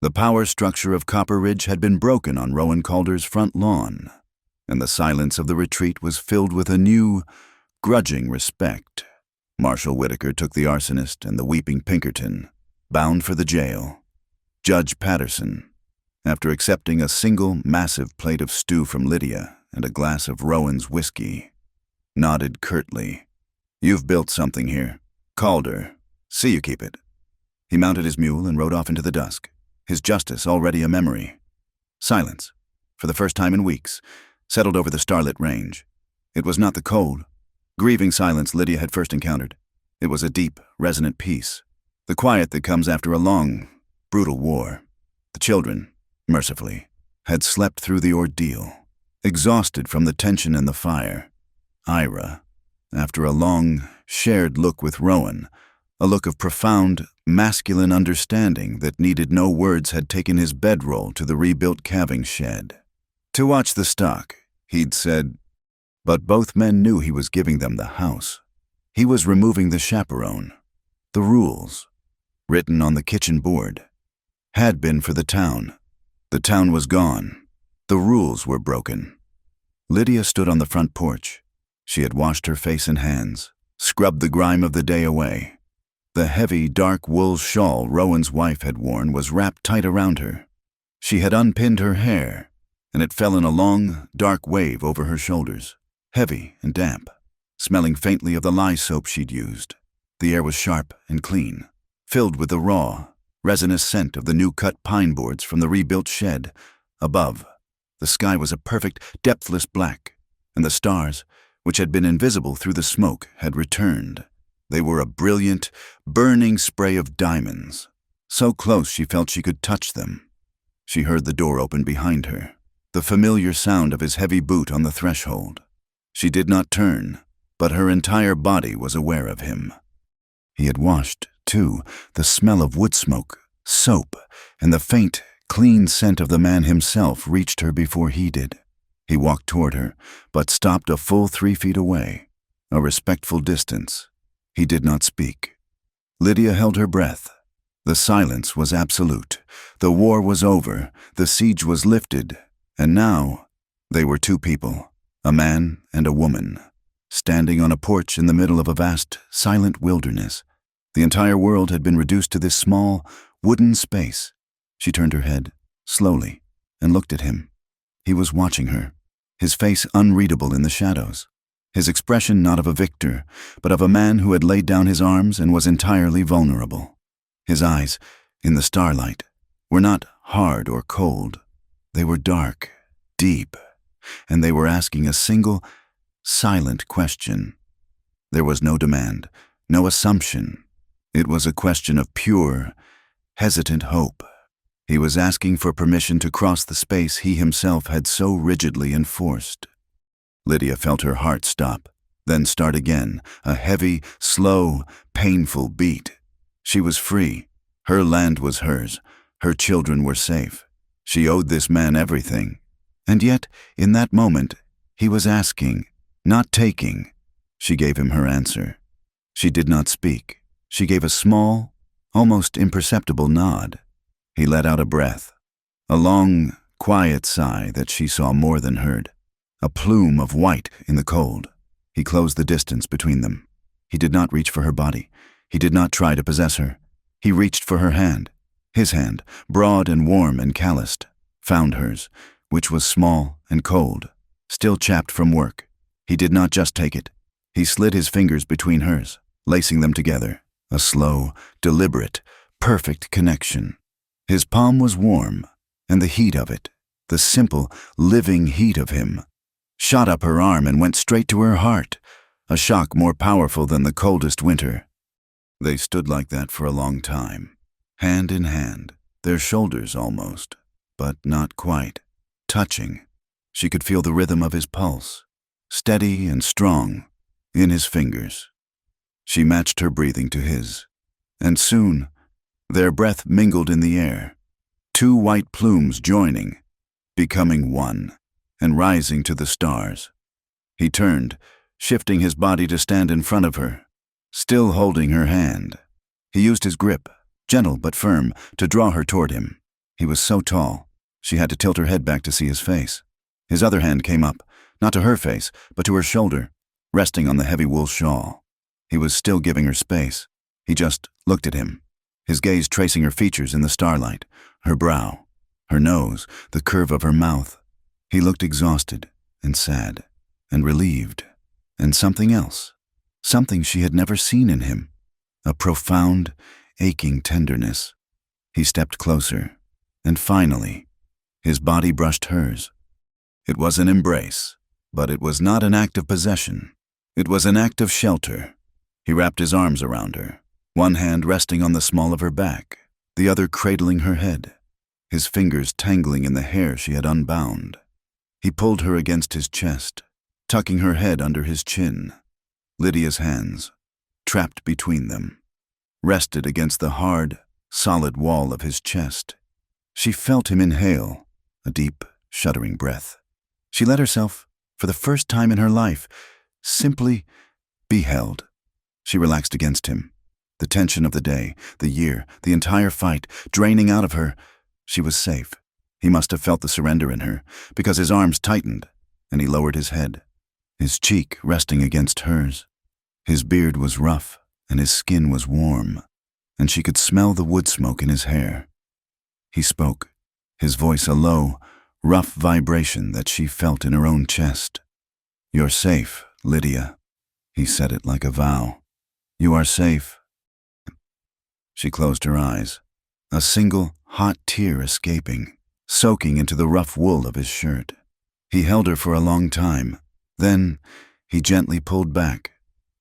The power structure of Copper Ridge had been broken on Rowan Calder's front lawn, and the silence of the retreat was filled with a new, grudging respect. Marshal Whitaker took the arsonist and the weeping Pinkerton, bound for the jail. Judge Patterson, after accepting a single massive plate of stew from Lydia and a glass of Rowan's whiskey, nodded curtly. "You've built something here. Calder, see you keep it." He mounted his mule and rode off into the dusk, his justice already a memory. Silence, for the first time in weeks, settled over the starlit range. It was not the cold, grieving silence Lydia had first encountered. It was a deep, resonant peace, the quiet that comes after a long, brutal war. The children, mercifully, had slept through the ordeal, exhausted from the tension and the fire. Ira, after a long, shared look with Rowan, a look of profound, masculine understanding that needed no words, had taken his bedroll to the rebuilt calving shed. "To watch the stock," he'd said, but both men knew he was giving them the house. He was removing the chaperone. The rules, written on the kitchen board, had been for the town. The town was gone. The rules were broken. Lydia stood on the front porch. She had washed her face and hands, scrubbed the grime of the day away. The heavy, dark wool shawl Rowan's wife had worn was wrapped tight around her. She had unpinned her hair, and it fell in a long, dark wave over her shoulders, heavy and damp, smelling faintly of the lye soap she'd used. The air was sharp and clean, filled with the raw, resinous scent of the new-cut pine boards from the rebuilt shed. Above, the sky was a perfect, depthless black, and the stars, which had been invisible through the smoke, had returned. They were a brilliant, burning spray of diamonds, so close she felt she could touch them. She heard the door open behind her, the familiar sound of his heavy boot on the threshold. She did not turn, but her entire body was aware of him. He had washed, too, the smell of wood smoke, soap, and the faint, clean scent of the man himself reached her before he did. He walked toward her, but stopped a full 3 feet away, a respectful distance. He did not speak. Lydia held her breath. The silence was absolute. The war was over. The siege was lifted. And now, they were two people, a man and a woman, standing on a porch in the middle of a vast, silent wilderness. The entire world had been reduced to this small, wooden space. She turned her head, slowly, and looked at him. He was watching her, his face unreadable in the shadows, his expression not of a victor, but of a man who had laid down his arms and was entirely vulnerable. His eyes, in the starlight, were not hard or cold. They were dark, deep, and they were asking a single, silent question. There was no demand, no assumption. It was a question of pure, hesitant hope. He was asking for permission to cross the space he himself had so rigidly enforced. Lydia felt her heart stop, then start again, a heavy, slow, painful beat. She was free. Her land was hers. Her children were safe. She owed this man everything. And yet, in that moment, he was asking, not taking. She gave him her answer. She did not speak. She gave a small, almost imperceptible nod. He let out a breath, a long, quiet sigh that she saw more than heard, a plume of white in the cold. He closed the distance between them. He did not reach for her body. He did not try to possess her. He reached for her hand. His hand, broad and warm and calloused, found hers, which was small and cold, still chapped from work. He did not just take it. He slid his fingers between hers, lacing them together, a slow, deliberate, perfect connection. His palm was warm, and the heat of it, the simple, living heat of him, shot up her arm and went straight to her heart, a shock more powerful than the coldest winter. They stood like that for a long time, hand in hand, their shoulders almost, but not quite, touching. She could feel the rhythm of his pulse, steady and strong, in his fingers. She matched her breathing to his, and soon, their breath mingled in the air. two white plumes joining, becoming one, and rising to the stars. He turned, shifting his body to stand in front of her, still holding her hand. He used his grip, gentle but firm, to draw her toward him. He was so tall, she had to tilt her head back to see his face. His other hand came up, not to her face, but to her shoulder, resting on the heavy wool shawl. He was still giving her space. He just looked at him, his gaze tracing her features in the starlight, her brow, her nose, the curve of her mouth. He looked exhausted and sad and relieved, and something else, something she had never seen in him, a profound, aching tenderness. He stepped closer, and finally, his body brushed hers. It was an embrace, but it was not an act of possession. It was an act of shelter. He wrapped his arms around her, one hand resting on the small of her back, the other cradling her head, his fingers tangling in the hair she had unbound. He pulled her against his chest, tucking her head under his chin. Lydia's hands, trapped between them, rested against the hard, solid wall of his chest. She felt him inhale, a deep, shuddering breath. She let herself, for the first time in her life, simply be held. She relaxed against him. The tension of the day, the year, the entire fight, draining out of her. She was safe. He must have felt the surrender in her, because his arms tightened, and he lowered his head, his cheek resting against hers. His beard was rough, and his skin was warm, and she could smell the wood smoke in his hair. He spoke, his voice a low, rough vibration that she felt in her own chest. "You're safe, Lydia." He said it like a vow. "You are safe." She closed her eyes, a single hot tear escaping, soaking into the rough wool of his shirt. He held her for a long time. Then he gently pulled back,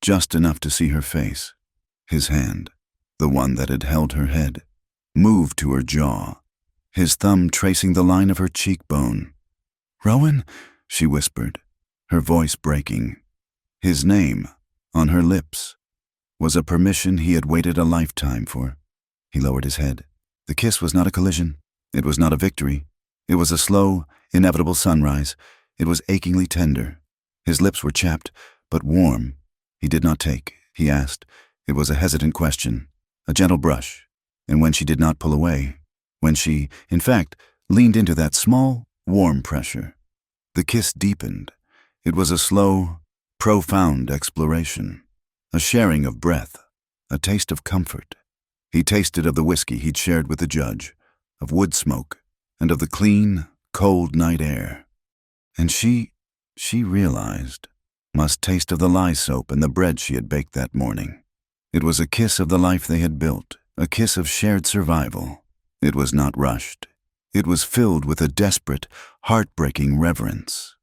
just enough to see her face. His hand, the one that had held her head, moved to her jaw, his thumb tracing the line of her cheekbone. "Rowan," she whispered, her voice breaking. His name, on her lips, was a permission he had waited a lifetime for. He lowered his head. The kiss was not a collision. It was not a victory. It was a slow, inevitable sunrise. It was achingly tender. His lips were chapped, but warm. He did not take, he asked. It was a hesitant question, a gentle brush. And when she did not pull away, when she, in fact, leaned into that small, warm pressure, the kiss deepened. It was a slow, profound exploration, a sharing of breath, a taste of comfort. He tasted of the whiskey he'd shared with the judge, of wood smoke, and of the clean, cold night air. And she realized, must taste of the lye soap and the bread she had baked that morning. It was a kiss of the life they had built, a kiss of shared survival. It was not rushed. It was filled with a desperate, heartbreaking reverence.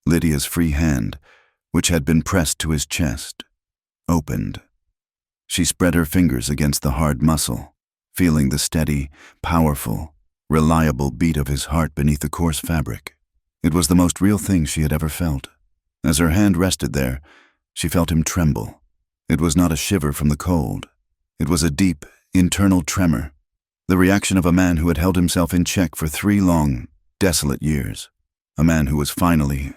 Lydia's free hand, which had been pressed to his chest, opened. She spread her fingers against the hard muscle, feeling the steady, powerful, reliable beat of his heart beneath the coarse fabric. It was the most real thing she had ever felt. As her hand rested there, she felt him tremble. It was not a shiver from the cold. It was a deep, internal tremor, the reaction of a man who had held himself in check for 3 long, desolate years. A man who was finally,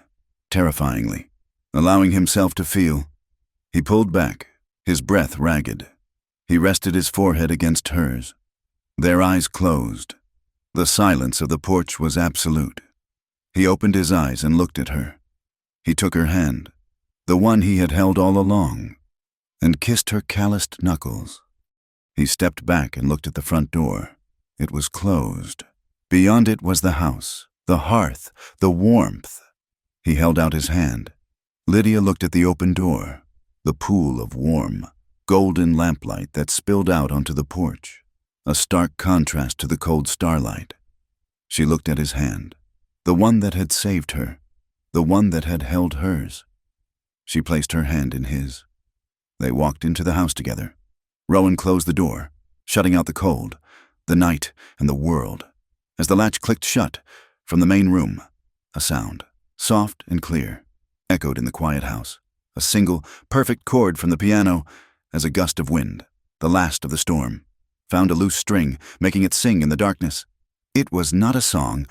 terrifyingly, allowing himself to feel. He pulled back, his breath ragged. He rested his forehead against hers. Their eyes closed. The silence of the porch was absolute. He opened his eyes and looked at her. He took her hand, the one he had held all along, and kissed her calloused knuckles. He stepped back and looked at the front door. It was closed. Beyond it was the house, the hearth, the warmth. He held out his hand. Lydia looked at the open door, the pool of warm, golden lamplight that spilled out onto the porch, a stark contrast to the cold starlight. She looked at his hand, the one that had saved her, the one that had held hers. She placed her hand in his. They walked into the house together. Rowan closed the door, shutting out the cold, the night, and the world. As the latch clicked shut, from the main room, a sound, soft and clear, echoed in the quiet house. A single, perfect chord from the piano, as a gust of wind, the last of the storm, found a loose string, making it sing in the darkness. It was not a song,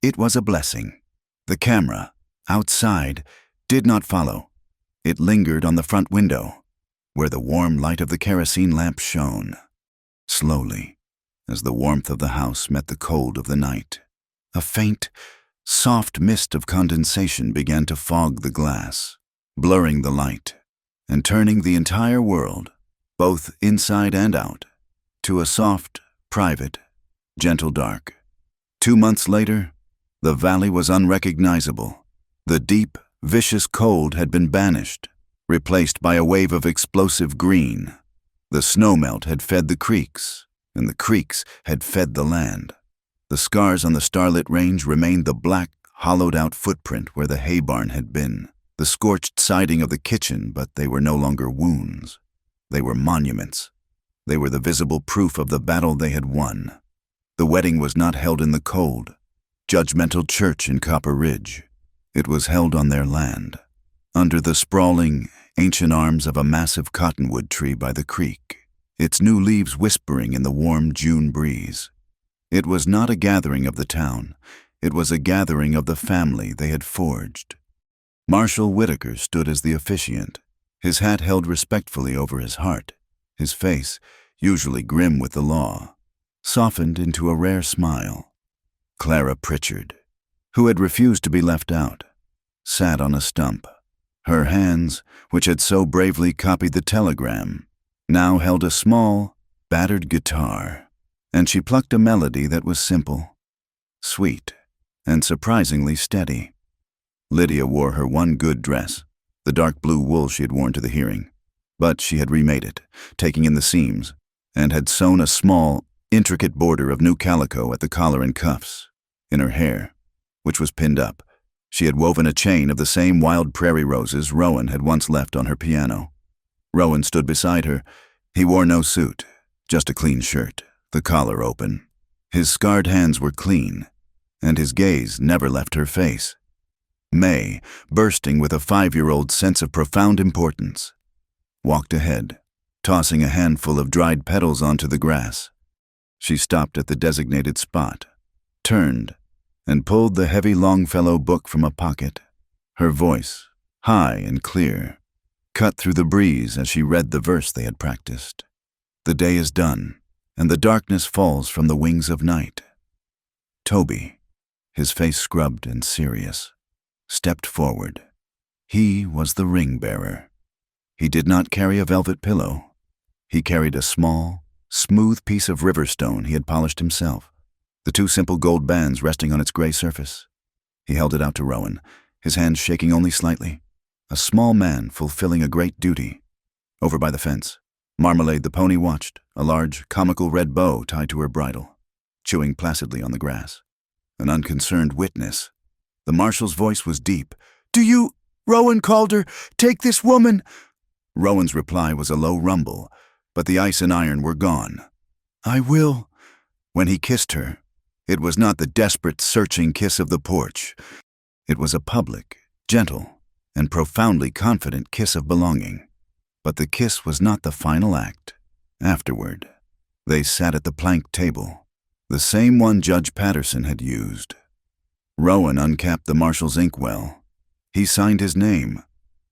it was a blessing. The camera, outside, did not follow. It lingered on the front window, where the warm light of the kerosene lamp shone. Slowly, as the warmth of the house met the cold of the night, a faint, soft mist of condensation began to fog the glass, blurring the light, and turning the entire world, both inside and out, to a soft, private, gentle dark. 2 months later, the valley was unrecognizable. The deep, vicious cold had been banished, replaced by a wave of explosive green. The snowmelt had fed the creeks, and the creeks had fed the land. The scars on the starlit range remained the black, hollowed-out footprint where the hay barn had been, the scorched siding of the kitchen, but they were no longer wounds. They were monuments. They were the visible proof of the battle they had won. The wedding was not held in the cold, judgmental church in Copper Ridge. It was held on their land, under the sprawling, ancient arms of a massive cottonwood tree by the creek, its new leaves whispering in the warm June breeze. It was not a gathering of the town. It was a gathering of the family they had forged. Marshal Whitaker stood as the officiant, his hat held respectfully over his heart, his face, usually grim with the law, softened into a rare smile. Clara Pritchard, who had refused to be left out, sat on a stump. Her hands, which had so bravely copied the telegram, now held a small, battered guitar, and she plucked a melody that was simple, sweet, and surprisingly steady. Lydia wore her one good dress, the dark blue wool she had worn to the hearing, but she had remade it, taking in the seams, and had sewn a small, intricate border of new calico at the collar and cuffs. In her hair, which was pinned up, she had woven a chain of the same wild prairie roses Rowan had once left on her piano. Rowan stood beside her. He wore no suit, just a clean shirt, the collar open. His scarred hands were clean, and his gaze never left her face. May, bursting with a 5-year-old sense of profound importance, walked ahead, tossing a handful of dried petals onto the grass. She stopped at the designated spot, turned, and pulled the heavy Longfellow book from a pocket. Her voice, high and clear, cut through the breeze as she read the verse they had practiced. The day is done, and the darkness falls from the wings of night. Toby, his face scrubbed and serious, stepped forward. He was the ring-bearer. He did not carry a velvet pillow. He carried a small, smooth piece of river stone he had polished himself, the 2 simple gold bands resting on its gray surface. He held it out to Rowan, his hands shaking only slightly. A small man fulfilling a great duty. Over by the fence, Marmalade the pony watched, a large, comical red bow tied to her bridle, chewing placidly on the grass. An unconcerned witness. The marshal's voice was deep. "Do you—" "Rowan Calder, take this woman!" Rowan's reply was a low rumble, but the ice and iron were gone. "I will." When he kissed her, it was not the desperate, searching kiss of the porch. It was a public, gentle, and profoundly confident kiss of belonging. But the kiss was not the final act. Afterward, they sat at the plank table, the same one Judge Patterson had used. Rowan uncapped the marshal's inkwell. He signed his name,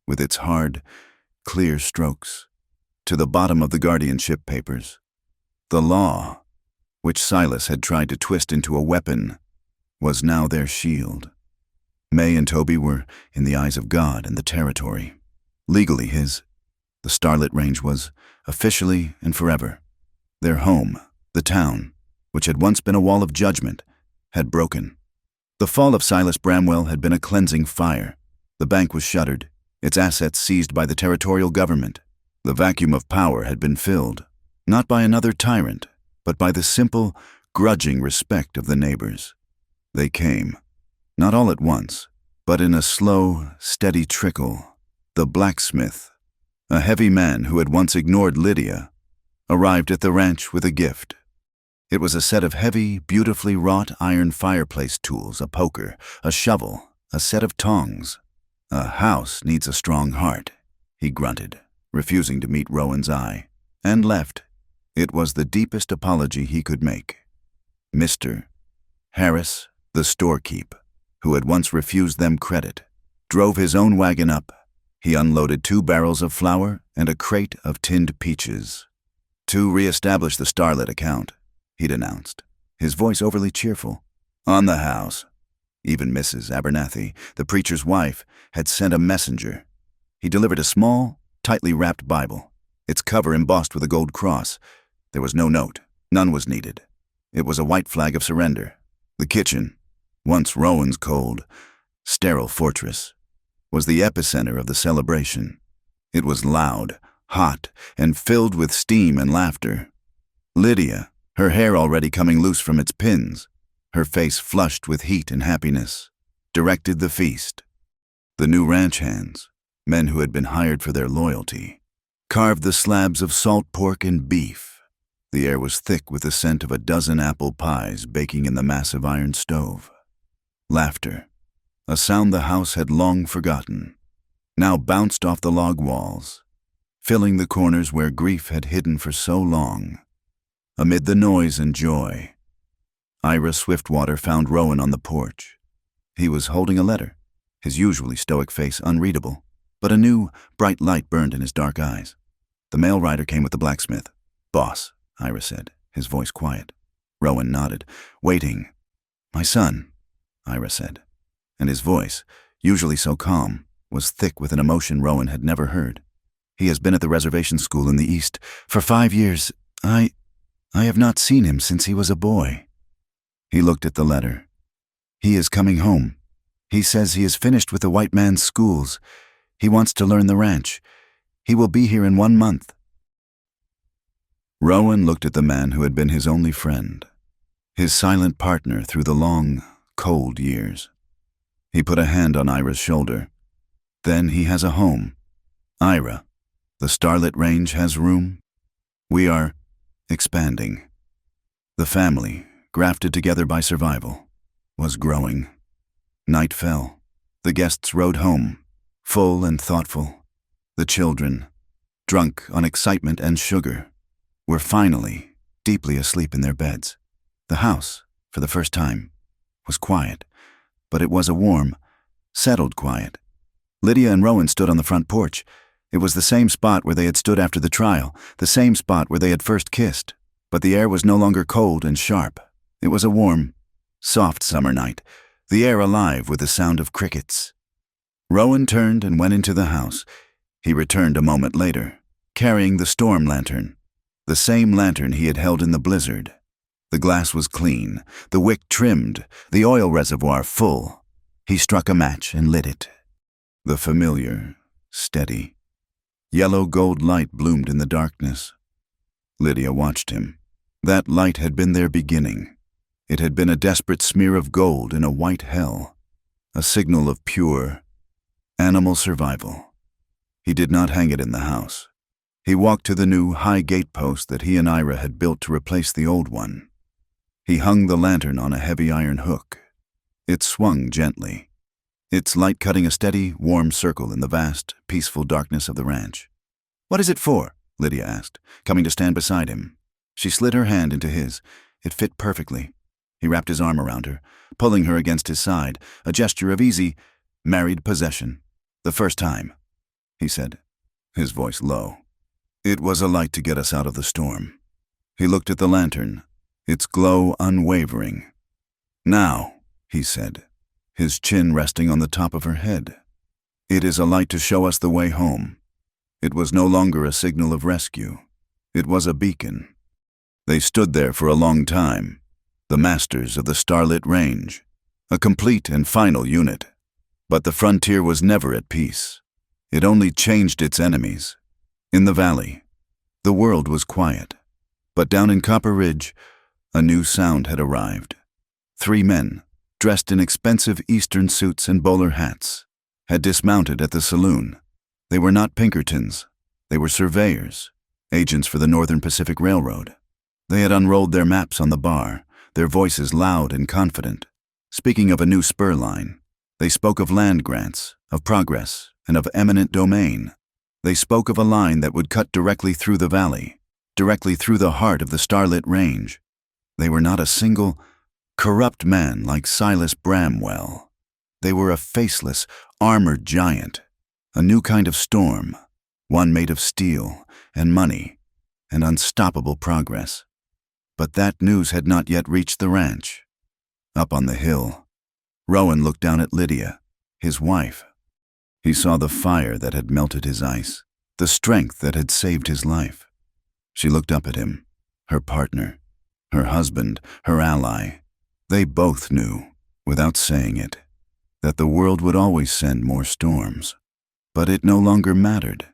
with its hard, clear strokes, to the bottom of the guardianship papers. The law, which Silas had tried to twist into a weapon, was now their shield. May and Toby were, in the eyes of God and the territory, legally his. The Starlit Range was, officially and forever. Their home, the town, which had once been a wall of judgment, had broken. The fall of Silas Bramwell had been a cleansing fire. The bank was shuttered, its assets seized by the territorial government. The vacuum of power had been filled, not by another tyrant, but by the simple, grudging respect of the neighbors. They came, not all at once, but in a slow, steady trickle. The blacksmith, a heavy man who had once ignored Lydia, arrived at the ranch with a gift. It was a set of heavy, beautifully wrought iron fireplace tools, a poker, a shovel, a set of tongs. "A house needs a strong heart," he grunted, refusing to meet Rowan's eye, and left. It was the deepest apology he could make. "Mister, Harris, the storekeep, who had once refused them credit, drove his own wagon up. He unloaded 2 barrels of flour and a crate of tinned peaches. "To re-establish the starlit account," he'd announced, his voice overly cheerful. "On the house." Even Mrs. Abernathy, the preacher's wife, had sent a messenger. He delivered a small, tightly wrapped Bible, its cover embossed with a gold cross. There was no note. None was needed. It was a white flag of surrender. The kitchen, once Rowan's cold, sterile fortress, was the epicenter of the celebration. It was loud, hot, and filled with steam and laughter. Lydia, her hair already coming loose from its pins, her face flushed with heat and happiness, directed the feast. The new ranch hands, men who had been hired for their loyalty, carved the slabs of salt pork and beef. The air was thick with the scent of a dozen apple pies baking in the massive iron stove. Laughter, a sound the house had long forgotten, now bounced off the log walls, filling the corners where grief had hidden for so long. Amid the noise and joy, Ira Swiftwater found Rowan on the porch. He was holding a letter, his usually stoic face unreadable, but a new, bright light burned in his dark eyes. The mail rider came with the blacksmith. "Boss," Ira said, his voice quiet. Rowan nodded. "Waiting." "My son," Ira said, and his voice, usually so calm, was thick with an emotion Rowan had never heard. "He has been at the reservation school in the East for 5 years. I have not seen him since he was a boy." He looked at the letter. "He is coming home. He says he is finished with the white man's schools. He wants to learn the ranch. He will be here in 1 month." Rowan looked at the man who had been his only friend, his silent partner through the long, cold years. He put a hand on Ira's shoulder. "Then he has a home. Ira, the Starlit Range has room. We are expanding." The family, grafted together by survival, was growing. Night fell. The guests rode home, full and thoughtful. The children, drunk on excitement and sugar, were finally deeply asleep in their beds. The house, for the first time, was quiet, but it was a warm, settled quiet. Lydia and Rowan stood on the front porch. It was the same spot where they had stood after the trial, the same spot where they had first kissed, but the air was no longer cold and sharp. It was a warm, soft summer night, the air alive with the sound of crickets. Rowan turned and went into the house. He returned a moment later, carrying the storm lantern, the same lantern he had held in the blizzard. The glass was clean, the wick trimmed, the oil reservoir full. He struck a match and lit it. The familiar, steady, yellow-gold light bloomed in the darkness. Lydia watched him. That light had been their beginning. It had been a desperate smear of gold in a white hell, a signal of pure, animal survival. He did not hang it in the house. He walked to the new high gatepost that he and Ira had built to replace the old one. He hung the lantern on a heavy iron hook. It swung gently, its light cutting a steady, warm circle in the vast, peaceful darkness of the ranch. "What is it for?" Lydia asked, coming to stand beside him. She slid her hand into his. It fit perfectly. He wrapped his arm around her, pulling her against his side, a gesture of easy, married possession. "The first time," he said, his voice low. "It was a light to get us out of the storm." He looked at the lantern, its glow unwavering. "Now," he said, his chin resting on the top of her head, "it is a light to show us the way home." It was no longer a signal of rescue. It was a beacon. They stood there for a long time, the masters of the Starlit Range, a complete and final unit. But the frontier was never at peace. It only changed its enemies. In the valley, the world was quiet. But down in Copper Ridge, a new sound had arrived. 3 men, dressed in expensive Eastern suits and bowler hats, had dismounted at the saloon. They were not Pinkertons. They were surveyors, agents for the Northern Pacific Railroad. They had unrolled their maps on the bar, their voices loud and confident. Speaking of a new spur line, they spoke of land grants, of progress, and of eminent domain. They spoke of a line that would cut directly through the valley, directly through the heart of the Starlit Range. They were not a single, corrupt men like Silas Bramwell. They were a faceless, armored giant, a new kind of storm, one made of steel and money and unstoppable progress. But that news had not yet reached the ranch. Up on the hill, Rowan looked down at Lydia, his wife. He saw the fire that had melted his ice, the strength that had saved his life. She looked up at him, her partner, her husband, her ally. They both knew, without saying it, that the world would always send more storms. But it no longer mattered.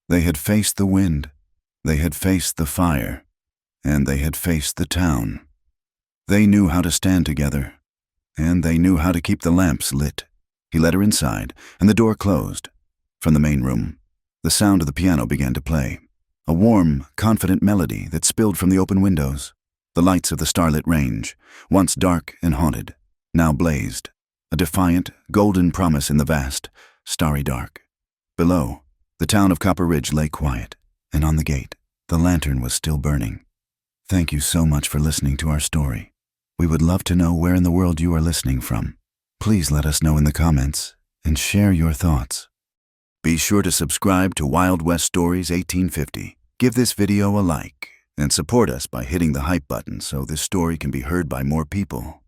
They had faced the wind, they had faced the fire, and they had faced the town. They knew how to stand together, and they knew how to keep the lamps lit. He led her inside, and the door closed. From the main room, the sound of the piano began to play, a warm, confident melody that spilled from the open windows. The lights of the starlit range, once dark and haunted, now blazed, a defiant, golden promise in the vast, starry dark. Below, the town of Copper Ridge lay quiet, and on the gate, the lantern was still burning. Thank you so much for listening to our story. We would love to know where in the world you are listening from. Please let us know in the comments and share your thoughts. Be sure to subscribe to Wild West Stories 1850. Give this video a like and support us by hitting the hype button so this story can be heard by more people.